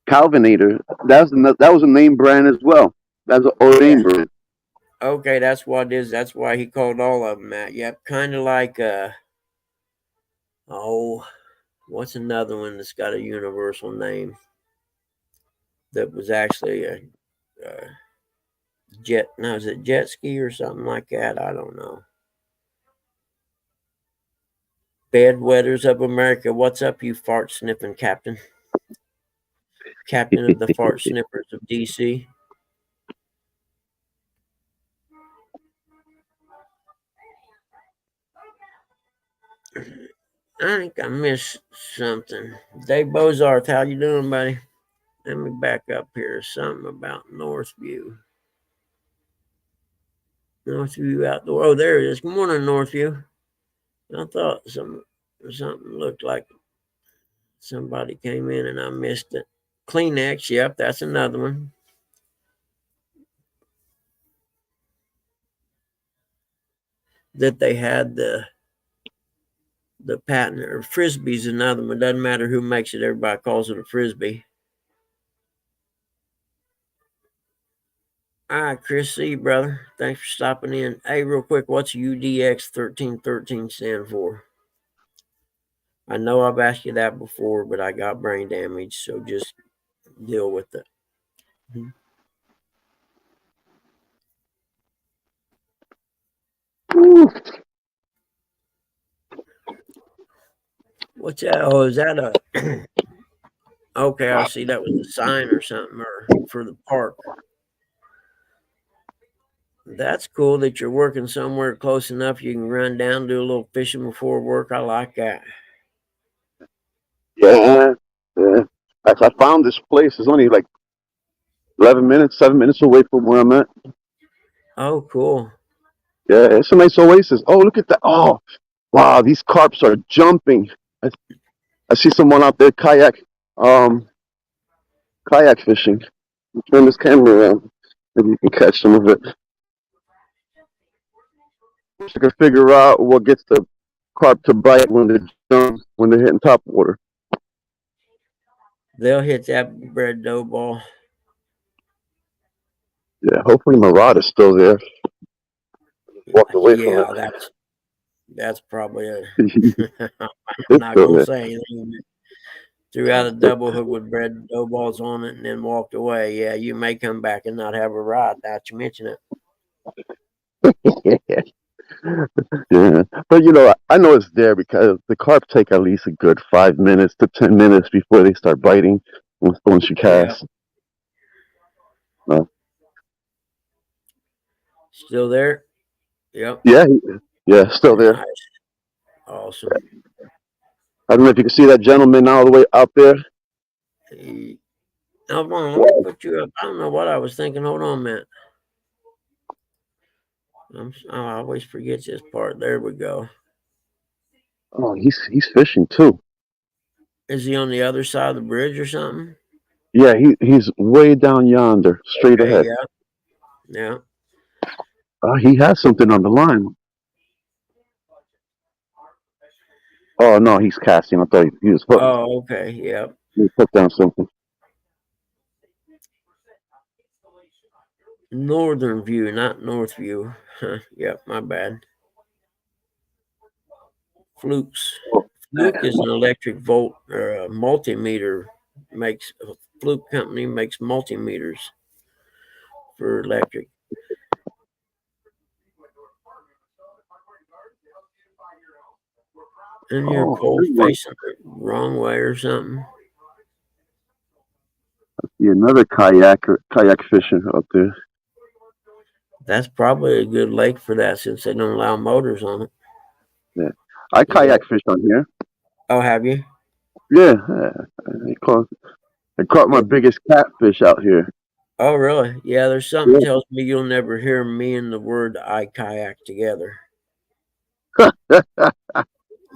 Calvinator. That was a name brand as well. That's an old Yeah. name brand. Okay, that's what it is. That's why he called all of them that. Yep. Kind of like, oh, what's another one that's got a universal name that was actually a jet? Now, is it jet ski or something like that? I don't know. Bedwetters of America. What's up, you fart sniffing captain? Captain of the fart sniffers of DC. I think I missed something. Dave Bozarth, how you doing, buddy? Let me back up here. Something about Northview. Northview Outdoor. Oh, there it is. Good morning, Northview. I thought something looked like somebody came in and I missed it. Kleenex, yep, that's another one. That they had the patent, or Frisbee's another one. Doesn't matter who makes it, everybody calls it a Frisbee. All right, Chris, see you, brother. Thanks for stopping in. Hey, real quick, what's UDX 1313 stand for? I know I've asked you that before, but I got brain damage, so just deal with it. What's that? Oh, is that a... Okay, I see that was a sign or something, or for the park. That's cool that you're working somewhere close enough you can run down, do a little fishing before work. I like that. Yeah, yeah. I found this place. It's only like 7 minutes away from where I'm at. Oh, cool. Yeah, it's a nice oasis. Oh, look at that. Oh, wow, these carps are jumping. I, I see someone out there um, kayak fishing. Turn this camera around. Maybe you can catch some of it. I can figure out what gets the carp to bite when they're hitting top water. They'll hit that bread dough ball. Yeah, hopefully my rod is still there. Walked away from Yeah, that's probably a... it. I'm It's not still gonna there. say anything. Threw out a double hook with bread dough balls on it and then walked away. Yeah, you may come back and not have a rod. Now that you mention it. Yeah, but I know it's there because the carp take at least a good 5 minutes to 10 minutes before they start biting once you Yeah. cast. Still there? Yep. Yeah, yeah, still there. Nice. Awesome. I don't know if you can see that gentleman all the way out there. Hold on, let me put you up. I don't know what I was thinking. Hold on a minute. I always forget this part. There we go. Oh, he's fishing too. Is he on the other side of the bridge or something? Yeah, he's way down yonder, straight Okay, ahead. yeah. Yeah. He has something on the line. Oh no, he's casting. I thought he was hooked. Oh, okay. Yep. He put down something. Northern View, not Northview. Yep, my bad. Flukes. Fluke is an electric volt or a multimeter. Makes a Fluke company makes multimeters for electric. And your Oh, pole facing the wrong way or something. yeah, another kayak fishing up there. That's probably a good lake for that since they don't allow motors on it. Yeah, I kayak fish on here. Oh, have you? Yeah, I caught my biggest catfish out here. Oh, really? Yeah, there's something Yeah. tells me you'll never hear me and the word I kayak together.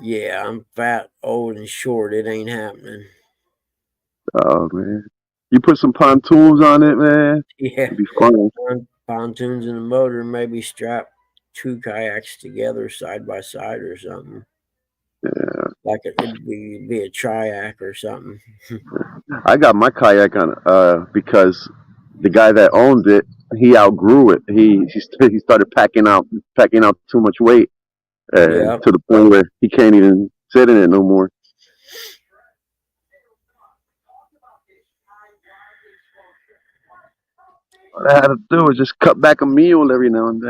Yeah, I'm fat, old, and short. It ain't happening. Oh man, You put some pontoons on it, man. Yeah, It'd be fun. pontoons in the motor, maybe strap two kayaks together side by side or something. Like it'd be a triac or something. I got my kayak on because the guy that owned it, he outgrew it. He started packing out too much weight Yeah. to the point where he can't even sit in it no more. What I had to do was just cut back a meal every now and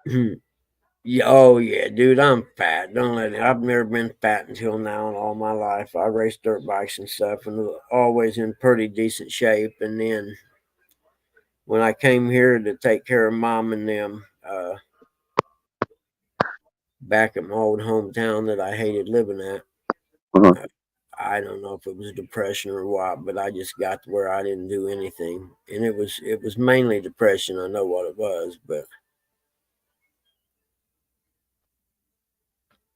then. Yeah, oh yeah, dude, I'm fat. Don't let it. I've never been fat until now in all my life. I raced dirt bikes and stuff, and was always in pretty decent shape. And then when I came here to take care of mom and them, back at my old hometown that I hated living at, Uh-huh. uh, I don't know if it was depression or what, but I just got to where I didn't do anything, and it was mainly depression. I know what it was, but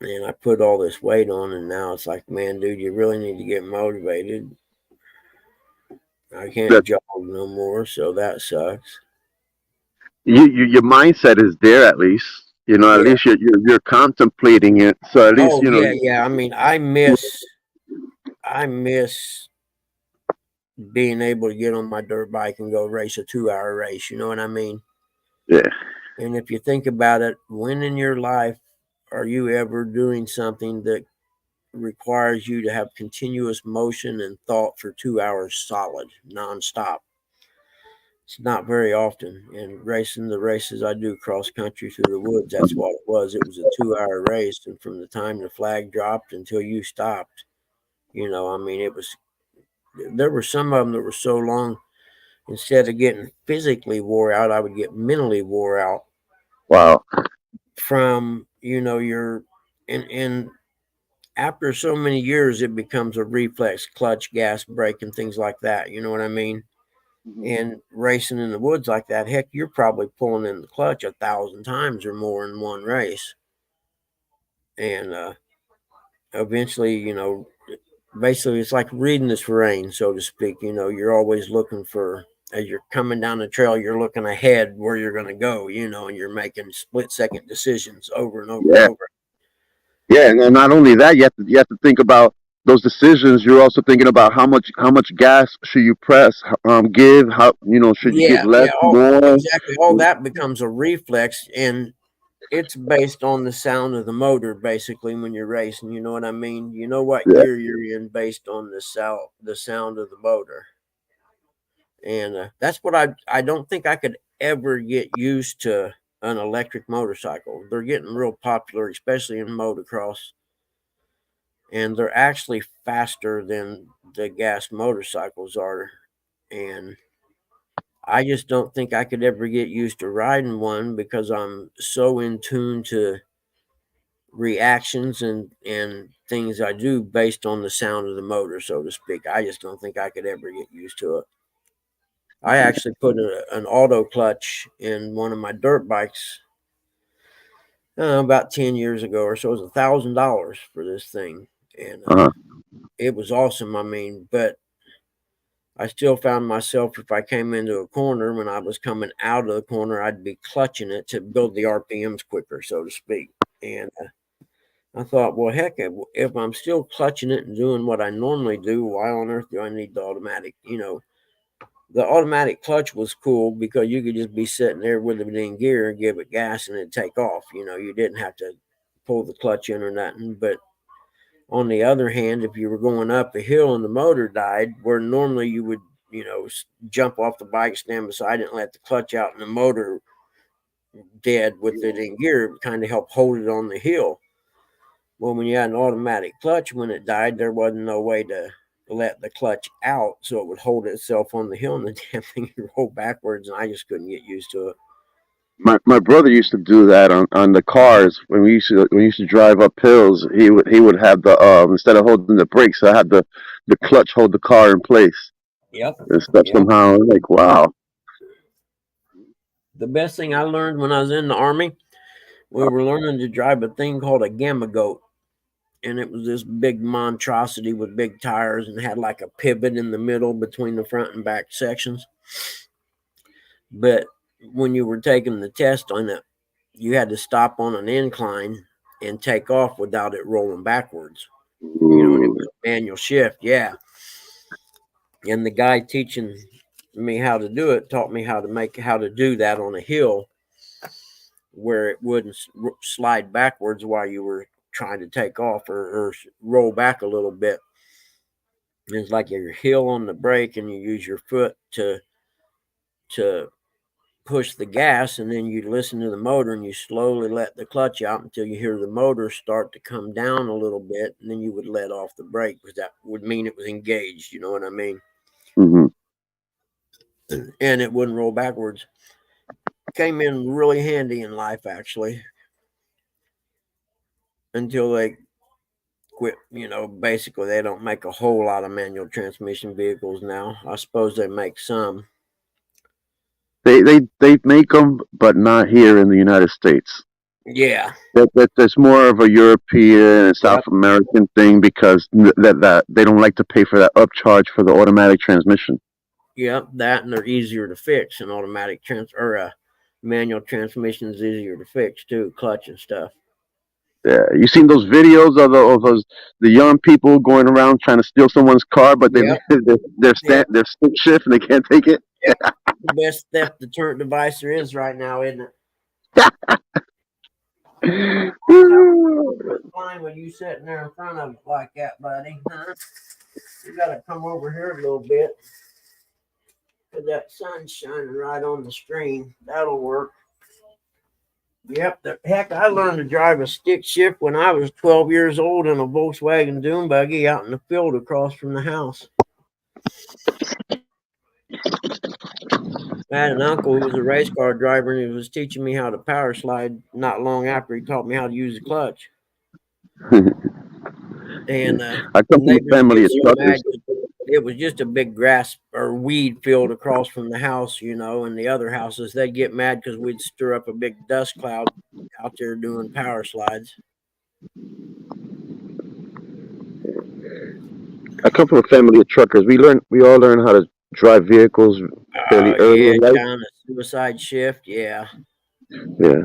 man, I put all this weight on, and now it's like, man, dude, you really need to get motivated. I can't That jog no more, so that sucks. your mindset is there at least. At Yeah. least you're contemplating it. So at least Oh yeah, yeah. I mean, I miss being able to get on my dirt bike and go race a 2 hour race. You know what I mean? Yeah. And if you think about it, when in your life are you ever doing something that requires you to have continuous motion and thought for 2 hours solid, nonstop? It's not very often. And racing the races I do cross country through the woods, that's what it was. It was a 2 hour race. And from the time the flag dropped until you stopped, I mean, there were some of them that were so long, instead of getting physically wore out, I would get mentally wore out Wow. from, and after so many years, it becomes a reflex, clutch, gas, brake, and things like that. You know what I mean? And racing in the woods like that, heck, you're probably pulling in the clutch 1,000 times or more in one race. And eventually, basically it's like reading the terrain, so to speak. You're always looking for, as you're coming down the trail, you're looking ahead where you're going to go, and you're making split-second decisions over and over and Yeah. over. Yeah, and not only that, you have to think about those decisions. You're also thinking about how much gas should you give, how should you give Yeah, less, yeah, more. exactly. All that becomes a reflex, and it's based on the sound of the motor, basically, when you're racing. You know what I mean? You know what Yeah. gear you're in based on the sound of the motor. And that's what I don't think I could ever get used to an electric motorcycle. They're getting real popular, especially in motocross, and they're actually faster than the gas motorcycles are. And I just don't think I could ever get used to riding one because I'm so in tune to reactions and things I do based on the sound of the motor, so to speak. I just don't think I could ever get used to it. I actually put an auto clutch in one of my dirt bikes about 10 years ago or so. It was $1,000 for this thing, and Uh-huh. it was awesome. I mean, but I still found myself, if I came into a corner, when I was coming out of the corner, I'd be clutching it to build the RPMs quicker, so to speak. And I thought, well, heck, if I'm still clutching it and doing what I normally do, why on earth do I need the automatic? The automatic clutch was cool because you could just be sitting there with it in gear and give it gas and it'd take off. You didn't have to pull the clutch in or nothing. But on the other hand, if you were going up a hill and the motor died, where normally you would, jump off the bike, stand beside it, and let the clutch out, and the motor dead with it in gear, it kind of help hold it on the hill. Well, when you had an automatic clutch, when it died, there wasn't no way to let the clutch out so it would hold itself on the hill, and the damn thing would roll backwards, and I just couldn't get used to it. My brother used to do that on the cars when we used to drive up hills. He would have the instead of holding the brakes, I had the clutch hold the car in place Yep. and stuff Yep. somehow. I'm like, wow. The best thing I learned when I was in the Army, we were learning to drive a thing called a gamma goat. and it was this big monstrosity with big tires and had like a pivot in the middle between the front and back sections. But when you were taking the test on it, you had to stop on an incline and take off without it rolling backwards. You know, and it Ooh. was a manual shift, yeah. And the guy teaching me how to do it taught me how to do that on a hill where it wouldn't slide backwards while you were trying to take off or roll back a little bit. It's like your heel on the brake, and you use your foot to push the gas, and then you listen to the motor, and you slowly let the clutch out until you hear the motor start to come down a little bit, and then you would let off the brake because that would mean it was engaged. You know what I mean? Hmm. And it wouldn't roll backwards. Came in really handy in life, actually, until they quit. You know, basically, they don't make a whole lot of manual transmission vehicles now. I suppose they make some. They make them, but not here in the United States. Yeah. That's more of a European and Yep. South American thing because that they don't like to pay for that upcharge for the automatic transmission. Yep. That, and they're easier to fix. An automatic or a manual transmission is easier to fix too, clutch and stuff. Yeah, you seen those videos of those the young people going around trying to steal someone's car, but Yep. Yep. they're stick shift and they can't take it. Yep. The best theft deterrent device there is right now, isn't it? Fine when you sitting there in front of it like that, buddy. Huh? You gotta come over here a little bit. Cause that sun's shining right on the screen. That'll work. Yep, the heck, I learned to drive a stick shift when I was 12 years old in a Volkswagen dune buggy out in the field across from the house. I had an uncle who was a race car driver, and he was teaching me how to power slide not long after he taught me how to use the clutch. And I the come from a neighbors would family get of so mad truckers. 'cause it was just a big grass or weed field across from the house, you know, and the other houses, they'd get mad because we'd stir up a big dust cloud out there doing power slides. I come from a family of truckers. We all learn how to drive vehicles fairly Oh, early yeah, in life. down a suicide shift. Yeah. Yeah.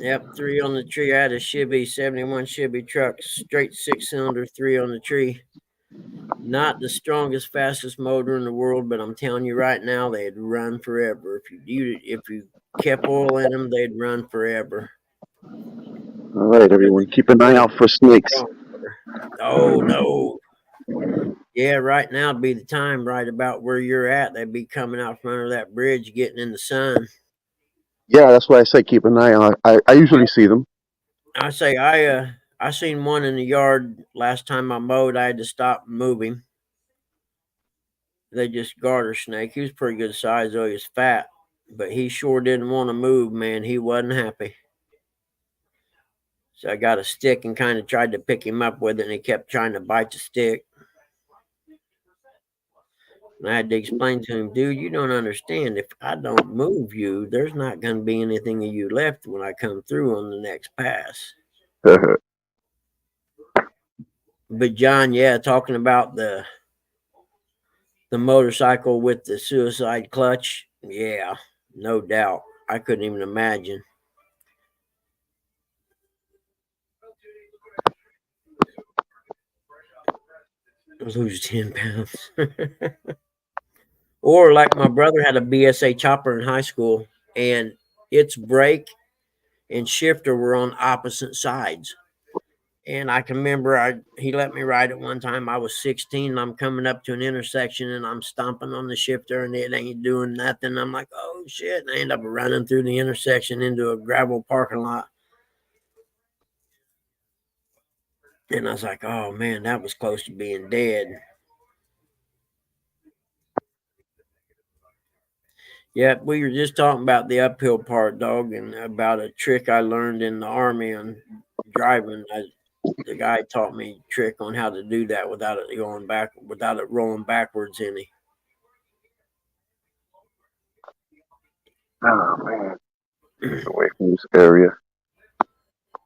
Yep, three on the tree. I had a Chevy 71 Chevy truck, straight 6-cylinder, three on the tree. Not the strongest, fastest motor in the world, but I'm telling you right now, they'd run forever. If you kept oil in them, they'd run forever. All right, everyone, keep an eye Really out for snakes. strong motor. Oh no. Yeah, right now would be the time right about where you're at. They'd be coming out from under that bridge, getting in the sun. Yeah, that's why I say keep an eye on. I usually see them. I say I seen one in the yard last time I mowed. I had to stop and move him. They just garter snake. He was pretty good size though. He was fat, but he sure didn't want to move. Man, he wasn't happy. So I got a stick and kind of tried to pick him up with it, and he kept trying to bite the stick. And I had to explain to him, dude, you don't understand. If I don't move you, there's not going to be anything of you left when I come through on the next pass. But John, yeah, talking about the motorcycle with the suicide clutch, yeah, no doubt. I couldn't even imagine. Lose 10 pounds. Or like my brother had a BSA chopper in high school, and its brake and shifter were on opposite sides. And I can remember he let me ride it one time. I was 16 and I'm coming up to an intersection and I'm stomping on the shifter and it ain't doing nothing. I'm like, oh shit. And I end up running through the intersection into a gravel parking lot. And I was like, oh man, that was close to being dead. Yeah, we were just talking about the uphill part, dog, and about a trick I learned in the army on driving. The guy taught me a trick on how to do that without it going back, without it rolling backwards any. Oh man, away from this area.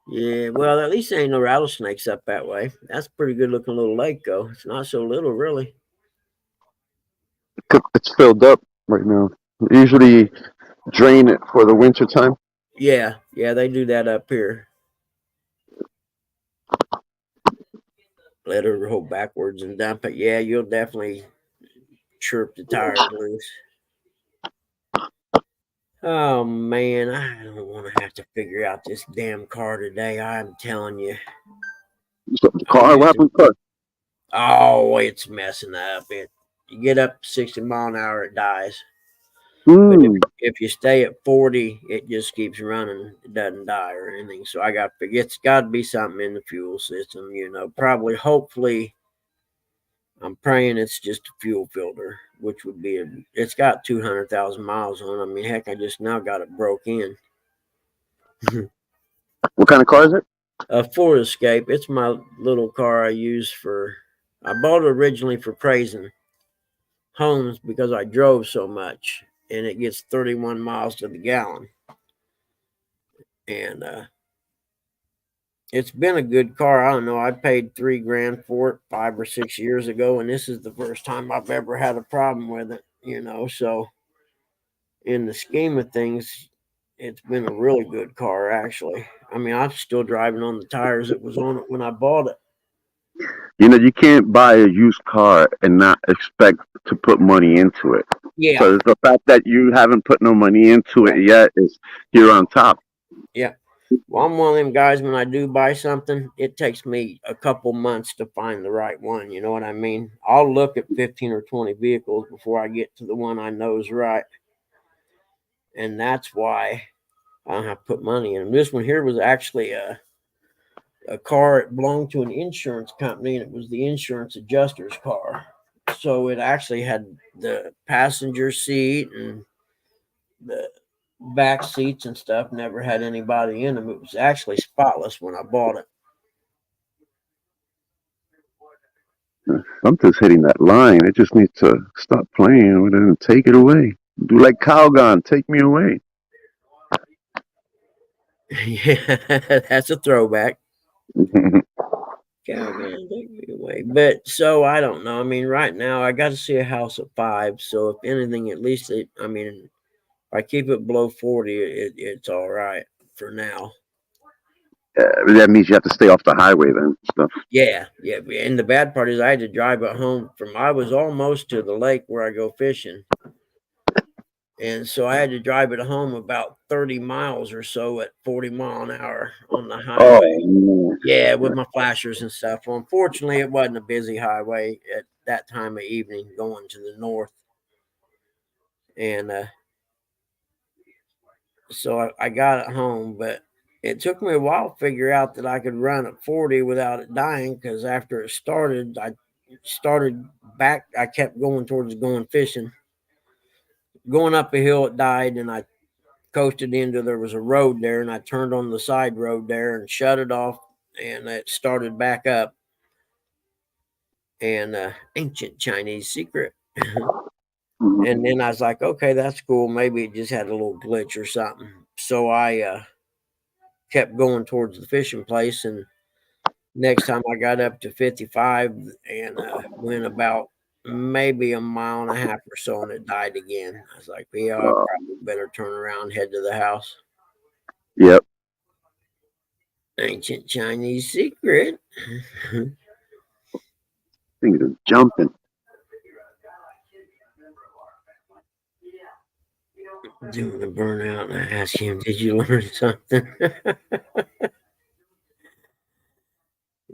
Yeah, well, at least there ain't no rattlesnakes up that way. That's a pretty good looking little lake, though. It's not so little, really. It's filled up right now. Usually drain it for the winter time. Yeah, yeah, they do that up here. Let her roll backwards and dump it. Yeah, you'll definitely chirp the tires loose. Oh man, I don't want to have to figure out this damn car today. I'm telling you. So the I'm car, what used to. happened to the car? Oh, it's messing up. You get up 60 mile an hour, it dies. But Hmm. if you stay at 40, it just keeps running. It doesn't die or anything. So I got to figure it's got to be something in the fuel system. Probably, hopefully, I'm praying it's just a fuel filter, which would be it's got 200,000 miles on it. I mean, heck, I just now got it broke in. What kind of car is it? A Ford Escape. It's my little car I use for. I bought it originally for praising homes because I drove so much, and it gets 31 miles to the gallon. And it's been a good car. I don't know. I paid $3,000 for it 5 or 6 years ago, and this is the first time I've ever had a problem with it. So in the scheme of things, it's been a really good car. Actually, I mean, I'm still driving on the tires that was on it when I bought it. You can't buy a used car and not expect to put money into it. Yeah, So the fact that you haven't put no money into it yet is you're on top. yeah. Well, I'm one of them guys. When I do buy something, it takes me a couple months to find the right one. You know what I mean? I'll look at 15 or 20 vehicles before I get to the one I know is right, and that's why I don't have to put money in them. This one here was actually a car. It belonged to an insurance company, and it was the insurance adjuster's car. So it actually had the passenger seat and the back seats and stuff. Never had anybody in them. It was actually spotless when I bought it. Something's hitting that line. It just needs to stop playing and then take it away. Do like Calgon, take me away. Yeah, that's a throwback. Calgon, take me away. But so I don't know. I mean, right now I got to see a house at 5. So if anything, at least I mean, if I keep it below 40, it's all right for now. That means you have to stay off the highway then. Stuff. Yeah, yeah. And the bad part is I had to drive it home from. I was almost to the lake where I go fishing, and so I had to drive it home about 30 miles or so at 40 mile an hour on the Oh, highway. Yeah, with my flashers and stuff. Well, unfortunately, it wasn't a busy highway at that time of evening going to the north, and so I got it home, but it took me a while to figure out that I could run at 40 without it dying. Because after it started, I started back. I kept going towards going fishing. Going up a hill, it died, and I coasted into there was a road there, and I turned on the side road there and shut it off, and it started back up. And ancient Chinese secret. And then I was like, okay, that's cool. Maybe it just had a little glitch or something. So I kept going towards the fishing place, and next time I got up to 55 and went about maybe a mile and a half or so, and it died again. I was like, yeah, I probably better turn around, head to the house. yep. Ancient Chinese secret. Things are jumping. Doing a burnout, and I asked him, did you learn something?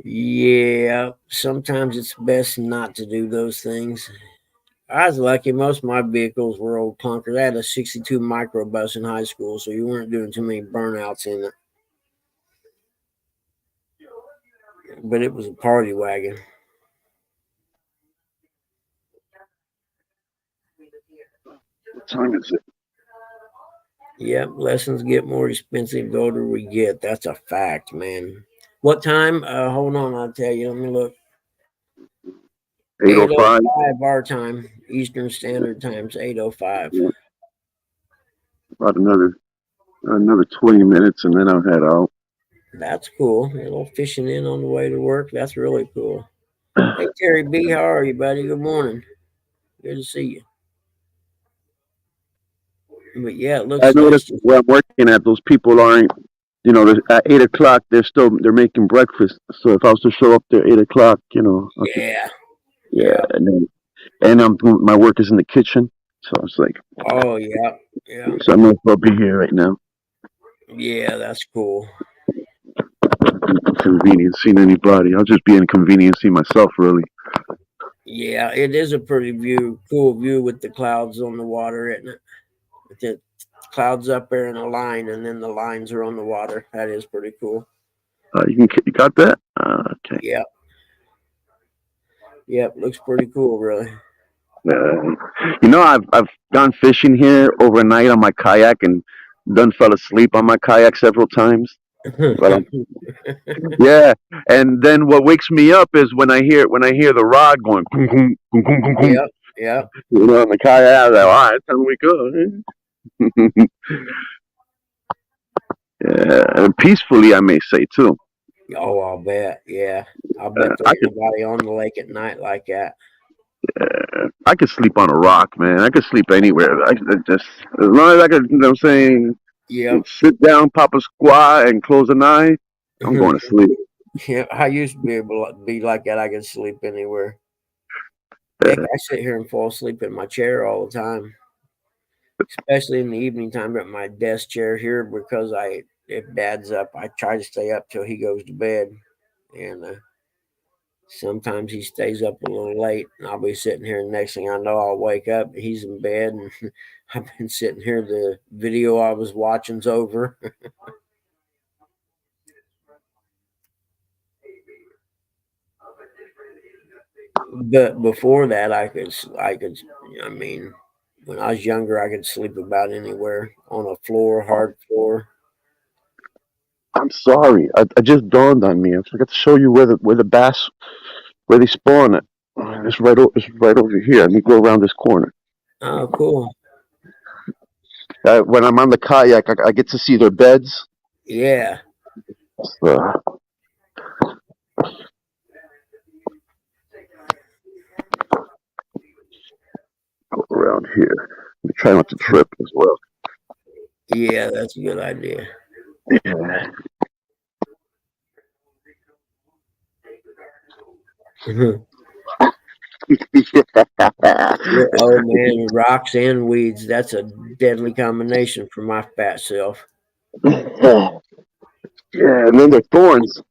Yeah, sometimes it's best not to do those things. I was lucky. Most of my vehicles were old clunkers. I had a 62 microbus in high school, so you weren't doing too many burnouts in it. But it was a party wagon. What time is it? Yep, lessons get more expensive the older we get. That's a fact, man. What time? Hold on, I'll tell you. Let me look. 8:05. 8:05 our time, Eastern Standard Time's 8:05. Yeah, about another 20 minutes, and then I'll head out. That's cool. A little fishing in on the way to work. That's really cool. Hey Terry B, how are you, buddy? Good morning. Good to see you. But yeah, it I looks noticed nice. where I'm working at, those people aren't. At 8 o'clock, they're making breakfast. So if I was to show up there 8 o'clock, I could, Yeah, yeah. yeah. And my work is in the kitchen, so it's like, Oh yeah, yeah, so I'm gonna be here right now. yeah. That's cool. Inconveniencing anybody. I'll just be inconveniencing myself, really. Yeah, it is a pretty cool view with the clouds on the water, isn't it? With the clouds up there in a line, and then the lines are on the water. That is pretty cool. You got that? Okay. Yeah, yep. Looks pretty cool, really. Uh, I've gone fishing here overnight on my kayak and done fell asleep on my kayak several times. Well, yeah, and then what wakes me up is when I hear the rod going, boom, boom, boom, boom, boom, boom, Yep, yep. on the kayak. I was like, all right, it's time we go. Yeah, and peacefully, I may say too. Oh, I'll bet. Yeah, I'll bet there I ain't could, nobody on the lake at night like that. I could sleep on a rock, man. I could sleep anywhere. I just as long as I could, what I'm saying, Yep. sit down, pop a squat, and close an eye. I'm going to sleep. Yeah, I used to be able to be like that. I could sleep anywhere. Heck, I sit here and fall asleep in my chair all the time, especially in the evening time at my desk chair here because if Dad's up, I try to stay up till he goes to bed, and sometimes he stays up a little late, and I'll be sitting here. And next thing I know, I'll wake up. He's in bed, and I've been sitting here. The video I was watching's over. But before that, I could. I mean, when I was younger, I could sleep about anywhere on a floor, hard floor. I'm sorry. I just dawned on me. I forgot to show you where the bass where they spawn it. It's right over here. Let me go around this corner. Oh, cool. When I'm on the kayak, I get to see their beds. Yeah. Uh, go around here. Let me try not to trip as well. Yeah, that's a good idea. Yeah. Oh man, rocks and weeds. That's a deadly combination for my fat self. Yeah, and then the thorns.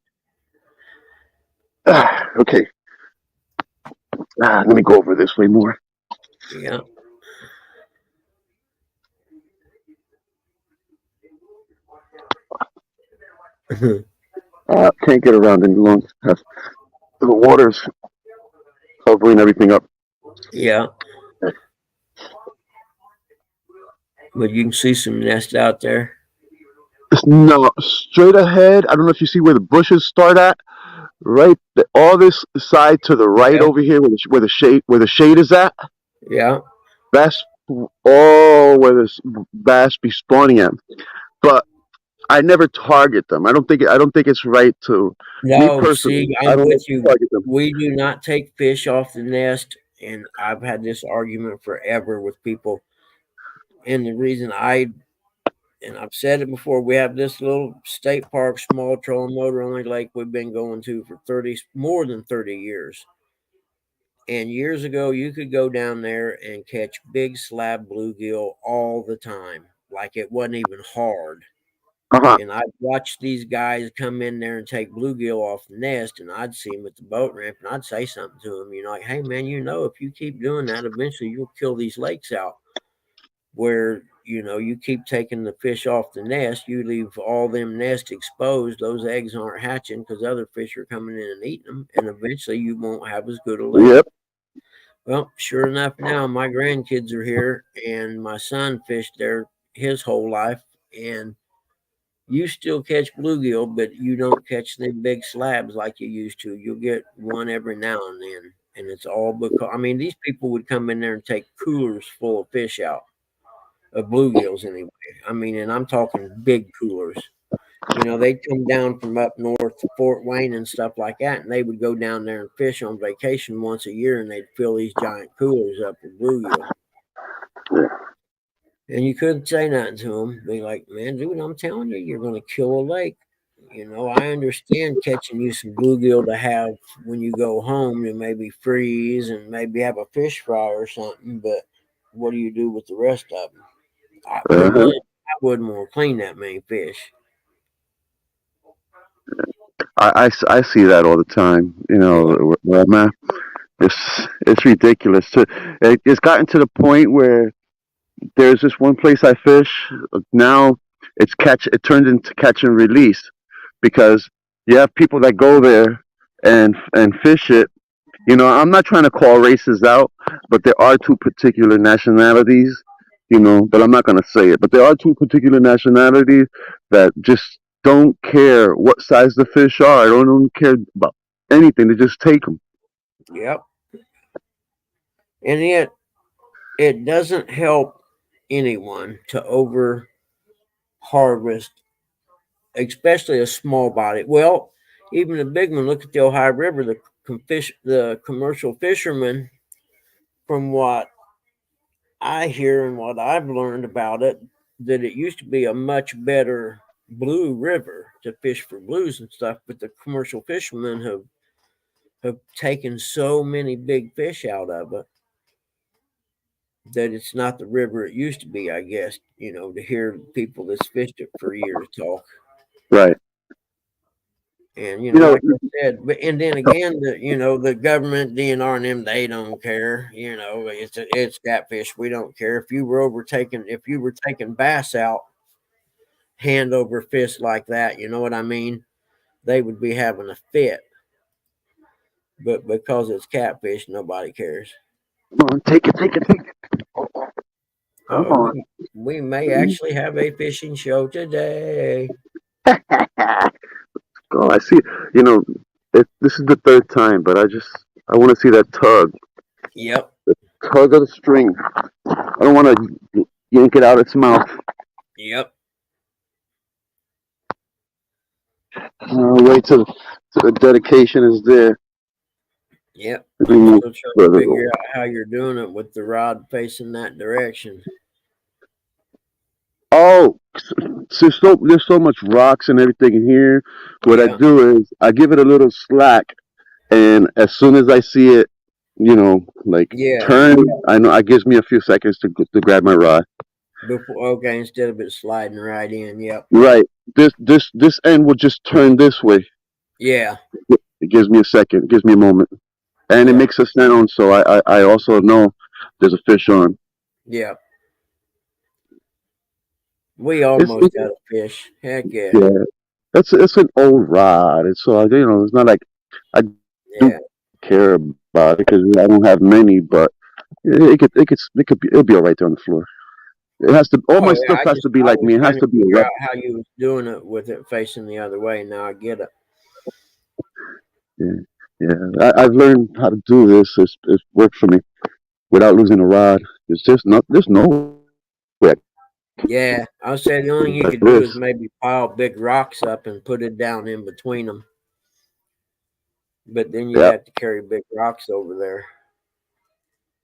Okay, let me go over this way more. Yeah. Can't get around any longer. The water's covering everything up. Yeah. But you can see some nests out there. No, straight ahead. I don't know if you see where the bushes start at. Right, all this side to the right Yeah. over here, where the shade is at. Yeah. That's all where the bass be spawning at. But I never target them. I don't think it's right to me No, personally. see, I I'm don't with like to you. target them. We do not take fish off the nest, and I've had this argument forever with people. And the reason and I've said it before, we have this little state park, small trolling motor only lake we've been going to for more than 30 years. And years ago, you could go down there and catch big slab bluegill all the time, like it wasn't even hard. Uh-huh. And I'd watch these guys come in there and take bluegill off the nest, and I'd see them at the boat ramp, and I'd say something to them, like, "Hey, man, if you keep doing that, eventually you'll kill these lakes out. Where you keep taking the fish off the nest, you leave all them nests exposed. Those eggs aren't hatching because other fish are coming in and eating them, and eventually you won't have as good a lake." Yep. Well, sure enough, now my grandkids are here, and my son fished there his whole life, and you still catch bluegill, but you don't catch them big slabs like you used to. You'll get one every now and then, and it's all because these people would come in there and take coolers full of fish out of bluegills anyway. And I'm talking big coolers, They'd come down from up north to Fort Wayne and stuff like that, and they would go down there and fish on vacation once a year, and they'd fill these giant coolers up with bluegill. And you couldn't say nothing to them. Be like, man, dude, I'm telling you, you're going to kill a lake. I understand catching you some bluegill to have when you go home and maybe freeze and maybe have a fish fry or something, but what do you do with the rest of them? For Uh-huh. one, I wouldn't want to clean that many fish. I see that all the time. Yeah, Where I'm at, it's ridiculous. It's gotten to the point where there's this one place I fish now. It's catch. It turned into catch and release because you have people that go there and fish it. I'm not trying to call races out, but there are two particular nationalities. But I'm not going to say it. But there are two particular nationalities that just don't care what size the fish are. They don't care about anything. They just take them. yep. And yet, it doesn't help anyone to over harvest, especially a small body. Well, even a big one. Look at the Ohio River. The commercial fishermen, from what I hear and what I've learned about it, that it used to be a much better blue river to fish for blues and stuff. But the commercial fishermen have taken so many big fish out of it that it's not the river it used to be, I guess, to hear people that's fished it for years talk. Right. And You know. like I said, but and then again, the government, DNR, and them, they don't care. It's catfish. We don't care if you were taking bass out hand over fist like that. You know what I mean? They would be having a fit. But because it's catfish, nobody cares. Come on, take it, take it, take it. Come Oh, on. we may actually have a fishing show today. Oh, I see. You know, this is the third time, but I want to see that Yep. tug of the string. I don't want to yank it out its mouth. Yep. Wait till the dedication is there. Yep. And I'm then still trying to further. figure out how you're doing it with the rod facing that direction. Oh, there's so much rocks and everything in here. What I Yeah. do is I give it a little slack, and as soon as I see it, like Yeah. turn, I know it gives me a few seconds to grab my rod. Okay, instead of it sliding right in. Yep. Right. This end will just turn this way. Yeah. It gives me a second. It gives me a moment, and it Yep. makes a sound. So I also know there's a fish on. Yep. We It's, almost it's got a fish. Heck yeah. yeah. It's an old rod. It's so it's not like I do Yeah. care about it because I don't have many, but it'll be all right there on the floor. It has to. All Oh my yeah. stuff has to be I like was me. It trying has to to be figure wet. out how you was doing it with it facing the other way. Now I get it. Yeah, yeah. I've learned how to do this. It's worked for me without losing a rod. It's just not. There's no way I Yeah. I would say the only can thing you like could do is this. maybe pile big rocks up and put it down in between them. But then you'd Yeah, have to carry big rocks over there.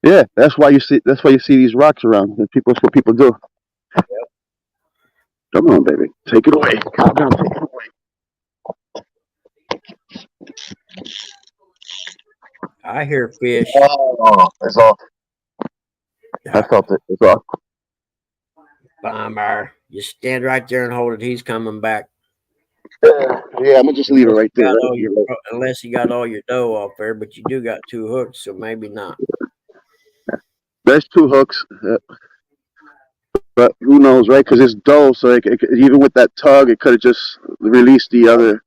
yeah. That's why you see. That's why you see these rocks around. And people. That's what people do. Come on, baby. Take it away. Calm down. Take it away. I hear fish. Oh, it's off. I Ah, felt it. It's off. bummer. You stand right there and hold it. He's coming back. Yeah, I'm gonna just leave it right there. Let it be right. Unless you got all your dough off there, but you do got two hooks, so maybe not. There's two hooks, but who knows, right? Because it's dull, so even with that tug, it could have just released the other.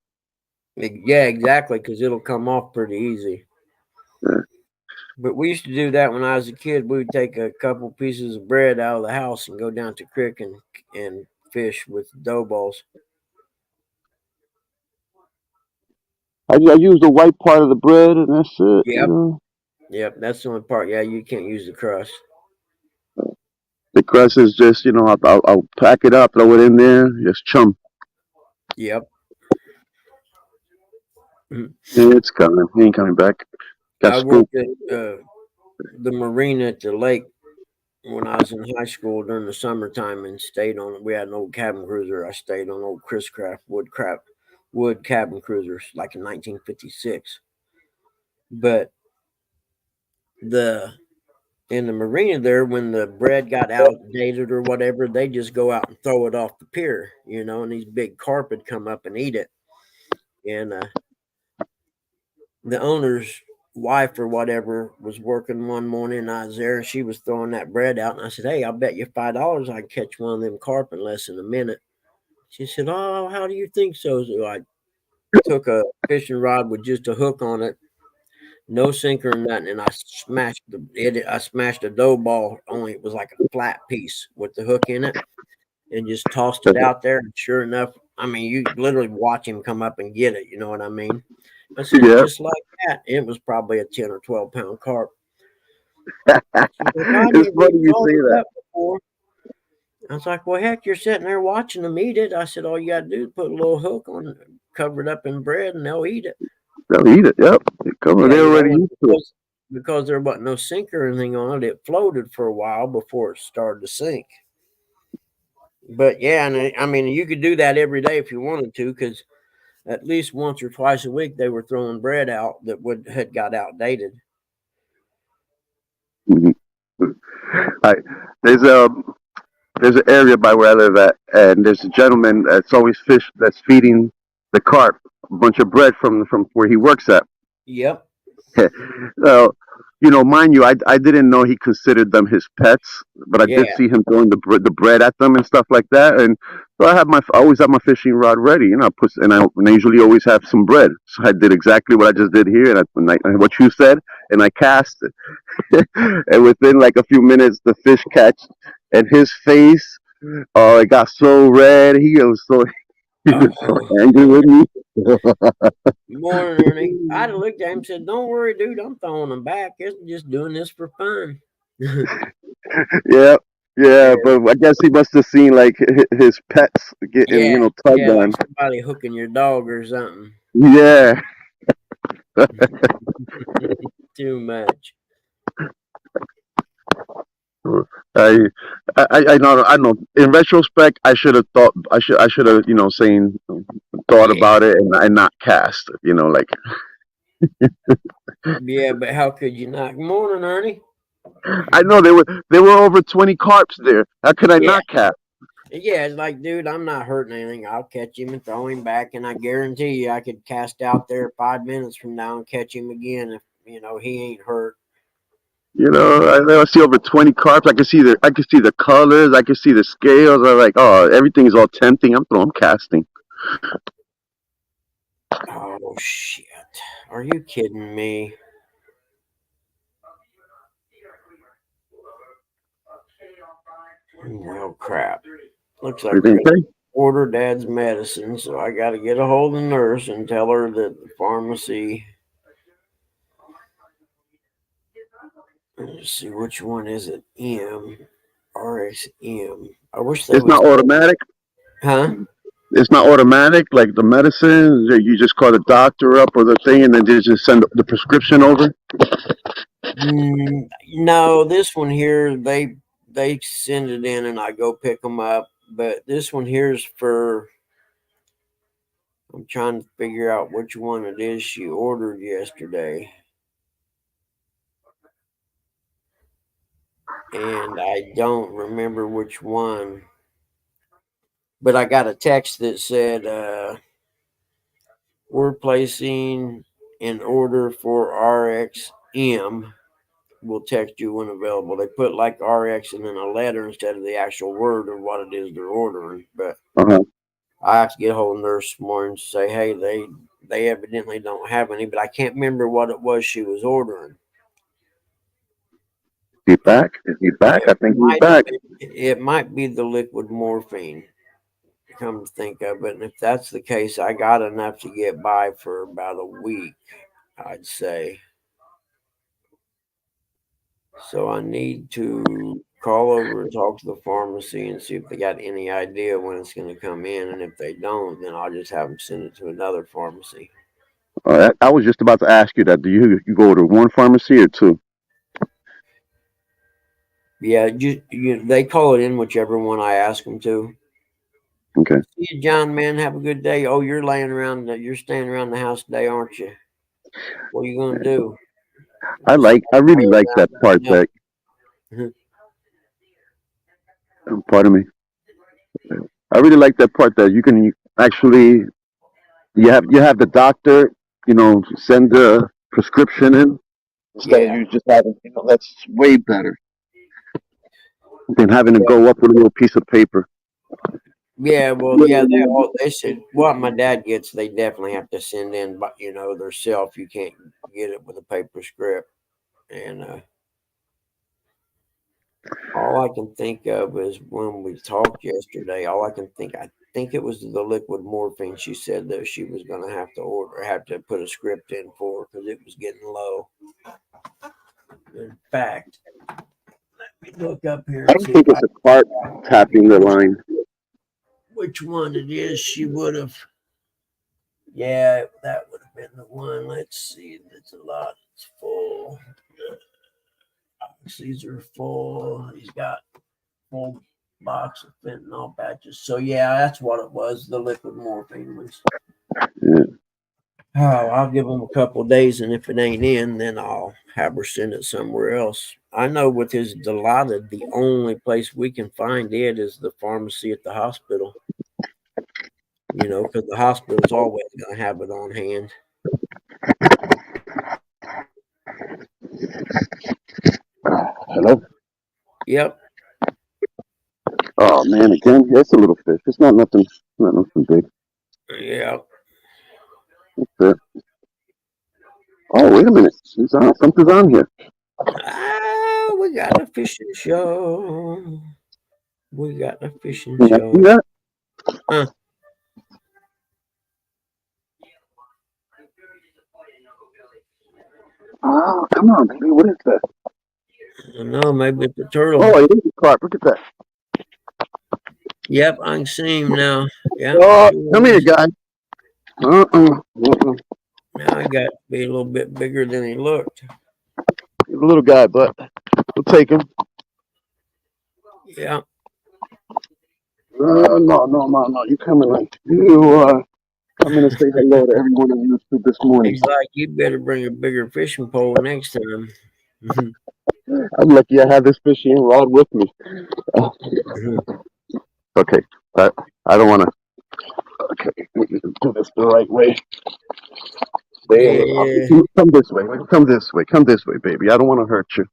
Yeah, exactly, because it'll come off pretty easy. Uh, But we used to do that when I was a kid. We would take a couple pieces of bread out of the house and go down to the creek and fish with dough balls. I use the white part of the bread, and that's it. Yep, yep. That's the only part. Yeah, you can't use the crust. The crust is just, I'll pack it up, throw it in there, just chum. Yep. Mm. It's coming. He ain't coming back. Got I school. worked at the marina at the lake when I was in high school during the summertime and stayed on. We had an old cabin cruiser. I stayed on old Chris Craft wood cabin cruisers like in 1956. But the in the marina there, when the bread got outdated or whatever, they just go out and throw it off the pier, and these big carp would come up and eat it. And the owner's wife or whatever was working one morning and I was there and she was throwing that bread out and I said, "Hey, I'll bet you $5 I can catch one of them carp in less than a minute." She said, "Oh, how do you think so?" So I took a fishing rod with just a hook on it, no sinker or nothing, and I smashed a dough ball, only it was like a flat piece with the hook in it, and just tossed it out there. And sure enough, I mean, you literally watch him come up and get it. You know what I mean? I said, Yeah. just like that. It was probably a 10 or 12 pound carp. She's like, I It's never funny even you thought say of that. that before. I was like, well, heck, you're sitting there watching them eat it. I said, all you got to do is put a little hook on it, cover it up in bread, and they'll eat it. They'll eat it. Yep. They come. Yeah, They're already and used to it. because there wasn't no sinker or anything on it, it floated for a while before it started to sink. But yeah, and I mean, you could do that every day if you wanted to, because at least once or twice a week they were throwing bread out that had got outdated. Mhm. I, there's a there's an area by where I live at, and there's a gentleman that's always fish that's feeding the carp a bunch of bread from where he works at. Yep. So, mind you, I didn't know he considered them his pets, but I did Yeah. see him throwing the bread at them and stuff like that. And so I always have my fishing rod ready, and I usually always have some bread. So I did exactly what I just did here, and what you said, and I cast it. And within like a few minutes, the fish catch, and his face, oh, it got so red. He was so Oh, angry with me. morning, Ernie. I'd have looked at him and said, "Don't worry, dude. I'm throwing them back. It's just doing this for fun." Yeah, Yeah. yeah, but I guess he must have seen like his pets getting, Yeah. tugged Yeah. Like on. somebody hooking your dog or something. Yeah, Too much. I, I know. In retrospect, I should have thought. I should have, saying thought Yeah. about it and not cast. Like Yeah. But how could you not? Morning, Ernie. I know there were over 20 carps there. How could I Yeah. not cast? Yeah, it's like, dude, I'm not hurting anything. I'll catch him and throw him back, and I guarantee you, I could cast out there 5 minutes from now and catch him again if he ain't hurt. I see over 20 carps. I can see the colors. I can see the scales. I'm like, oh, everything's all tempting. I'm casting. Oh shit! Are you kidding me? Well, crap. Looks like we're Everything gonna okay? order Dad's medicine, so I got to get a hold of the nurse and tell her that the pharmacy. Let's see, which one is it? RXM. I wish they It's would. not automatic. Huh? It's not automatic like the medicine. You just call the doctor up or the thing, and then they just send the prescription over. No, this one here they send it in and I go pick them up. But this one here's for. I'm trying to figure out which one it is she ordered yesterday, and I don't remember which one. But I got a text that said, "We're placing an order for RXM. We'll text you when available." They put like RX and then a letter instead of the actual word of what it is they're ordering. But Uh-huh. I have to get a hold of the nurse tomorrow and say, hey, they evidently don't have any, but I can't remember what it was she was ordering. He's back. Is he back? It I think he's might have back. been, it might be the liquid morphine. Come to think of it, and if that's the case, I got enough to get by for about a week, I'd say. So I need to call over and talk to the pharmacy and see if they got any idea when it's going to come in. And if they don't, then I'll just have them send it to another pharmacy. I was just about to ask you that. Do you go to one pharmacy or two? Yeah, they call it in whichever one I ask them to. Okay. See you, John, man. Have a good day. Oh, you're laying around. You're staying around the house today, aren't you? What are you going to do? Just I really lay like that part around. that, pardon me. I really like that part that you can actually, you have the doctor, send the prescription in instead of Yeah. you just having, that's way better than having to Yeah. go up with a little piece of paper. Yeah, well, yeah, they said what my dad gets, they definitely have to send in, but their self. You can't get it with a paper script. And all I can think of is when we talked yesterday. I think it was the liquid morphine. She said that she was going to have to put a script in for because it was getting low. In fact, let me look up here I and don't see if think it's a cart tapping the line. which one it is. She would have. Yeah, that would have been the one. Let's see. It's a lot. It's full. These are full. He's got full box of fentanyl patches. So yeah, that's what it was. The liquid morphine was. Yeah. Oh, I'll give him a couple of days, and if it ain't in, then I'll have her send it somewhere else. I know with his Dilaudid, the only place we can find it is the pharmacy at the hospital. Because the hospital's always going to have it on hand. Hello? Yep. Oh man, again, yeah, it's a little fish. It's not nothing big. Yep. That's it. Oh, wait a minute. Something's on here. Ah, we got a fishing show. We got a fishing Can I see show. that? Huh. Oh, come on, baby. What is that? I don't know, maybe it's a turtle. Oh, it is a carp. Look at that. Yep, I can see him now. Yep, Oh, sure come here, is. guy. Uh-uh. Now he got to be a little bit bigger than he looked. He's a little guy, but we'll take him. Yep. No. You coming like coming to say hello to everyone on YouTube this morning. He's like, you better bring a bigger fishing pole next time. I'm lucky I have this fishing rod with me. Okay, I don't want to. Okay, we can do this the right way. Yeah. Come this way. Come this way. Come this way, baby. I don't want to hurt you.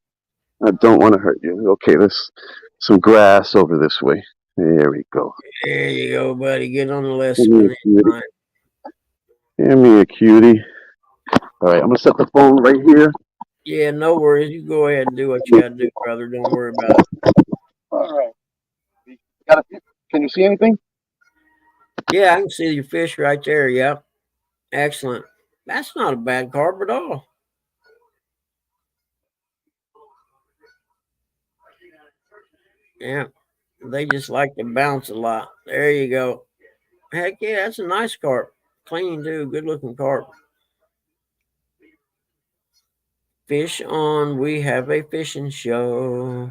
I don't want to hurt you. Okay, there's some grass over this way. There we go. There you go, buddy. Get on the left Give me a spinning cutie. line. Give me a cutie. All right, I'm gonna set the phone right here. Yeah, no worries. You go ahead and do what you got to do, brother. Don't worry about it. All right. Got a, can you see anything? Yeah, I can see your fish right there. Yep. Excellent. That's not a bad carp at all. Yeah. They just like to bounce a lot. There you go. Heck yeah, that's a nice carp. Clean too. Good looking carp. Fish on. We have a fishing show.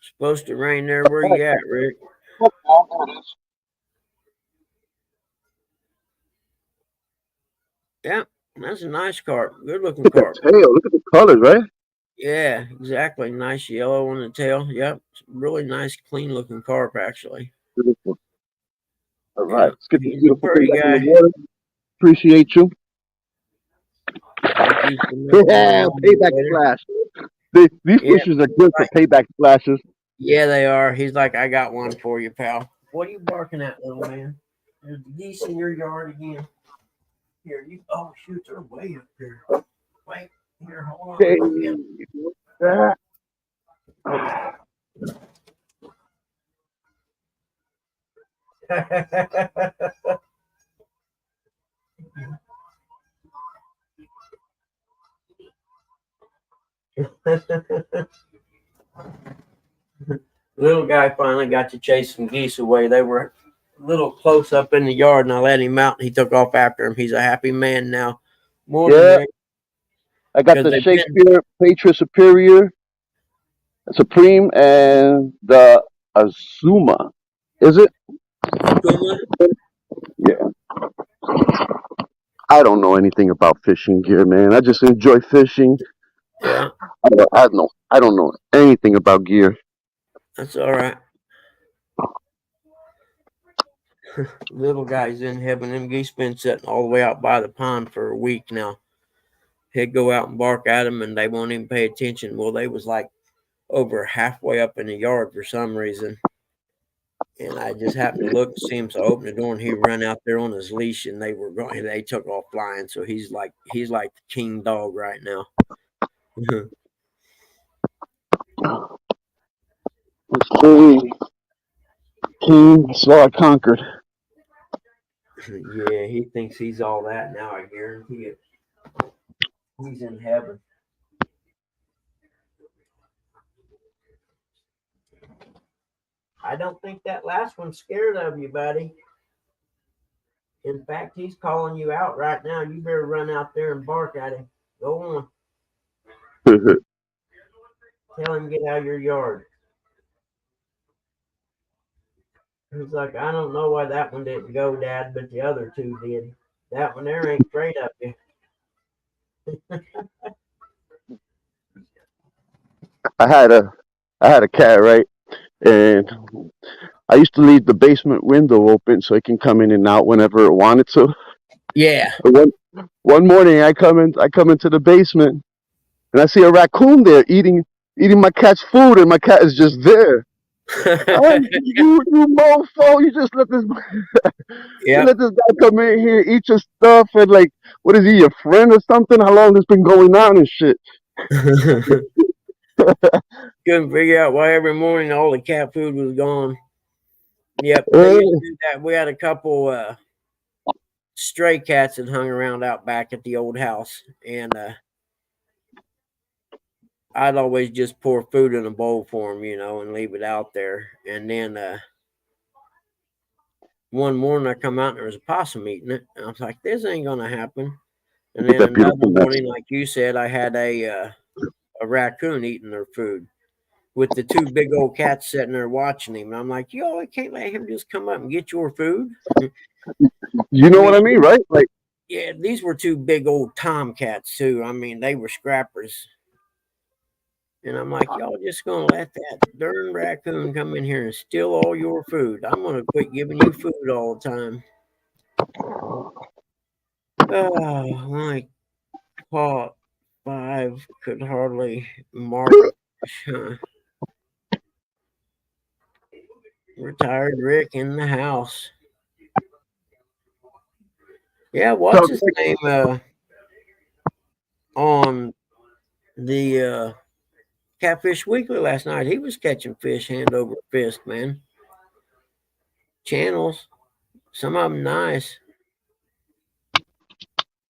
Supposed to rain there. Where you at, Rick? Yeah, that's a nice carp. Good looking Look at carp. that tail. Look at the colors, right? Yeah, exactly. Nice yellow on the tail. Yep. Really nice, clean looking carp, actually. Beautiful. All right, Yeah. let's get this He's a beautiful thing pretty back in the guy. water. Appreciate you. Thank you for making my Yeah, morning payback better. splash. These Yeah, fishes are good for payback splashes. yeah, they are. He's like, I got one for you, pal. What are you barking at, little man? There's geese in your yard again. Here, you. Oh shoot, they're way up here. Wait, here, hold on. Hey, Let me ah, get 'em. Little guy finally got to chase some geese away. They were a little close up in the yard, and I let him out, and he took off after him. He's a happy man now. Morning, Yeah, Rick. I got Because the they've been Shakespeare Patriot Superior Supreme and the Azuma. Is it? Akuma. Yeah. I don't know anything about fishing gear, man. I just enjoy fishing. Yeah, I don't know anything about gear. that's all right. Little guy's in heaven. Them geese been sitting all the way out by the pond for a week now. He'd go out and bark at them, and they won't even pay attention. Well, they was like over halfway up in the yard for some reason. And I just happened to look to see him, so I opened the door and he ran out there on his leash, and they were going. They took off flying, so he's like the king dog right now. Let's see. King, so I conquered. Yeah, he thinks he's all that now. I guarantee it. He's in heaven. I don't think that last one's scared of you, buddy. In fact, he's calling you out right now. You better run out there and bark at him. Go on. Tell him get out of your yard. He's like, I don't know why that one didn't go, Dad, but the other two did. That one there ain't afraid of you. I had a I had a cat, right? And I used to leave the basement window open so it can come in and out whenever it wanted to. Yeah. But one morning I come into the basement and I see a raccoon there eating my cat's food, and my cat is just there. Oh, you mofo! You Yep. let this guy come in here, eat your stuff, and like, what is he, your friend or something? How long this been going on and shit? Couldn't figure out why every morning all the cat food was gone. Yep, they Uh, used to do that. We had a couple stray cats that hung around out back at the old house, and I'd always just pour food in a bowl for them, and leave it out there. And then one morning I come out and there was a possum eating it, and I was like, "This ain't gonna happen." And look at then that another beautiful mess. morning, like you said, I had a raccoon eating their food with the two big old cats sitting there watching him. And I'm like, "Yo, I can't let him just come up and get your food." You I know what mean, I mean, right? Like, yeah, these were two big old tomcats too. I mean, they were scrappers. And I'm like, y'all just gonna let that darn raccoon come in here and steal all your food? I'm gonna quit giving you food all the time. Oh, my caught five could hardly mark a fish, huh? Retired Rick in the house. Yeah, what's so his name? On the Catfish Weekly last night, he was catching fish hand over fist, man. Channels, some of them nice.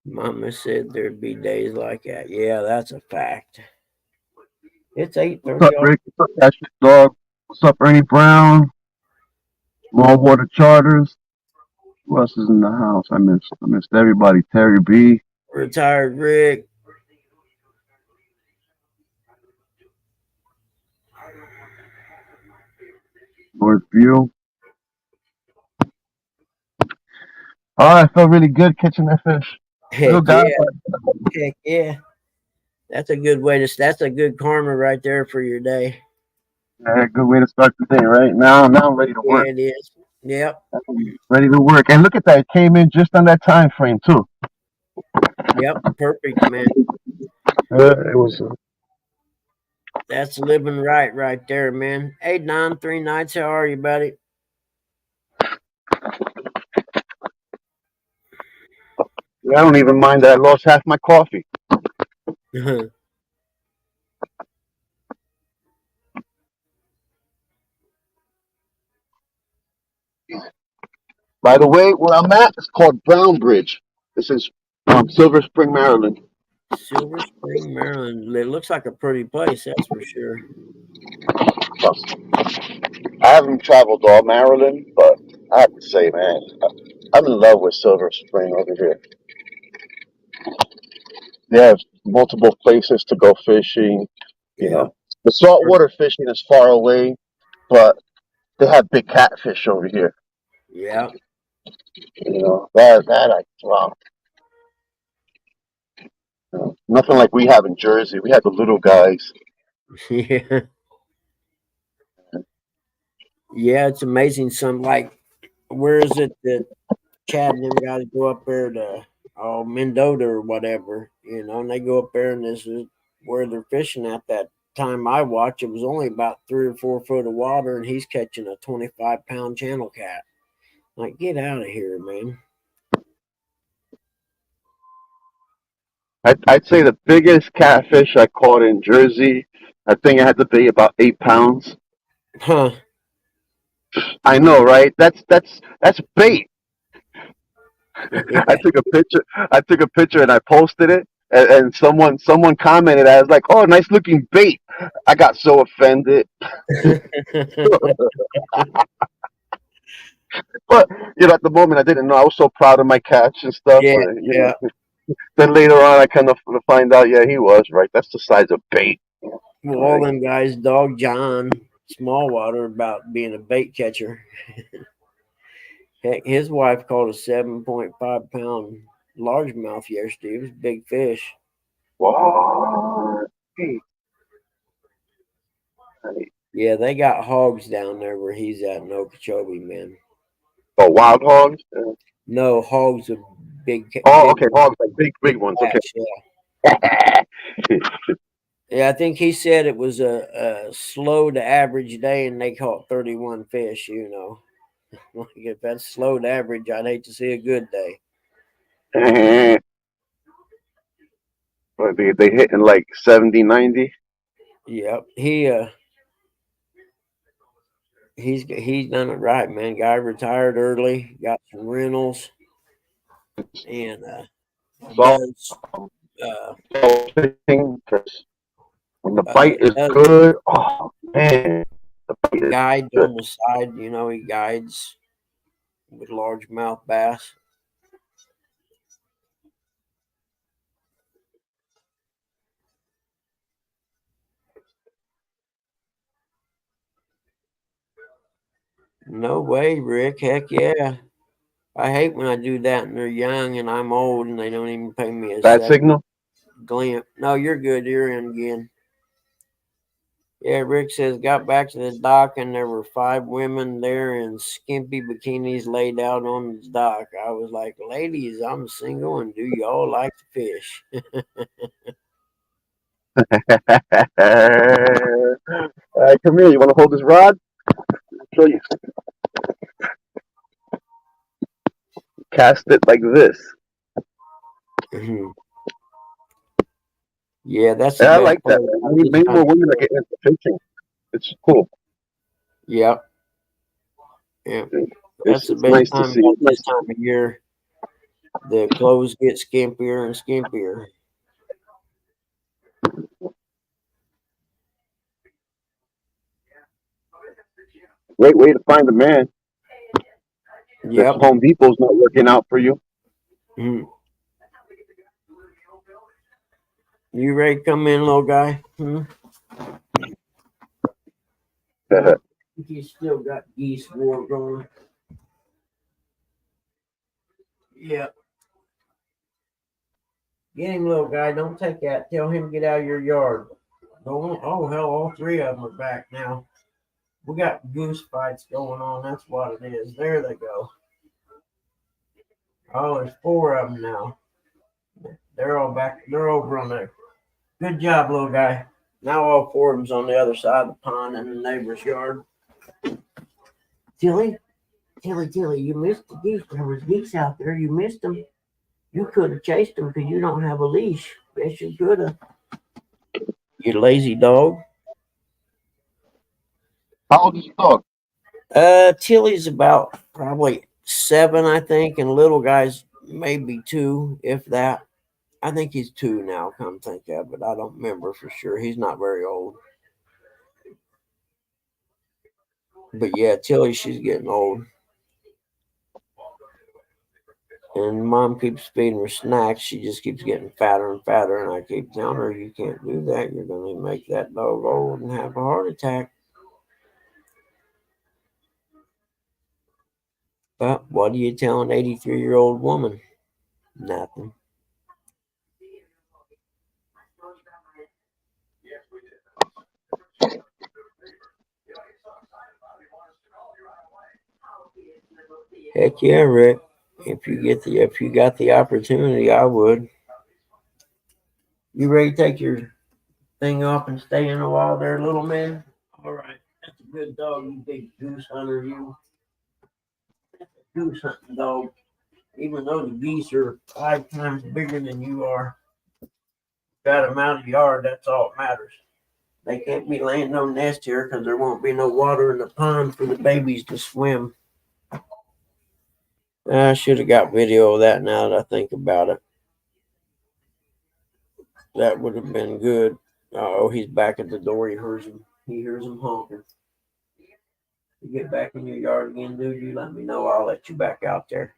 Mama said there'd be days like that. Yeah, that's a fact. It's eight what's up, thirty. Rick? What's up, Ashley Dog? What's up, Ernie Brown? Small Water Charters. Who else is in the house? I missed everybody. Terry B. Retired Rick. Northview. Oh, I felt really good catching that fish. Little Heck guy, yeah, but heck yeah. That's a good way to. That's a good karma right there for your day. yeah, good way to start the day, right? Now I'm ready to Yeah, work. it is. Yep, Ready to work. And look at that. It came in just on that time frame, too. yep. Perfect, man. It was. That's living right there, man. Hey, Don, 3 nights. How are you, buddy? I don't even mind that I lost half my coffee. By the way, where I'm at is called Brown Bridge. This is Silver Spring, Maryland. Silver Spring, Maryland. It looks like a pretty place, that's for sure. I haven't traveled all Maryland, but I have to say, man, I'm in love with Silver Spring over here. They have multiple places to go fishing. You Yeah. know, the saltwater fishing is far away, but they have big catfish over here. Yeah. That I wow. Nothing like we have in Jersey. We have the little guys. Yeah. Yeah, it's amazing. Some like, where is it that Chad and them guys go up there to Mendota or whatever, and they go up there and this is where they're fishing at that time I watch. It was only about 3 or 4 foot of water, and he's catching a 25-pound channel cat. Like, get out of here, man. I'd say the biggest catfish I caught in Jersey, I think it had to be about 8 pounds. Huh. I know, right? That's bait. I Yeah. took a picture. I took a picture and I posted it, and someone commented. I was like, "Oh, nice looking bait." I got so offended, but at the moment I didn't know. I was so proud of my catch and stuff. Yeah, But yeah. then later on I kind of find out, yeah, he was right. That's the size of bait. Well, all Right? them guys, dog John Smallwater, about being a bait catcher. Heck, his wife caught a 7.5-pound largemouth yesterday. It was a big fish. What? Hey, Yeah, they got hogs down there where he's at in Okeechobee, man. oh, wild hogs. No, hogs are Oh, big okay, hogs like big ones. Okay. catch. Yeah, I think he said it was a slow to average day, and they caught 31 fish. Like, if that's slow to average, I'd hate to see a good day. But they hitting like 70, 90. Yep, he's done it right, man. Guy retired early, got some rentals, and Salt does uh, fishing. 'Cause when the bite is does good, oh man, the bite is guides good. on the side. He guides with largemouth bass. No way, Rick. Heck yeah. I hate when I do that and they're young and I'm old and they don't even pay me a Bad second signal. glint. No, you're good. You're in again. Yeah, Rick says, got back to the dock and there were 5 women there in skimpy bikinis laid out on the dock. I was like, ladies, I'm single and do y'all like to fish? All right, come here. You want to hold this rod? I'll show you. Cast it like this. Yeah, that's the Yeah, I best like part that, man. about this Many time more of women are year. getting into fishing. It's cool. Yep. Yep. That's the It's best nice to time see. about It's this nice. time of year. The clothes get skimpier and skimpier. Great way to find a man. If Yep. Home Depot's not working out for you. Mm. You ready to come in, little guy? I think he's still got geese war going. Yep. Get him, little guy. Don't take that. Tell him to get out of your yard. Oh, hell, all 3 of them are back now. We got goose fights going on. That's what it is. There they go. Oh, there's 4 of them now. They're all back. They're over on there. Good job, little guy. Now all 4 of them's on the other side of the pond in the neighbor's yard. Tilly, you missed the geese. There was geese out there. You missed them. You could have chased them because you don't have a leash. Yes, you could have. You lazy dog. How old is the dog? Tilly's about probably 7, I think, and little guy's maybe 2, if that. I think he's 2 now. Come think of it, I don't remember for sure. He's not very old, but yeah, Tilly, she's getting old. And mom keeps feeding her snacks. She just keeps getting fatter and fatter. And I keep telling her, you can't do that. You're going to make that dog old and have a heart attack. But what do you tell an 83-year-old woman? Nothing. Heck yeah, Rick. If you got the opportunity, I would. You ready to take your thing off and stay in a while there, little man? All right. That's a good dog, you big goose hunter, you. That's a goose hunting dog. Even though the geese are 5 times bigger than you are, got them out of the yard, that's all that matters. They can't be laying no nest here because there won't be no water in the pond for the babies to swim. I should have got video of that now that I think about it. That would have been good. Oh, he's back at the door. He hears him. He hears him honking. You get back in your yard again, dude, you let me know. I'll let you back out there.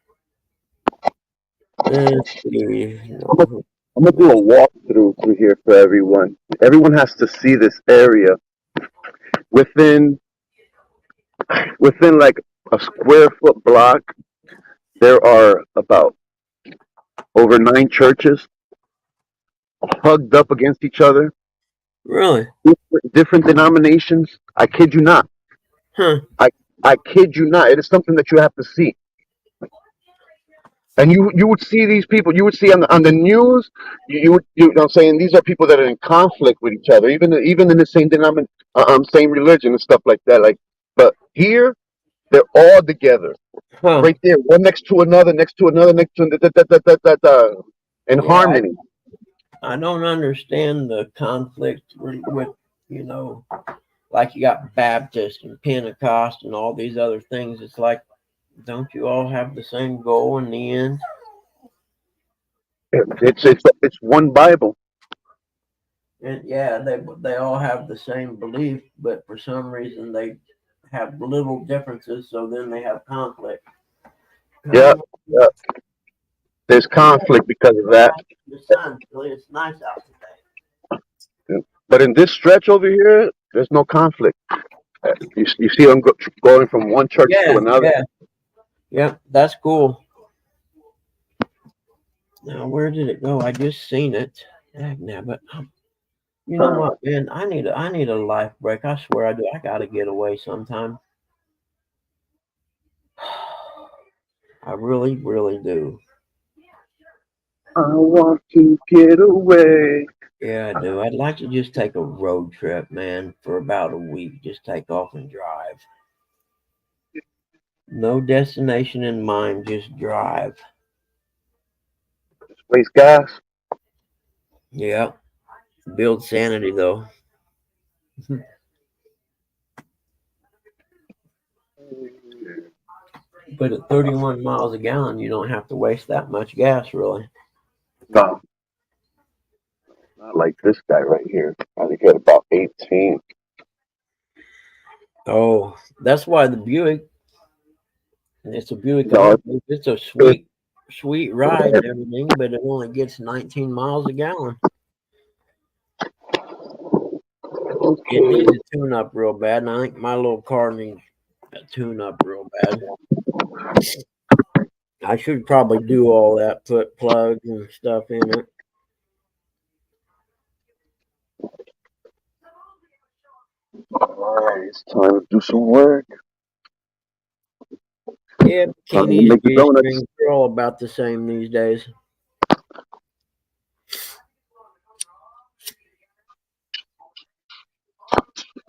Let's see. I'm gonna do a walkthrough through here for everyone. Everyone has to see this area within like a square foot block. There are about over 9 churches hugged up against each other. Really? Different denominations. I kid you not. Huh. I kid you not. It is something that you have to see. And you would see these people. You would see on the news. You know what I'm saying, these are people that are in conflict with each other, even in the same same religion and stuff like that. Like, but here they're all together, Huh. right there, one next to another, next to another, next to in Yeah, harmony. I don't understand the conflict with, you know, like you got Baptist and Pentecost and all these other things. It's like, don't you all have the same goal in the end? It's one Bible. And yeah, they all have the same belief, but for some reason they have little differences. So then they have conflict. Yeah, Kind of yeah. There's conflict because of that. the sun. Really, it's nice out today. Yeah. But in this stretch over here, there's no conflict. You see them going from one church to Yeah, another. yeah, yeah. That's cool. Now, where did it go? I just seen it. But you know what, man? I need a life break. I swear I do. I gotta get away sometime. I really, really do. I want to get away. Yeah, I do. I'd like to just take a road trip, man, for about a week. Just take off and drive. No destination in mind, just drive. Waste gas. Yeah. Build sanity, though. But at 31 miles a gallon, you don't have to waste that much gas, really. No, not like this guy right here. I think at about 18. Oh, that's why the Buick, it's a Buick No, Enclave. It's a it's, sweet ride and everything, but it only gets 19 miles a gallon. It needs a tune up real bad, and I think my little car needs a tune up real bad. I should probably do all that, put plugs and stuff in it. Alright, it's time to do some work. Yeah, Time to bikinis and make the G donuts. strings, they're all about the same these days.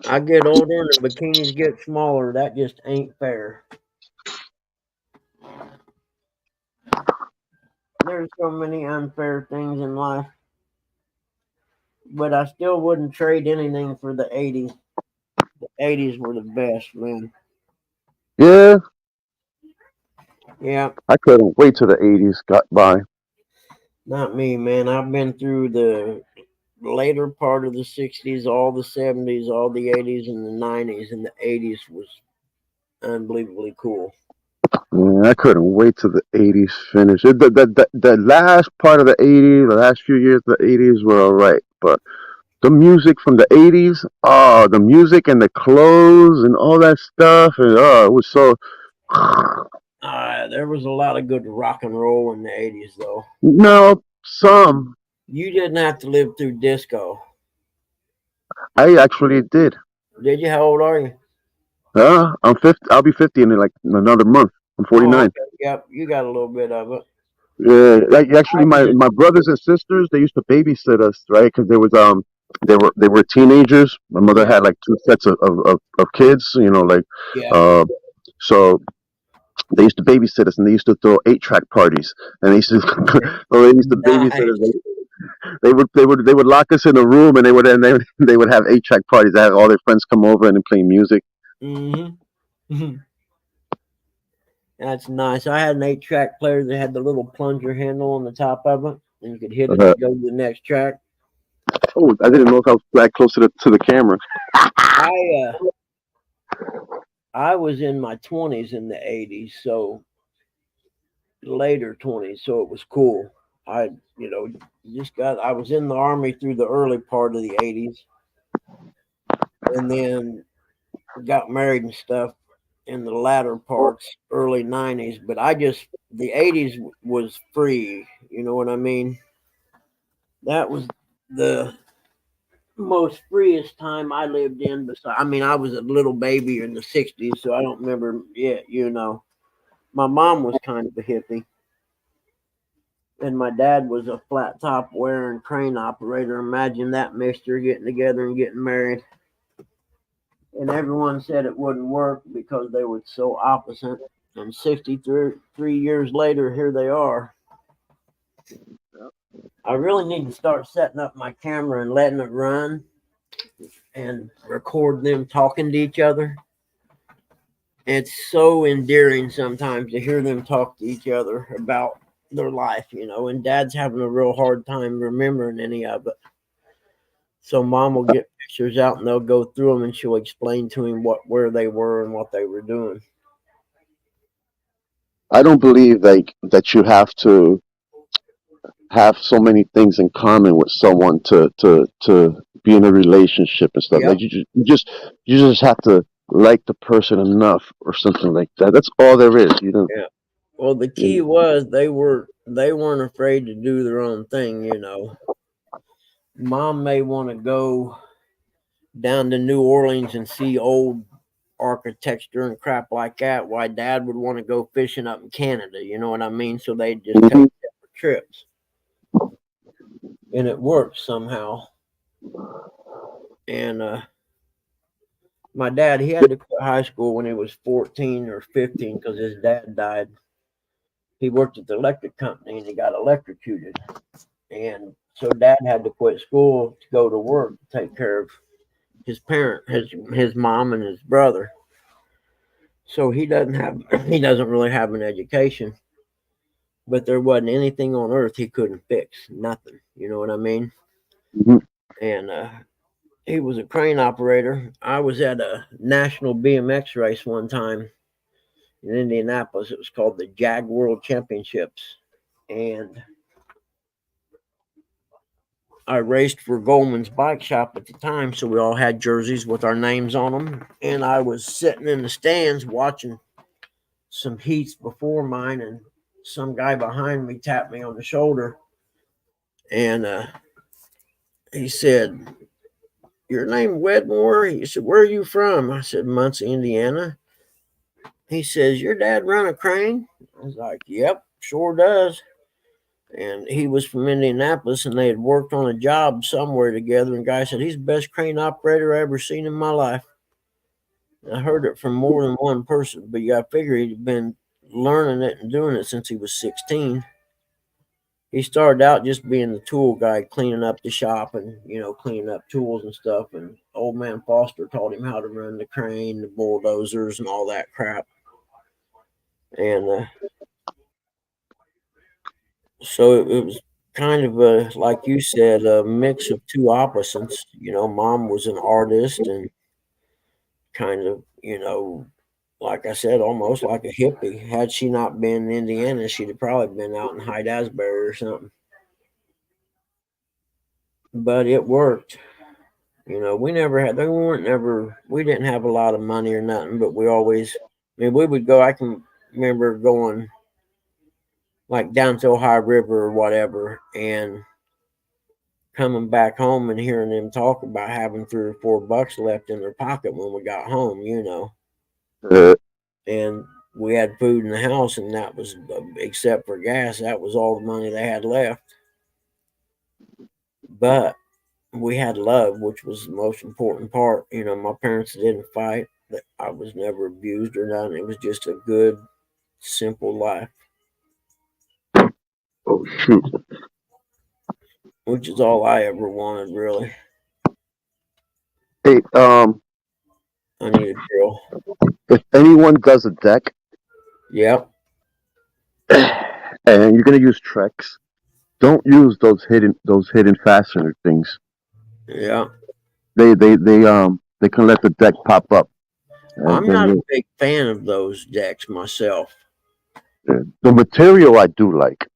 I get older and the bikinis get smaller. That just ain't fair. There's so many unfair things in life, but I still wouldn't trade anything for the 80s. The 80s were the best, man. Yeah, Yeah, I couldn't wait till the 80s got by. Not me, man. I've been through the later part of the 60s, all the 70s, all the 80s, and the 90s, and the 80s was unbelievably cool. Yeah, I couldn't wait till the '80s finished. The last part of the '80s, the last few years of the '80s were all right, but the music from the '80s, oh, the music and the clothes and all that stuff, and oh, it was so. There was a lot of good rock and roll in the 80s, though. No, some You didn't have to live through disco. I actually did. Did you? How old are you? I'm 50. I'll be 50 in like another month. I'm Oh, 49. okay. Yep, you got a little bit of it. Yeah, like actually, I was in, my brothers and sisters, they used to babysit us, right? Because there was they were teenagers. My mother yeah, had like two sets of kids, like yeah. uh, so they used to babysit us, and they used to throw 8-track parties, and they used to so they used to babysit us. Nice. They would lock us in a room, and they would have 8-track parties. They had all their friends come over and play music. Mm-hmm. That's nice. I had an 8-track player that had the little plunger handle on the top of it, and you could hit it Uh, to go to the next track. oh, I didn't know if I was that close to the camera. I I was in my 20s in the 80s, so later 20s, so it was cool. I just got I was in the army through the early part of the 80s, and then got married and stuff in the latter parts, early 90s. But the 80s was free. You know what I mean? That was the most freest time I lived in. I mean, I was a little baby in the 60s, so I don't remember yet. My mom was kind of a hippie, and my dad was a flat top wearing crane operator. Imagine that mixture getting together and getting married. And everyone said it wouldn't work because they were so opposite. And 63 years later, here they are. I really need to start setting up my camera and letting it run and record them talking to each other. It's so endearing sometimes to hear them talk to each other about their life. And dad's having a real hard time remembering any of it. So mom will get pictures out and they'll go through them and she'll explain to him where they were and what they were doing. I don't believe like that you have to have so many things in common with someone to be in a relationship and stuff. Yep. Like you just have to like the person enough or something like that. That's all there is. You don't. Yeah. Well, the key was they weren't afraid to do their own thing. Mom may want to go down to New Orleans and see old architecture and crap like that. Why dad would want to go fishing up in Canada, you know what I mean? So they just take Mhm. separate trips. And it worked somehow. And my dad, he had to quit high school when he was 14 or 15 because his dad died. He worked at the electric company and he got electrocuted. And so dad had to quit school to go to work to take care of his mom and his brother. So he doesn't really have an education, but there wasn't anything on earth he couldn't fix. Nothing. You know what I mean? Mhm. And he was a crane operator. I was at a national BMX race one time in Indianapolis. It was called the Jag World Championships. And I raced for Goldman's Bike Shop at the time, so we all had jerseys with our names on them. And I was sitting in the stands watching some heats before mine, and some guy behind me tapped me on the shoulder, and he said, "Your name Wedmore?" He said, "Where are you from?" I said, "Muncie, Indiana." He says, "Your dad run a crane?" I was like, "Yep, sure does." And he was from Indianapolis, and they had worked on a job somewhere together. And the guy said, "He's the best crane operator I ever seen in my life." And I heard it from more than one person, but you got to figure he'd been learning it and doing it since he was 16. He started out just being the tool guy, cleaning up the shop and cleaning up tools and stuff. And old man Foster taught him how to run the crane, the bulldozers, and all that crap. And so it was kind of a, like you said, a mix of two opposites. Mom was an artist and kind of, like I said, almost like a hippie. Had she not been in Indiana, she'd have probably been out in Hyde Asbury or something. But it worked. We never had, they weren't never, we didn't have a lot of money or nothing, but we always, we would go, I can remember going like down to Ohio River or whatever and coming back home and hearing them talk about having $3 or $4 left in their pocket when we got home. Uh, And we had food in the house, and that was, except for gas, that was all the money they had left. But we had love, which was the most important part. My parents didn't fight. I was never abused or nothing. It was just a good, simple life, oh shoot. which is all I ever wanted, really. Hey, I need a girl. if anyone does a deck Yep. and you're gonna use Trex, don't use those hidden fastener things. Yeah. They can let the deck pop up, and I'm then not a big fan of those decks myself. the material I do like.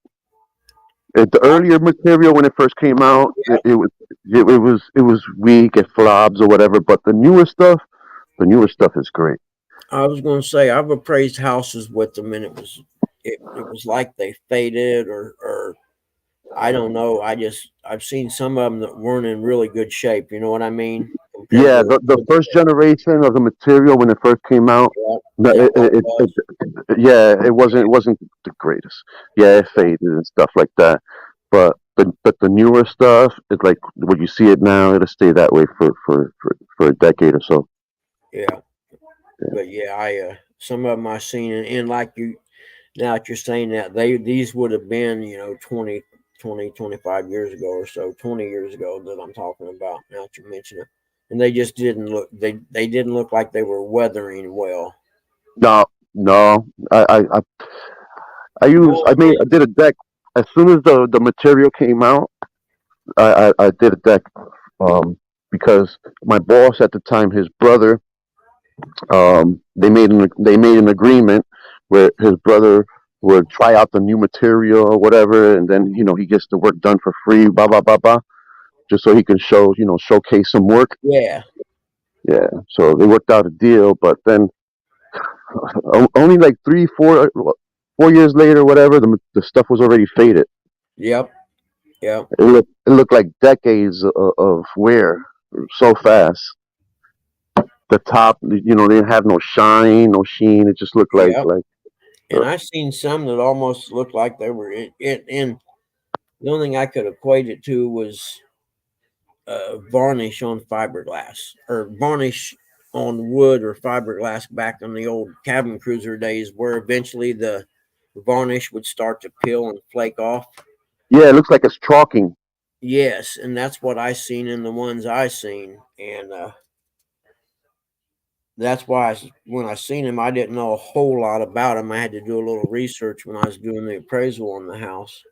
The earlier material when it first came out, it was weak, it flobs or whatever. But the newer stuff is great. I was going to say I've appraised houses with them, and it was like they faded or I don't know. I've seen some of them that weren't in really good shape. You know what I mean? Compared Yeah, to the first generation of the material when it first came out, yeah, no, that's what it was. yeah, it wasn't the greatest. Yeah, it faded and stuff like that. But the newer stuff, it's like when you see it now, it'll stay that way for a decade or so. Yeah, but yeah, I some of them I seen, and like you now that you're saying that these would have been 25 years ago or so, 20 years ago that I'm talking about. Now that you mention it, and they just didn't look they didn't look like they were weathering well. No, no, I did a deck as soon as the material came out. I did a deck because my boss at the time, his brother, they made an agreement where his brother would try out the new material or whatever, and then he gets the work done for free, blah blah blah blah, just so he can showcase some work. Yeah, Yeah, so they worked out a deal, but then only like 4 years later, whatever, the stuff was already faded. yep, yep, It looked like decades of wear so fast. The top, they didn't have no shine, no sheen. It just looked like yep. uh, And I seen some that almost looked like they were in. The only thing I could equate it to was varnish on fiberglass or varnish on wood or fiberglass back in the old cabin cruiser days, where eventually the varnish would start to peel and flake off. yeah, it looks like it's chalking. Yes, and that's what I seen in the ones I seen, and that's why when I seen him, I didn't know a whole lot about him. I had to do a little research when I was doing the appraisal on the house,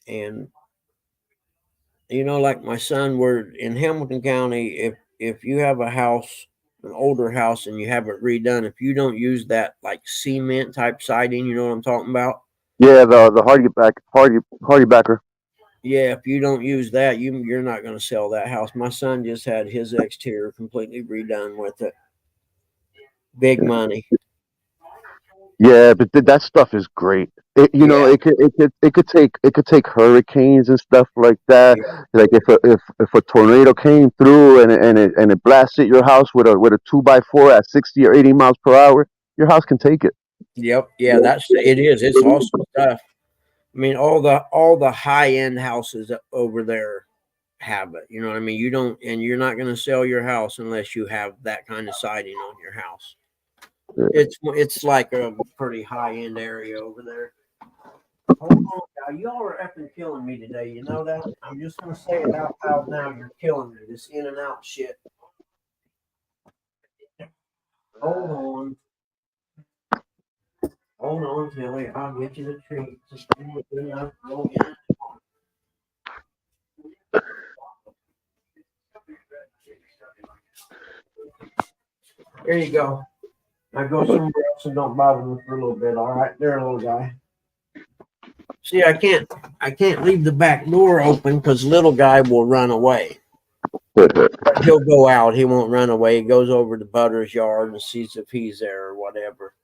and like my son, we're in Hamilton County. If you have a house, an older house, and you have it redone, if you don't use that like cement type siding, you know what I'm talking about. Yeah, the hardy backer. Yeah, if you don't use that, you're not going to sell that house. My son just had his exterior completely redone with it. Big money. Yeah, but that stuff is great. Yeah, It could take hurricanes and stuff like that. yeah, Like if a tornado came through and it blasted your house with a 2x4 at 60 or 80 miles per hour, your house can take it. yep, yeah. That's it is. It's awesome stuff. I mean, all the high end houses over there have it. You know what I mean? You don't, and you're not going to sell your house unless you have that kind of siding on your house. It's like a pretty high end area over there. Hold on, now y'all are effing killing me today. You know that? I'm just going to say it out loud now. You're killing me. This in and out shit. Hold on. Hold Hold on, Tilly. I'll get you the treat. Just give me enough. Oh, yeah. There you go. Now go somewhere else and don't bother me for a little bit. All right, there, little guy. See, I can't leave the back door open because little guy will run away. He'll go out. He won't run away. He goes over to Butter's yard and sees if he's there or whatever.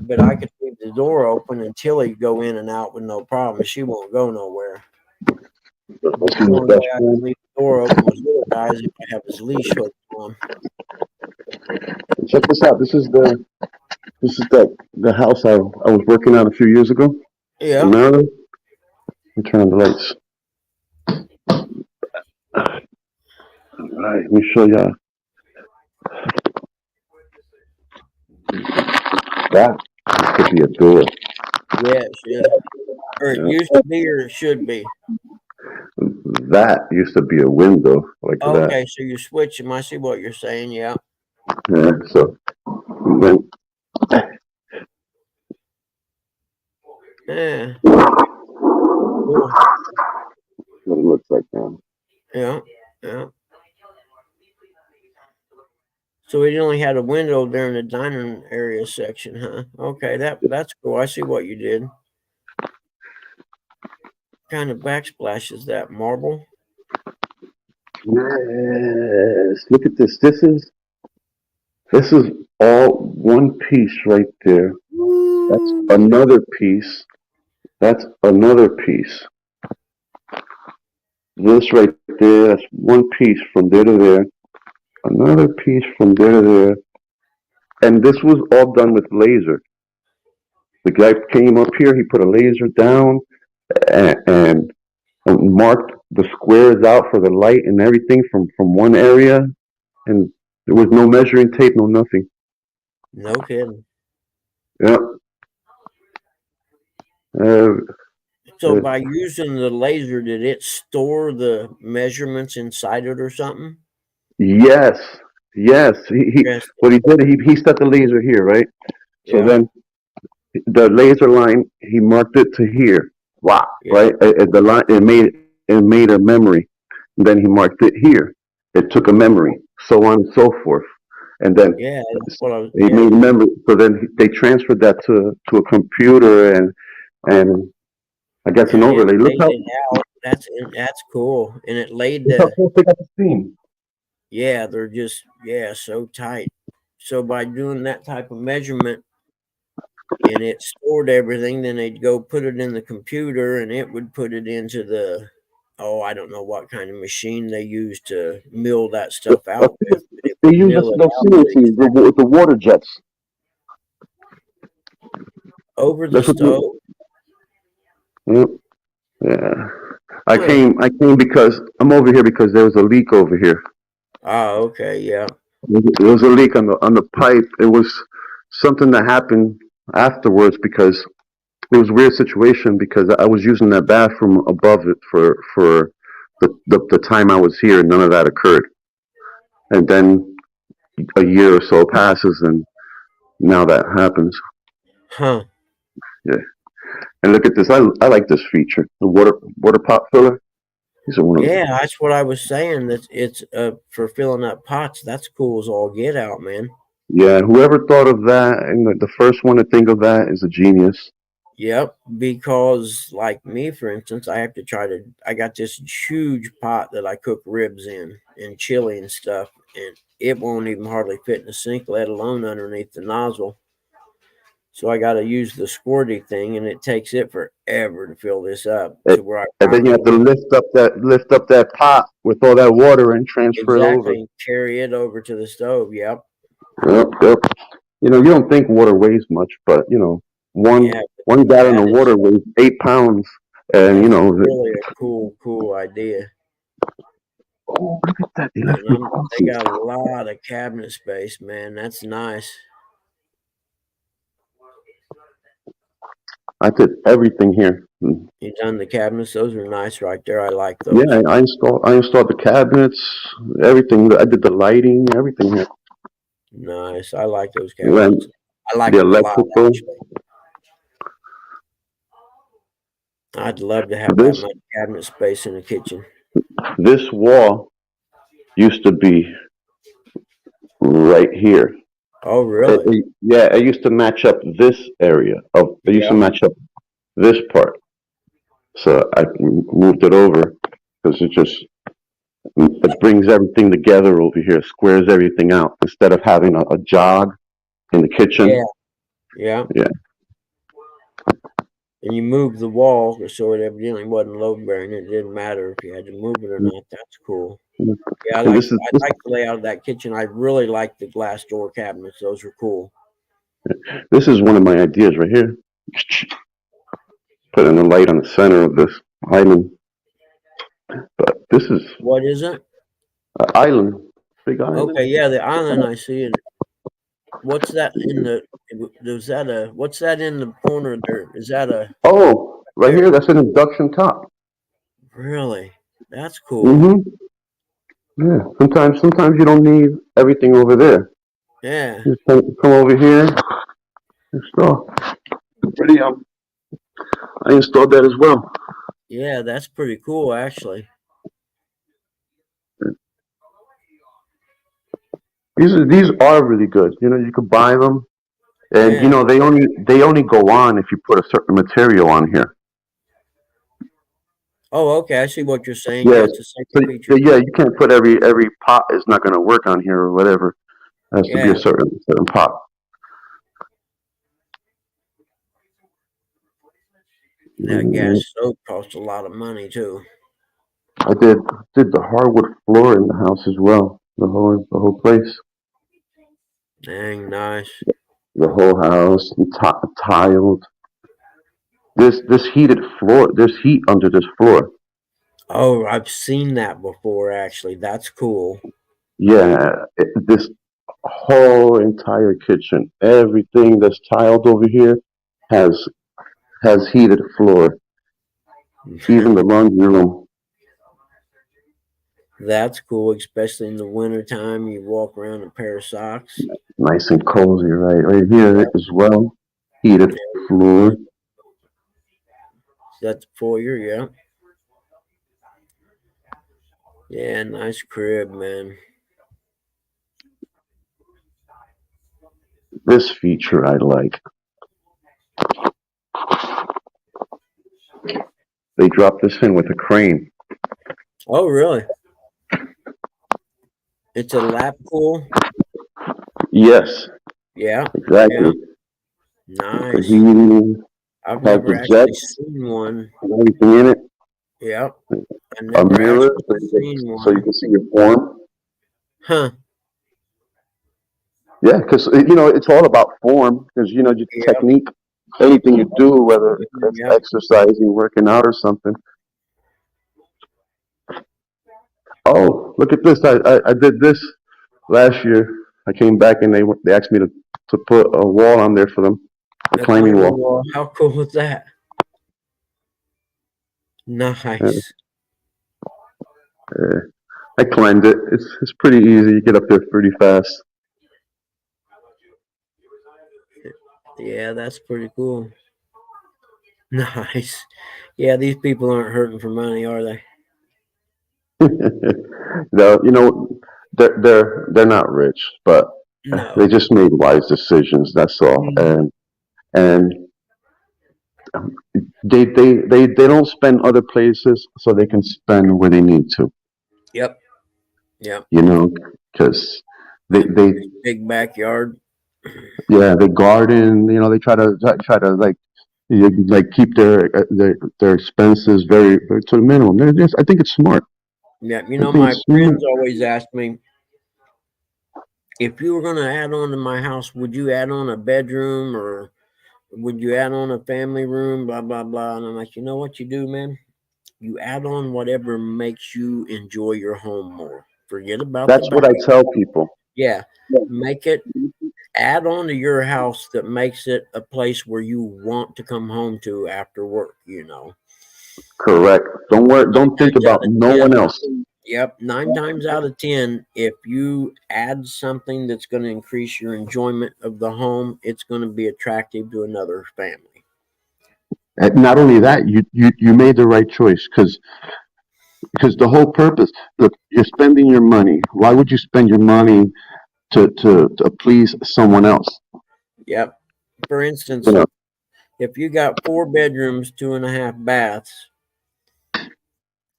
But I could leave the door open and Tilly go in and out with no problem. She won't go nowhere. The only way I can leave the door open with little guys if I have his leash hooked on. Check this out. This is the house I was working on a few years ago Yeah. in Maryland. Let me turn on the lights. All right, let me show y'all. That could be a door. Yeah, it should. Or it used to be, or it should be. That used to be a window like that. Okay, so you switch them. I see what you're saying. Yeah. Yeah, so then Yeah. Cool. what it looks like now. Yeah. Yeah. So we only had a window there in the dining area section, huh? Okay, that's cool. I see what you did. What kind of backsplash is that? Marble? Yes. Look at this. This is all one piece right there. That's another piece. That's another piece. This right there, that's one piece from there to there. Another piece from there to there. And this was all done with laser. The guy came up here, he put a laser down and marked the squares out for the light and everything from one area. And there was no measuring tape, no nothing. No kidding. Yeah. So by using the laser, did it store the measurements inside it or something? Yes. What he did, he set the laser here, right? So Yeah. then the laser line, he marked it to here. Wow. Yeah. Right? The line, it made a memory. And then he marked it here. It took a memory, so on and so forth. And then Yeah, that's what I was. he made memory. So then they transferred that to a computer and I guess an overlay. Look how it out. That's cool, and it laid look how the. close they got the steam. Yeah, they're just so tight. So by doing that type of measurement, and it stored everything, then they'd go put it in the computer, and it would put it into the. Oh, I don't know what kind of machine they use to mill that stuff out with. They use the water jets. Over the stove. Yeah. I came because I'm over here because there was a leak over here. Oh, okay, yeah. There was a leak on the pipe. It was something that happened afterwards because it was a weird situation because I was using that bathroom above it for the time I was here. None of that occurred, and then a year or so passes, and now that happens. Huh. Yeah. And look at this. I like this feature. The water pot filler. Yeah, that's what I was saying. That it's for filling up pots. That's cool as all get out, man. Yeah, whoever thought of that and the first one to think of that is a genius. Yep, because like me, for instance, I got this huge pot that I cook ribs in and chili and stuff, and it won't even hardly fit in the sink, let alone underneath the nozzle. So I got to use the squirty thing, and it takes it forever to fill this up to where and then you have to lift up that pot with all that water and transfer it over. Carry it over to the stove. Yep. Yep. You don't think water weighs much, but one gallon of water weighs 8 pounds, and really a cool idea. Oh, look at that! They got a lot of cabinet space, man. That's nice. I did everything here. You done the cabinets? Those are nice right there. I like those. Yeah, I installed the cabinets, everything. I did the lighting, everything here. Nice. I like those cabinets. I like the them electrical. a lot, actually. I'd love to have that This much cabinet space in the kitchen. this wall used to be right here. Oh, really? Yeah, it used to match up this area of. It used to Yeah. match up this part. So I moved it over because it brings everything together over here, squares everything out instead of having a jog in the Yeah. kitchen. Yeah. Yeah, And you moved the wall, so it evidently wasn't load bearing. It didn't matter if you had to move it or not. That's cool. Yeah, and this is I like the layout of that kitchen. I really like the glass door cabinets. Those are cool. this is one of my ideas right here. Putting a light on the center of this island, but this is What is it? an island, big island. Okay, yeah, the island I see it. What's that in the? Is that a? What's that in the corner there? Is that a? Oh, right There. here, that's an induction top. Really? That's cool. Mm-hmm. Yeah. Sometimes you don't need everything over there. Yeah. Just come over here. Install. Pretty. I installed that as well. Yeah, that's pretty cool, actually. These are really good. You know, you could buy them, and you Yeah. know they only go on if you put a certain material on here. Oh, okay. I see what you're saying. Yeah, Yeah. it's a So safety feature. yeah, you can't put every pot is not going to work on here or whatever. It has to be a Yeah. certain pot. That gas Mhm. stove costs a lot of money too. I did the hardwood floor in the house as well. The whole place, Dang, nice. the whole house, tiled. This heated floor. There's heat under this floor. Oh, I've seen that before. Actually, that's cool. Yeah, this whole entire kitchen, everything that's tiled over here has has heated floor. Even the laundry room, That's cool, especially in the wintertime. You walk around in a pair of socks. nice and cozy, right here Yep. as well. Heated floor. That's the foyer. Yeah. Yeah, nice crib, man. This feature I like. They dropped this in with a crane. Oh, really? It's a lap pool. Yes, Yeah. Yeah. exactly. The Nice. heating I've has never the actually jets seen one. and everything in it. Yep. I've A never mirror actually seen so you one. can see your form. Huh. Yeah, because it's all about form. Because your Yep. technique, anything you do, whether it's Yep. exercising, working out, or something. Oh, look at this! I did this last year. I came back and they asked me to put a wall on there for them, a A climbing climbing wall. wall. How cool was that? Yeah, Nice. yeah. I climbed it. It's pretty easy. You get up there pretty fast. Yeah, that's pretty cool. Nice. Yeah, these people aren't hurting for money, are they? No, they're not rich, but they No. just made wise decisions. That's all, Mm. and they don't spend other places, so they can spend where they need to. Yep. Yep. You know, because they Got they this big backyard. yeah they garden. They try to like keep their expenses very to the minimum. I think it's smart. Yeah. I think My it's smart. friends always ask me, if you were going to add on to my house, would you add on a bedroom or would you add on a family room? Blah, blah, blah. And I'm like, you know what you do, man? You add on whatever makes you enjoy your home more. Forget about the That's back. what I tell people. Yeah. Make it add on to your house that makes it a place where you want to come home to after work. Correct. Don't worry. Nine Don't think times about out of no 10, one else. yep, nine times out of 10, if you add something that's going to increase your enjoyment of the home, it's going to be attractive to another family. And not only that, you made the right choice because the whole purpose, look, you're spending your money. Why would you spend your money to please someone else? Yep. For You instance, know, if you got 4 bedrooms, 2.5 baths,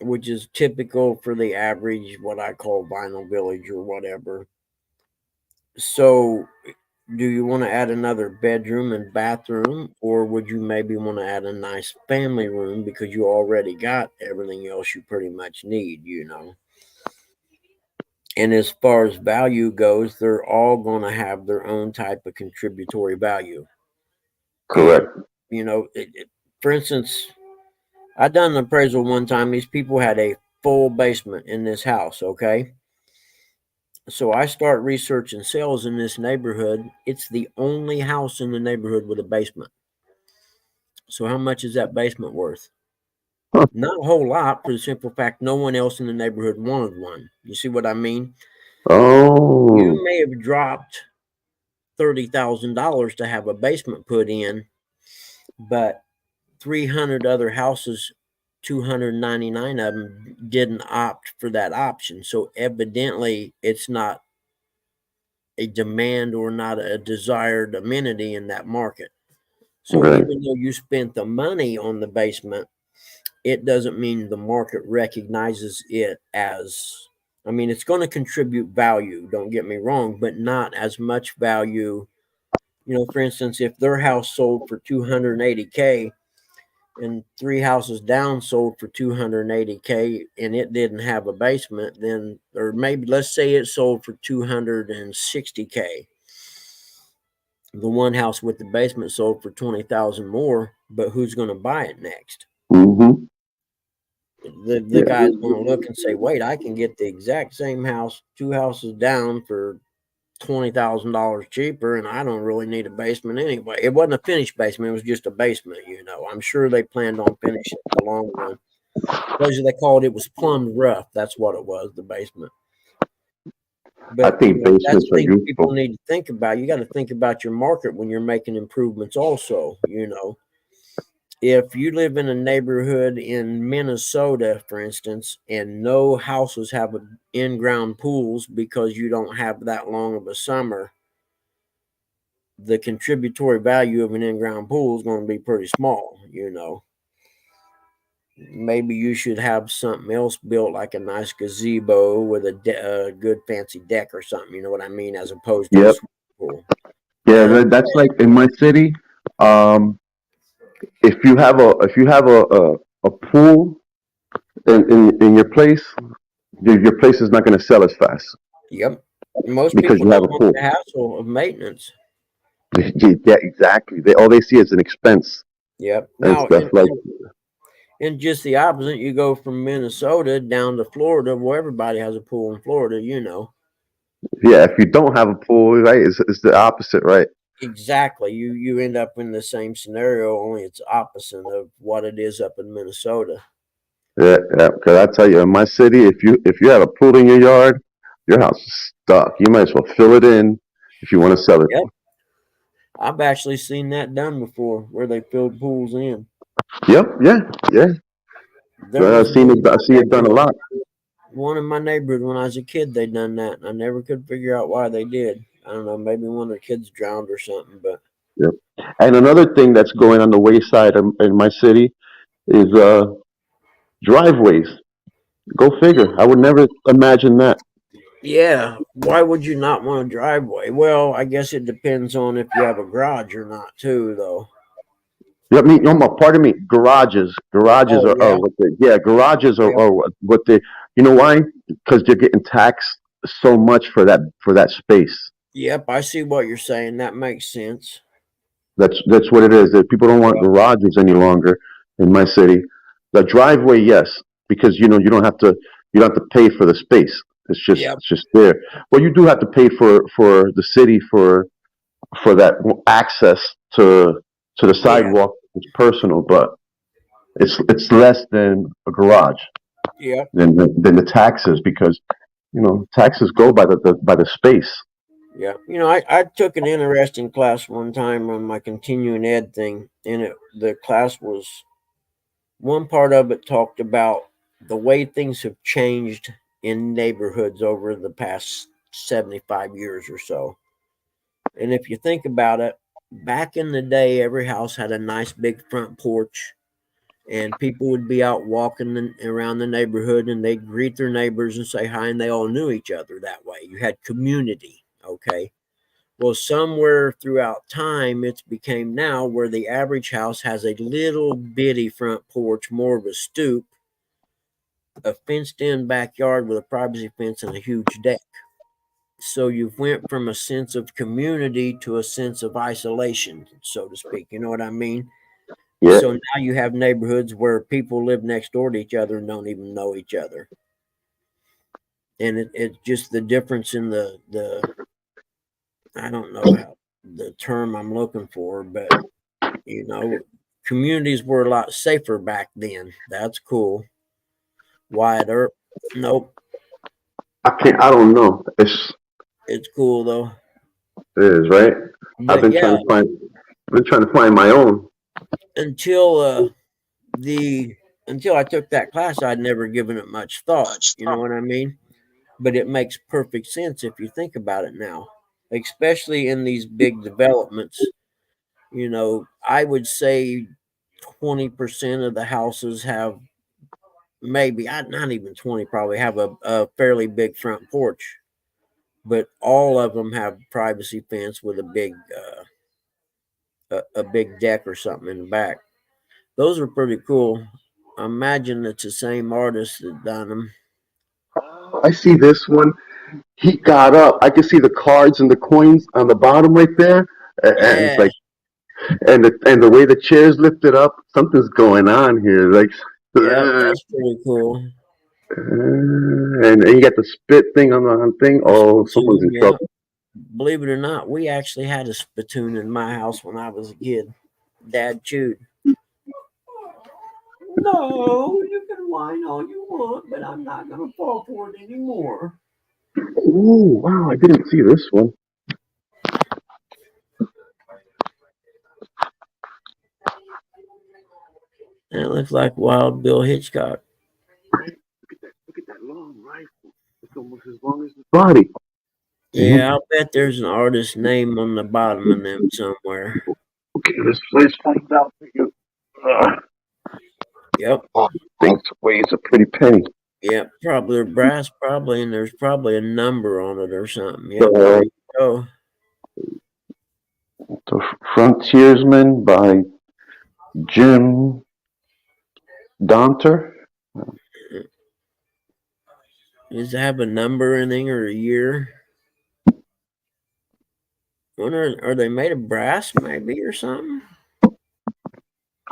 which is typical for the average, what I call vinyl village or whatever. So, do you want to add another bedroom and bathroom, or would you maybe want to add a nice family room because you already got everything else you pretty much need, you know? And as far as value goes, they're all going to have their own type of contributory value. And, correct. for instance, I done an appraisal one time. These people had a full basement in this house, okay? So I start researching sales in this neighborhood. It's the only house in the neighborhood with a basement. So how much is that basement worth? Huh. Not a whole lot, for the simple fact no one else in the neighborhood wanted one. You see what I mean? You Oh, may have dropped $30,000 to have a basement put in, but 300 other houses, 299 of them didn't opt for that option. So evidently, it's not a demand or not a desired amenity in that market. So right, even though you spent the money on the basement, it doesn't mean the market recognizes it as, I mean, it's going to contribute value, don't get me wrong, but not as much value. For instance, if their house sold for 280K and three houses down sold for 280K and it didn't have a basement, then, or maybe let's say it sold for 260K. The one house with the basement sold for 20,000 more, but who's going to buy it next? mm-hmm, The yeah, guy's going to look and say, "Wait, I can get the exact same house, two houses down for $20,000 cheaper, and I don't really need a basement anyway." It wasn't a finished basement; it was just a basement. I'm sure they planned on finishing it in the long run. Those they called it was plumbed rough. That's what it was, the basement. I But think that's basements are things people useful. need to think about. You got to think about your market when you're making improvements. Also, if you live in a neighborhood in Minnesota, for instance, and no houses have in-ground pools because you don't have that long of a summer, the contributory value of an in-ground pool is going to be pretty small. Maybe you should have something else built, like a nice gazebo with a good fancy deck or something. You know what I mean? As opposed to a Yep, swimming pool. yeah, And that's like in my city. Um, if you have a pool in your place, your place is not going to sell as fast yep, most because people you have don't a want pool. the hassle of maintenance. Yeah, exactly. All they see is an expense Yep. and Now, stuff like. and just the opposite, you go from Minnesota down to Florida, where everybody has a pool in Florida. Yeah, if you don't have a pool, right, it's the opposite, right? Exactly. You end up in the same scenario, only it's opposite of what it is up in Minnesota. Yeah, yeah. Because I tell you, in my city, if you have a pool in your yard, your house is stuck. You might as well fill it in if you want to sell it. Yep. I've actually seen that done before where they filled pools in. Yep, yeah, yeah. There was I see it done a lot. one in my neighborhood when I was a kid, they done that. And I never could figure out why they did. I don't know, maybe one of the kids drowned or something, but Yep. And another thing that's going on the wayside in my city is driveways. Go figure. I would never imagine that. yeah, why would you not want a driveway? Well, I guess it depends on if you have a garage or not, too, though. I mean, no, pardon me. Garages Oh are yeah, what they. Yeah, garages yep, are what they. You know why? Because they're getting taxed so much for that space. yep. I see what you're saying. That makes sense. That's what it is. That people don't want Yep, garages any longer in my city. The driveway, yes, because you don't have to pay for the space. It's just yep, it's just there. Well, you do have to pay for the city for that access to the yeah, sidewalk. It's personal, but it's less than a garage yep, than the taxes because taxes go by the space. Yeah. I took an interesting class one time on my continuing ed thing, and the class was one part of it talked about the way things have changed in neighborhoods over the past 75 years or so. And if you think about it, back in the day, every house had a nice big front porch, and people would be out walking around the neighborhood, and they'd greet their neighbors and say hi, and they all knew each other that way. You had community, okay? Well, somewhere throughout time, it's became now where the average house has a little bitty front porch, more of a stoop, a fenced-in backyard with a privacy fence, and a huge deck. So you've went from a sense of community to a sense of isolation, so to speak. You know what I mean? Yeah. So now you have neighborhoods where people live next door to each other and don't even know each other. And it's just the difference in the I don't know how the term I'm looking for, but you know, communities were a lot safer back then. That's cool. Wyatt Earp, nope, I can't. I don't know. it's cool though. It is right. I've But been yeah, trying to find. I've been trying to find my own. until the until I took that class, I'd never given it much thought. You know what I mean? But it makes perfect sense if you think about it now, especially in these big developments. I would say 20% of the houses have, maybe not even 20, probably have a fairly big front porch, but all of them have privacy fence with a big deck or something in the back. Those are pretty cool. I imagine it's the same artist that done them. I see this one. He got up. I can see the cards and the coins on the bottom right there, and it's Yeah, like, and the way the chair's lifted up, something's going on here. Like, yep, that's pretty cool. and you got the spit thing on thing. A Oh, someone's in spittoon, yeah. trouble. Believe it or not, we actually had a spittoon in my house when I was a kid. Dad chewed. No, you can whine all you want, but I'm not going to fall for it anymore. Oh, wow! I didn't see this one. And it looks like Wild Bill Hitchcock. Look at that long rifle. It's almost as long as his body. Mhm. Yeah, I'll bet there's an artist's name on the bottom of them somewhere. Okay, let's find out for you. Uh, Yep, oh, things weighs a pretty penny. yep, probably brass, probably, and there's probably a number on it or something. Yep, there The, you go. the Frontiersman by Jim Donter. Does it have a number or anything or a year? Wonder, are they made of brass maybe or something?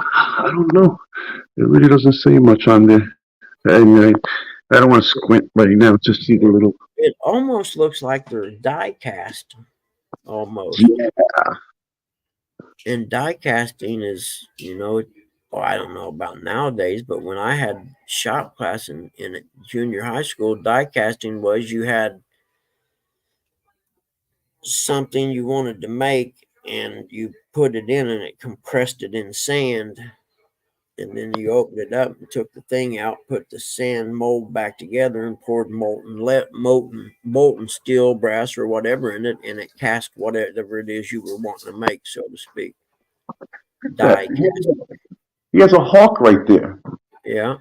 I don't know. It really doesn't say much on there. I don't want to squint right now to see the little. It almost looks like they're die cast, almost. Yeah. And die casting is, well, I don't know about nowadays, but when I had shop class in junior high school, die casting was you had something you wanted to make and you put it in and it compressed it in sand. And then you opened it up and took the thing out, put the sand mold back together, and poured molten steel, brass, or whatever in it, and it cast whatever it is you were wanting to make, so to speak. That. Die cast. He has a hawk right there. Yeah.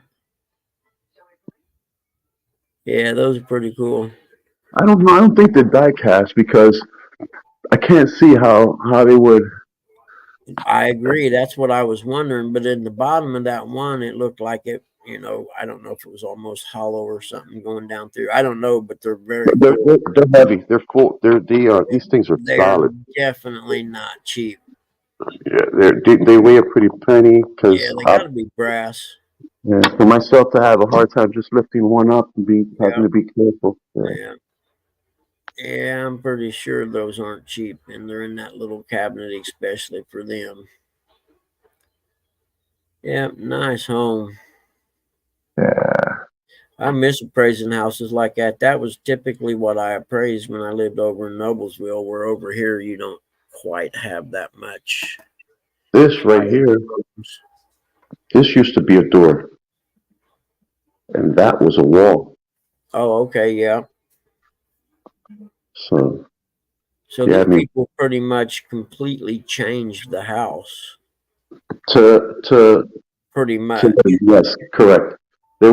Yeah, those are pretty cool. I don't know. I don't think they're die cast because I can't see how they would. I agree. That's what I was wondering. But in the bottom of that one, it looked like it, I don't know if it was almost hollow or something going down through. I don't know, but they're very They're, cool. they're, they're heavy. They're full. These things are They're solid. definitely not cheap. Yeah, they weigh a pretty penny Yeah, because they got to be brass. yeah, for myself to have a hard time just lifting one up and be having Yeah, to be careful. Yeah. yeah. Yeah, I'm pretty sure those aren't cheap, and they're in that little cabinet especially for them. Yeah, nice home. Yeah. I miss appraising houses like that. That was typically what I appraised when I lived over in Noblesville, where over here you don't quite have that much This right high-end here, homes. this used to be a door, and that was a wall. Oh, okay, yeah. So So yeah, I these mean, people pretty much completely changed the house. to Pretty much. yes, correct. There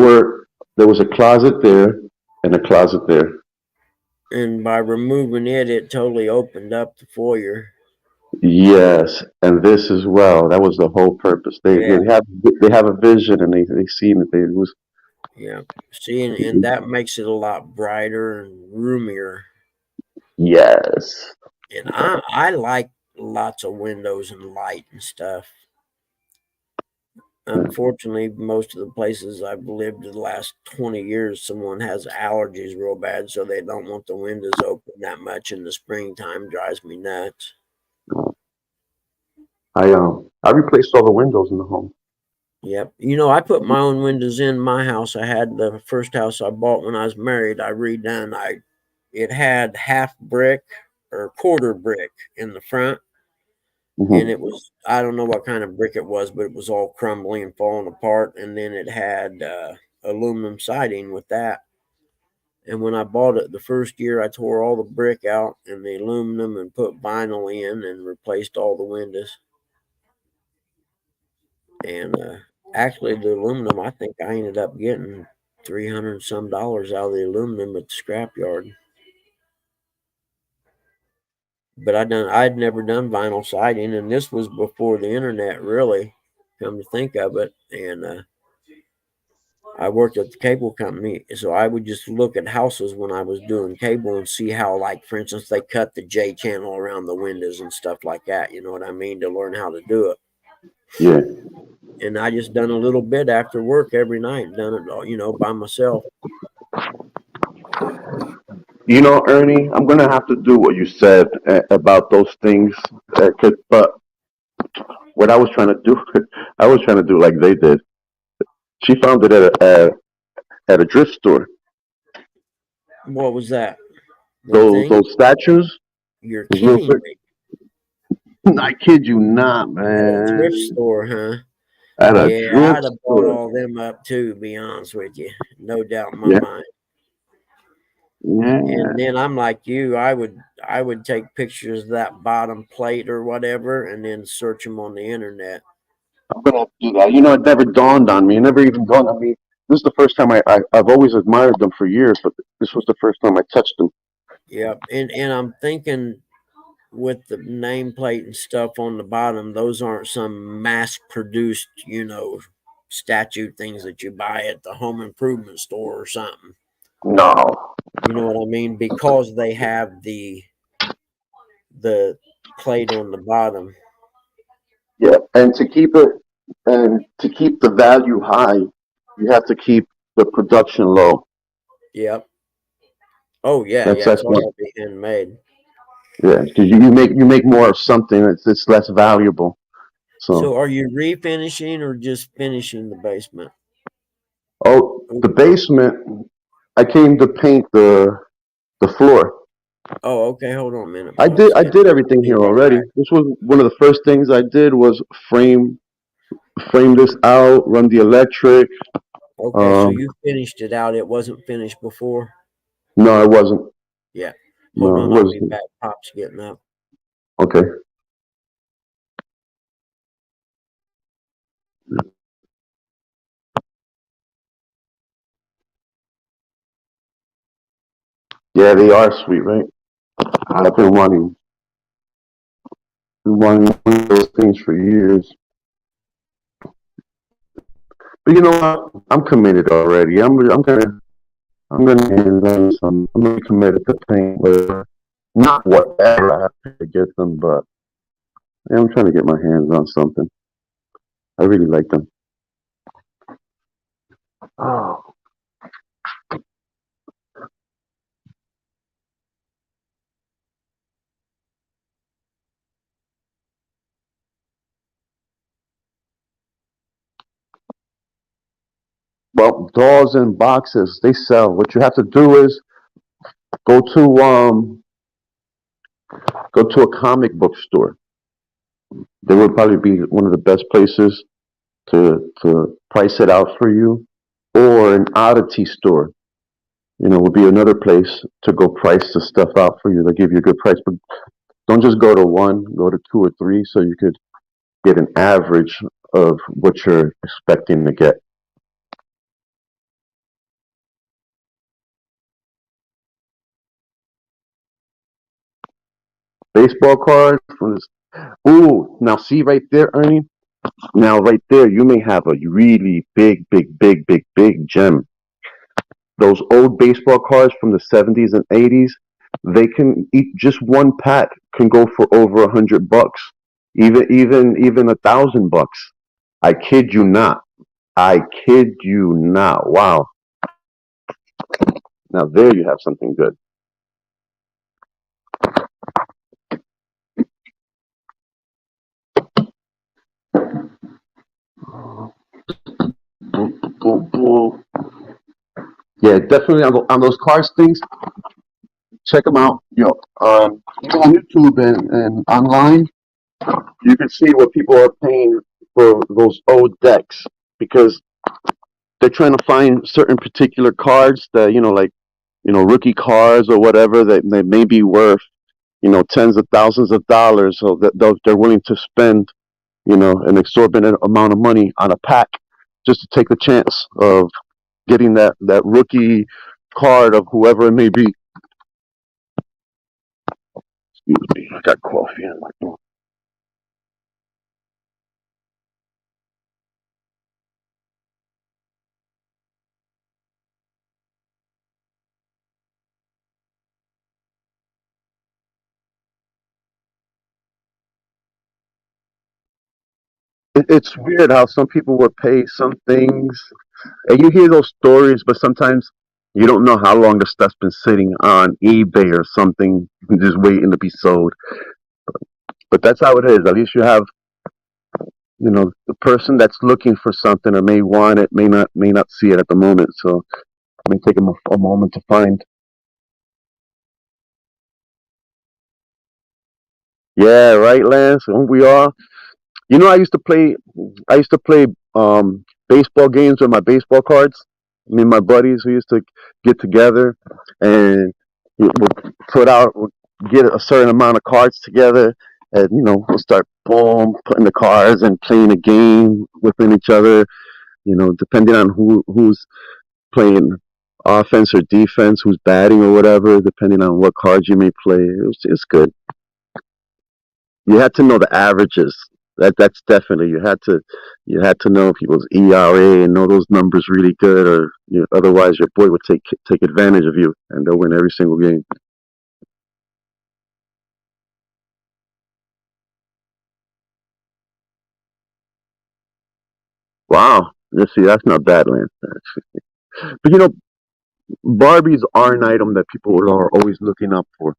was a closet there and a closet there. And by removing it, it totally opened up the foyer. Yes, and this as well. That was the whole purpose. Yeah, They have a vision and they seen it. They it was yeah. See, and that makes it a lot brighter and roomier. yes. And I like lots of windows and light and stuff. Unfortunately, most of the places I've lived the last 20 years, someone has allergies real bad, so they don't want the windows open that much in the springtime. Drives me nuts. I replaced all the windows in the home. Yep. You know, I put my own windows in my house. I had the first house I bought when I was married. I redone. It had half brick or quarter brick in the front, and Hmm. it was, I don't know what kind of brick it was, but it was all crumbling and falling apart. And then it had aluminum siding with that. And when I bought it the first year, I tore all the brick out and the aluminum and put vinyl in and replaced all the windows. And actually, the aluminum, I think I ended up getting 300 some dollars out of the aluminum at the scrapyard. But I'd never done vinyl siding, and this was before the internet, really. Come to think of it, and I worked at the cable company, so I would just look at houses when I was doing cable and see how, like, for instance, they cut the J channel around the windows and stuff like that. You know what I mean? To learn how to do it. Yeah. And I just done a little bit after work every night, done it all, by myself. You know, Ernie, I'm gonna have to do what you said about those things. But what I was trying to do, I was trying to do like they did. She found it at a thrift store. What was that? One thing? Those statues, You're those little. kidding me. I kid you not, At a thrift man. store, huh? At a Yeah, I'd thrift have bought store. all them up too, to be honest with you. No doubt in my Yeah, mind. yeah. And then I'm like you, I would take pictures of that bottom plate or whatever and then search them on the internet. I'm gonna have to do that. You know, it never dawned on me. It never even dawned on me. This is the first time I've always admired them for years, but this was the first time I touched them. Yep. And I'm thinking with the nameplate and stuff on the bottom, those aren't some mass produced, statue things that you buy at the home improvement store or something. No. You know what I mean? Because they have the plate on the bottom. Yeah, and to keep the value high, you have to keep the production low. Yep. Oh yeah, yeah. That's It's all what. gotta be handmade. Yeah, because you make more of something it's less valuable. So, So are you refinishing or just finishing the basement? oh, Oop. the basement, I came to paint the floor. Oh, okay. Hold on a minute, folks. I Yeah, did everything be here right already. back. This was one of the first things I did was frame this out, run the electric. Okay, so Um, you finished it out. It wasn't finished before. no, it wasn't. Yeah. Hold No, it on. I'll be wasn't. back. Pop's getting up. Okay. Yeah, they are sweet, right? I've been wanting one of those things for years. But you know what? I'm committed already. I'm gonna hand on some. I'm gonna be committed to paint whatever, not whatever I have to get them, but yeah, I'm trying to get my hands on something. I really like them. Oh, Well, dolls and boxes, they sell. What you have to do is go to um go to a comic book store. They would probably be one of the best places to price it out for you, or an oddity store. Would be another place to go price the stuff out for you. They'll give you a good price, but don't just go to one. Go to two or three, so you could get an average of what you're expecting to get. Baseball cards from this. Ooh, now see right there, Ernie. Now right there, you may have a really big, big, big, big, big gem. Those old baseball cards from the 70s and 80s, they can eat just one pack can go for over $100, even $1,000. I kid you not. I kid you not. Wow. Now there you have something good. Yeah, definitely on those cards things. Check them out. Even on YouTube and online, you can see what people are paying for those old decks because they're trying to find certain particular cards that like rookie cards or whatever that they may be worth tens of thousands of dollars, so that they're willing to spend an exorbitant amount of money on a pack just to take the chance of getting that rookie card of whoever it may be. Excuse me, I got coffee in my throat. It's weird how some people would pay some things, and you hear those stories, but sometimes you don't know how long the stuff's been sitting on eBay or something, just waiting to be sold. But that's how it is. At least you have, the person that's looking for something or may want it may not see it at the moment. So it may take them a moment to find. Yeah, right, Lance. Aren't we all? I used to play. I used to play baseball games with my baseball cards. Me and my buddies, we used to get together and we'll we'll get a certain amount of cards together, and we'll start boom putting the cards and playing a game within each other. Depending on who's playing offense or defense, who's batting or whatever, depending on what cards you may play. It's good. You had to know the averages. That's definitely you had to know people's ERA and know those numbers really good, or otherwise your boy would take advantage of you and they'll win every single game. Wow, let's see, that's not bad, Lance. But Barbies are an item that people are always looking up for.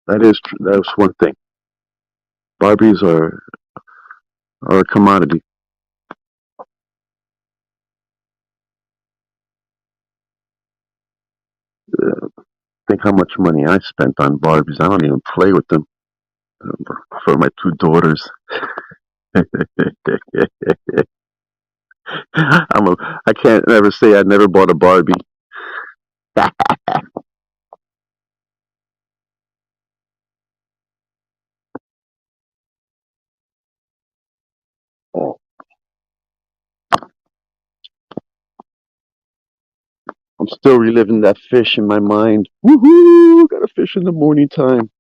That's one thing. Barbies are a commodity. Think how much money I spent on Barbies. I don't even play with them for my two daughters. I can't never say I never bought a Barbie. Oh, I'm still reliving that fish in my mind. Woohoo! Got a fish in the morning time.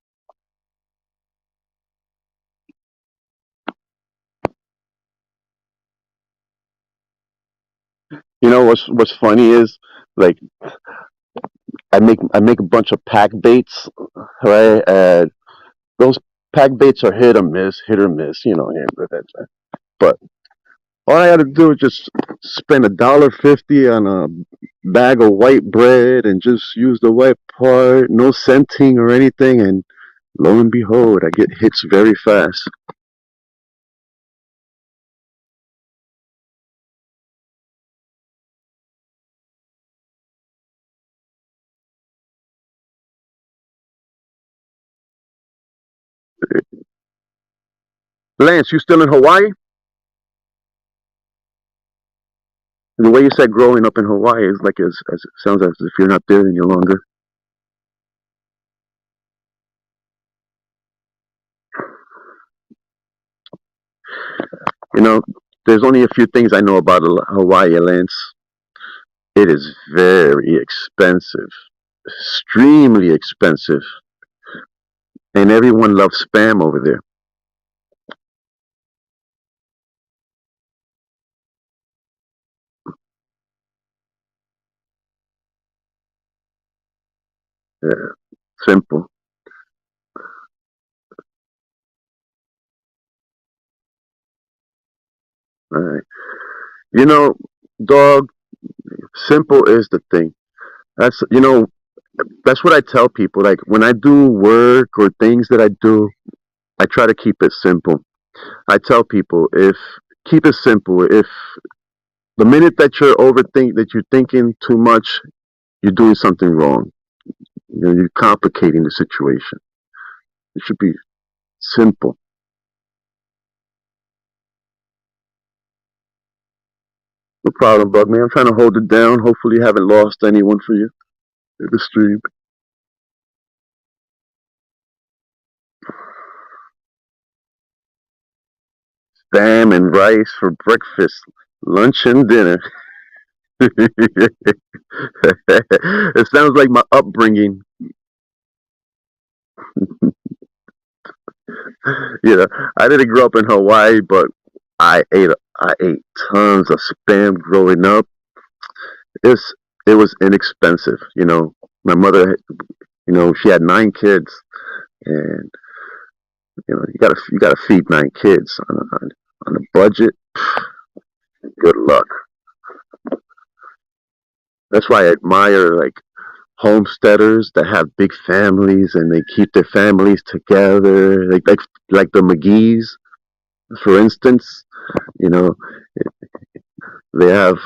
What's funny is like I make a bunch of pack baits, right? And those pack baits are hit or miss. But all I had to do was just spend $1.50 on a bag of white bread and just use the white part, no scenting or anything, and lo and behold, I get hits very fast. Lance, you still in Hawaii? The way you said growing up in Hawaii is like as it sounds as if you're not there any longer. You know, there's only a few things I know about Hawaii, Lance. It is very expensive, extremely expensive, and everyone loves spam over there. Yeah, simple. All right. You know, dog, simple is the thing. That's what I tell people. Like when I do work or things that I do, I try to keep it simple. I tell people if keep it simple. If the minute that you're thinking too much, you're doing something wrong. You're complicating the situation. It should be simple. No problem, bug man. I'm trying to hold it down. Hopefully, you haven't lost anyone for you in the stream. Spam and rice for breakfast, lunch, and dinner. It sounds like my upbringing. You know, I didn't grow up in Hawaii, but I ate tons of spam growing up. It's it was inexpensive. My mother, she had 9 kids, and you gotta feed 9 kids on a budget. Good luck. That's why I admire like homesteaders that have big families and they keep their families together. Like the McGee's, for instance. You know, they have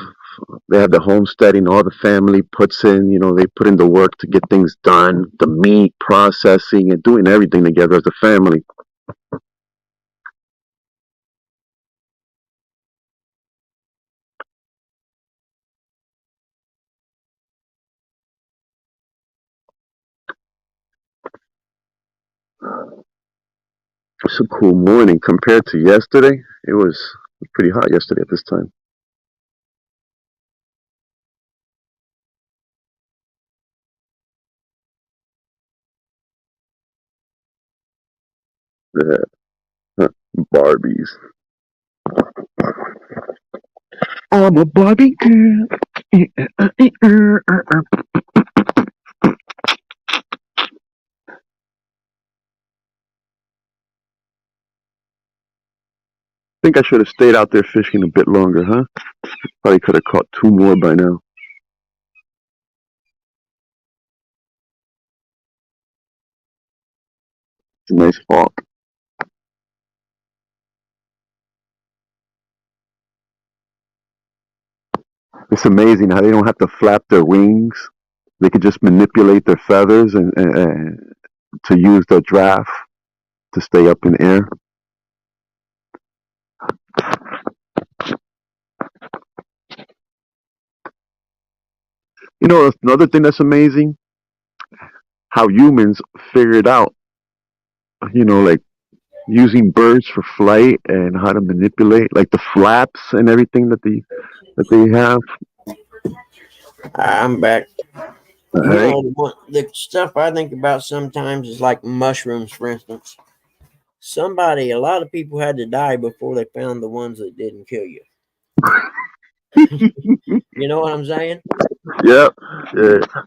they have the homesteading. All the family puts in. They put in the work to get things done. The meat processing and doing everything together as a family. It's a cool morning compared to yesterday. It was pretty hot yesterday at this time. Yeah, huh, Barbies. I'm a Barbie girl. Think I should have stayed out there fishing a bit longer, huh? Probably could have caught 2 more by now. It's a nice hawk. It's amazing how they don't have to flap their wings. They could just manipulate their feathers and to use the draft to stay up in air. Another thing that's amazing, how humans figured out, like using birds for flight and how to manipulate, like the flaps and everything that they have. I'm back. All right. The stuff I think about sometimes is like mushrooms, for instance. A lot of people had to die before they found the ones that didn't kill you. You know what I'm saying? Yeah,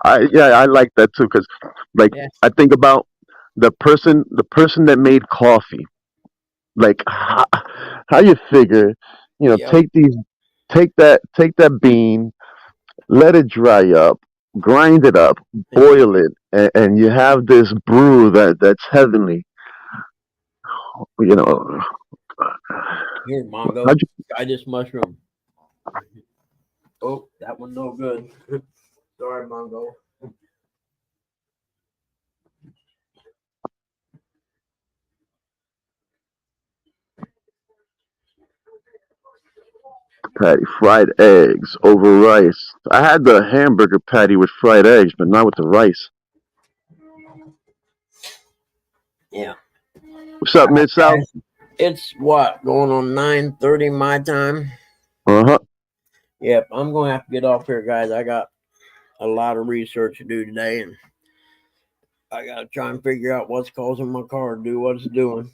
I like that too because, like, Yeah. I think about the person that made coffee. Like, how you figure, Yep. take that bean, let it dry up, grind it up, boil it, and you have this brew that's heavenly. You know, Here, Mongo. how'd you, Try this mushroom. Oh, that one no good. Sorry, Mongo. patty, fried eggs over rice. I had the hamburger patty with fried eggs, but not with the rice. Yeah. What's up, Mid South? It's what, going on 9:30 my time? Uh-huh. Yep, I'm going to have to get off here, guys. I got a lot of research to do today, and I got to try and figure out what's causing my car to do what it's doing.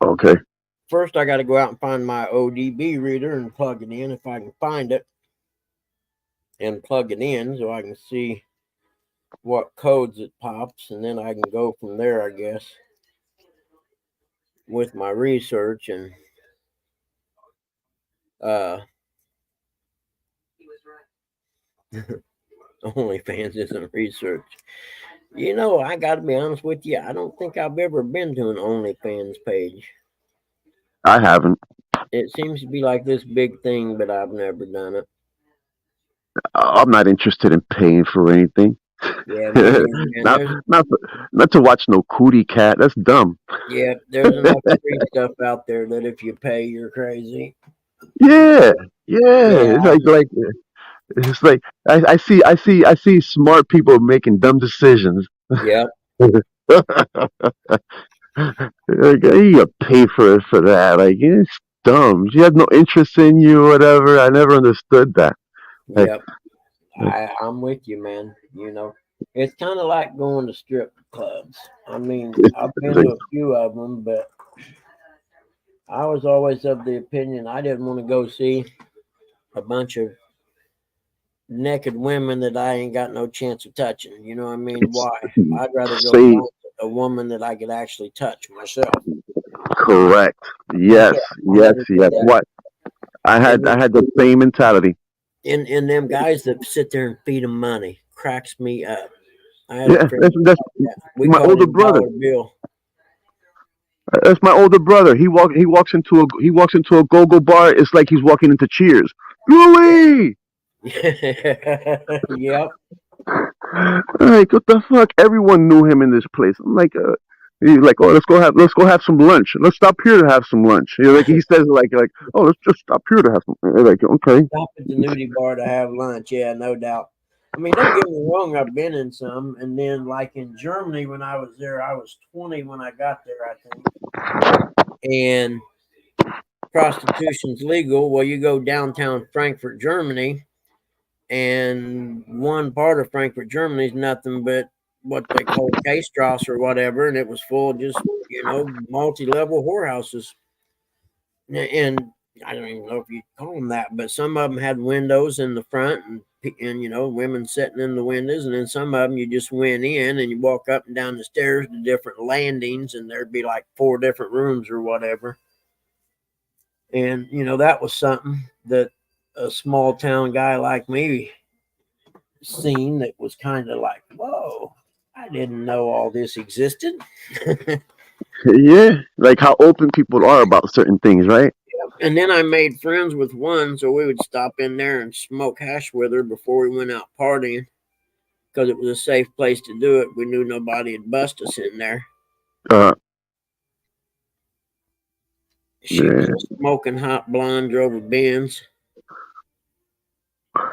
Okay. First, I got to go out and find my ODB reader and plug it in if I can find it, and plug it in so I can see what codes it pops, and then I can go from there, I guess, with my research. And OnlyFans isn't research. You know, I got to be honest with you. I don't think I've ever been to an OnlyFans page. I haven't. It seems to be like this big thing, but I've never done it. I'm not interested in paying for anything. Yeah, me neither, man. not, not to watch no cootie cat. That's dumb. Yeah, there's enough free stuff out there that if you pay, you're crazy. Yeah, yeah. Yeah, It's like I see smart people making dumb decisions. yep. Like, you pay for that. Like, it's dumb. She has no interest in you, or whatever. I never understood that. Like, Yep. I'm with you, man. You know, it's kind of like going to strip clubs. I mean, I've been to a few of them, but I was always of the opinion I didn't want to go see a bunch of naked women that I ain't got no chance of touching. You know what I mean? Why? I'd rather go say find a woman that I could actually touch myself. correct. Yes, yes, yes. What? I had the same mentality. And them guys that sit there and feed them money cracks me up. I had Yeah, a friend that's we my called older him brother. Dollar Bill. That's my older brother. He walks into a go-go bar. It's like he's walking into Cheers. Louis. Yep. Like, what the fuck? Everyone knew him in this place. I'm like, he's like, oh, let's go have some lunch. Let's stop here to have some lunch. Like he says, oh, let's just stop here to have some. Like, okay. Stop at the nudie bar to have lunch. Yeah, no doubt. I mean, don't get me wrong. I've been in some, and then like in Germany when I was there, I was 20 when I got there, I think, and prostitution's legal. Well, you go downtown Frankfurt, Germany, and one part of Frankfurt, Germany is nothing but what they call K-Strasse or whatever, and it was full of just, multi-level whorehouses. And I don't even know if you call them that, but some of them had windows in the front and women sitting in the windows, and then some of them you just went in and you walk up and down the stairs to different landings, and there'd be like 4 different rooms or whatever. And that was something that a small town guy like me seen that was kind of like, whoa, I didn't know all this existed. Yeah, like how open people are about certain things, right? And then I made friends with one, so we would stop in there and smoke hash with her before we went out partying because it was a safe place to do it. We knew nobody would bust us in there. Uh, She yeah. was a smoking hot blonde, drove a Benz.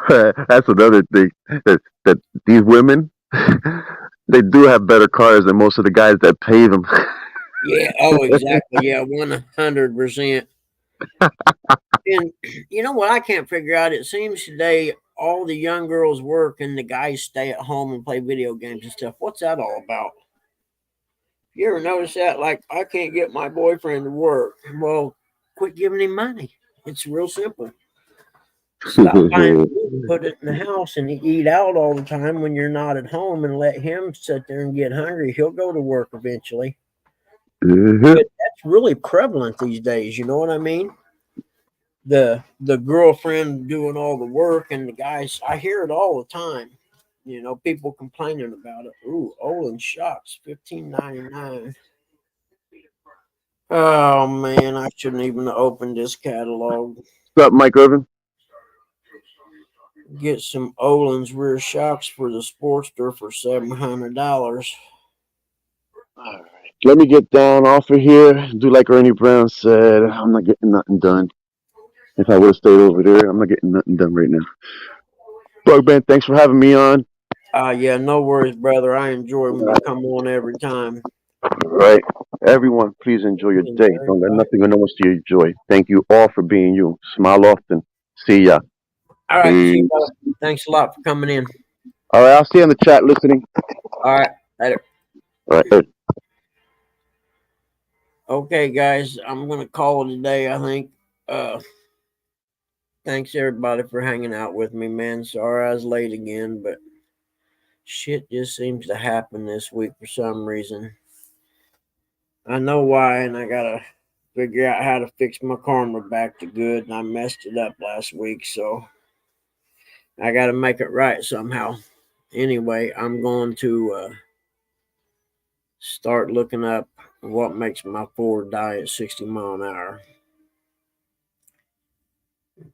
That's another thing that these women they do have better cars than most of the guys that pay them. Yeah. Oh, exactly. Yeah, 100%. And you know what I can't figure out? It seems today all the young girls work and the guys stay at home and play video games and stuff. What's that all about? You ever notice that? Like, I can't get my boyfriend to work. Well, quit giving him money. It's real simple. Stop buying food, put it in the house, and eat out all the time when you're not at home, and let him sit there and get hungry. He'll go to work eventually. Mhm. But that's really prevalent these days. You know what I mean? The girlfriend doing all the work, and the guys. I hear it all the time. People complaining about it. Ooh, Olin shocks, $15.99. Oh man, I shouldn't even have opened this catalog. What's up, Mike Irvin? Get some Olin's rear shocks for the Sportster for $700. All right. Let me get down off of here. Do like Ernie Brown said. I'm not getting nothing done. If I would have stayed over there, I'm not getting nothing done right now. Bugman, thanks for having me on. Yeah, no worries, brother. I enjoy when you come on every time. Right. Everyone, please enjoy your day. Don't let nothing or no one steal your joy. Thank you all for being you. Smile often. See ya. All right, see you, Peace. brother. Thanks a lot for coming in. All right, I'll see you in the chat listening. All right, later. All right. Okay, guys, I'm gonna call it a day. I think. Thanks everybody for hanging out with me, man. Sorry I was late again, but shit just seems to happen this week for some reason. I know why, and I gotta figure out how to fix my karma back to good. And I messed it up last week, so I gotta make it right somehow. Anyway, I'm going to start looking up what makes my Ford die at 60 mile an hour.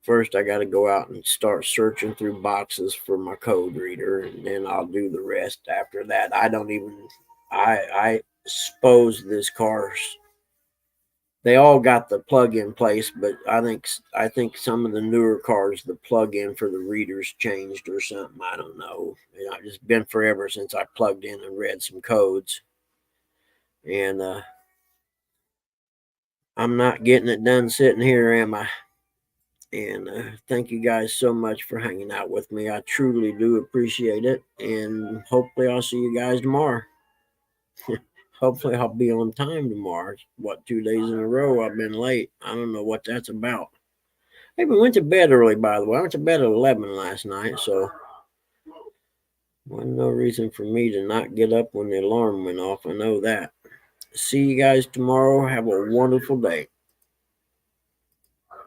First, I got to go out and start searching through boxes for my code reader, and then I'll do the rest after that. I don't even. I suppose this car's. They all got the plug-in place, but I think some of the newer cars, the plug-in for the readers changed or something. I don't know. It's been forever since I plugged in and read some codes, and I'm not getting it done sitting here, am I? And thank you guys so much for hanging out with me. I truly do appreciate it. And hopefully, I'll see you guys tomorrow. Hopefully, I'll be on time tomorrow. What, 2 days in a row I've been late? I don't know what that's about. Hey, we went to bed early, by the way. I went to bed at 11 last night, so wasn't no reason for me to not get up when the alarm went off. I know that. See you guys tomorrow. Have a wonderful day.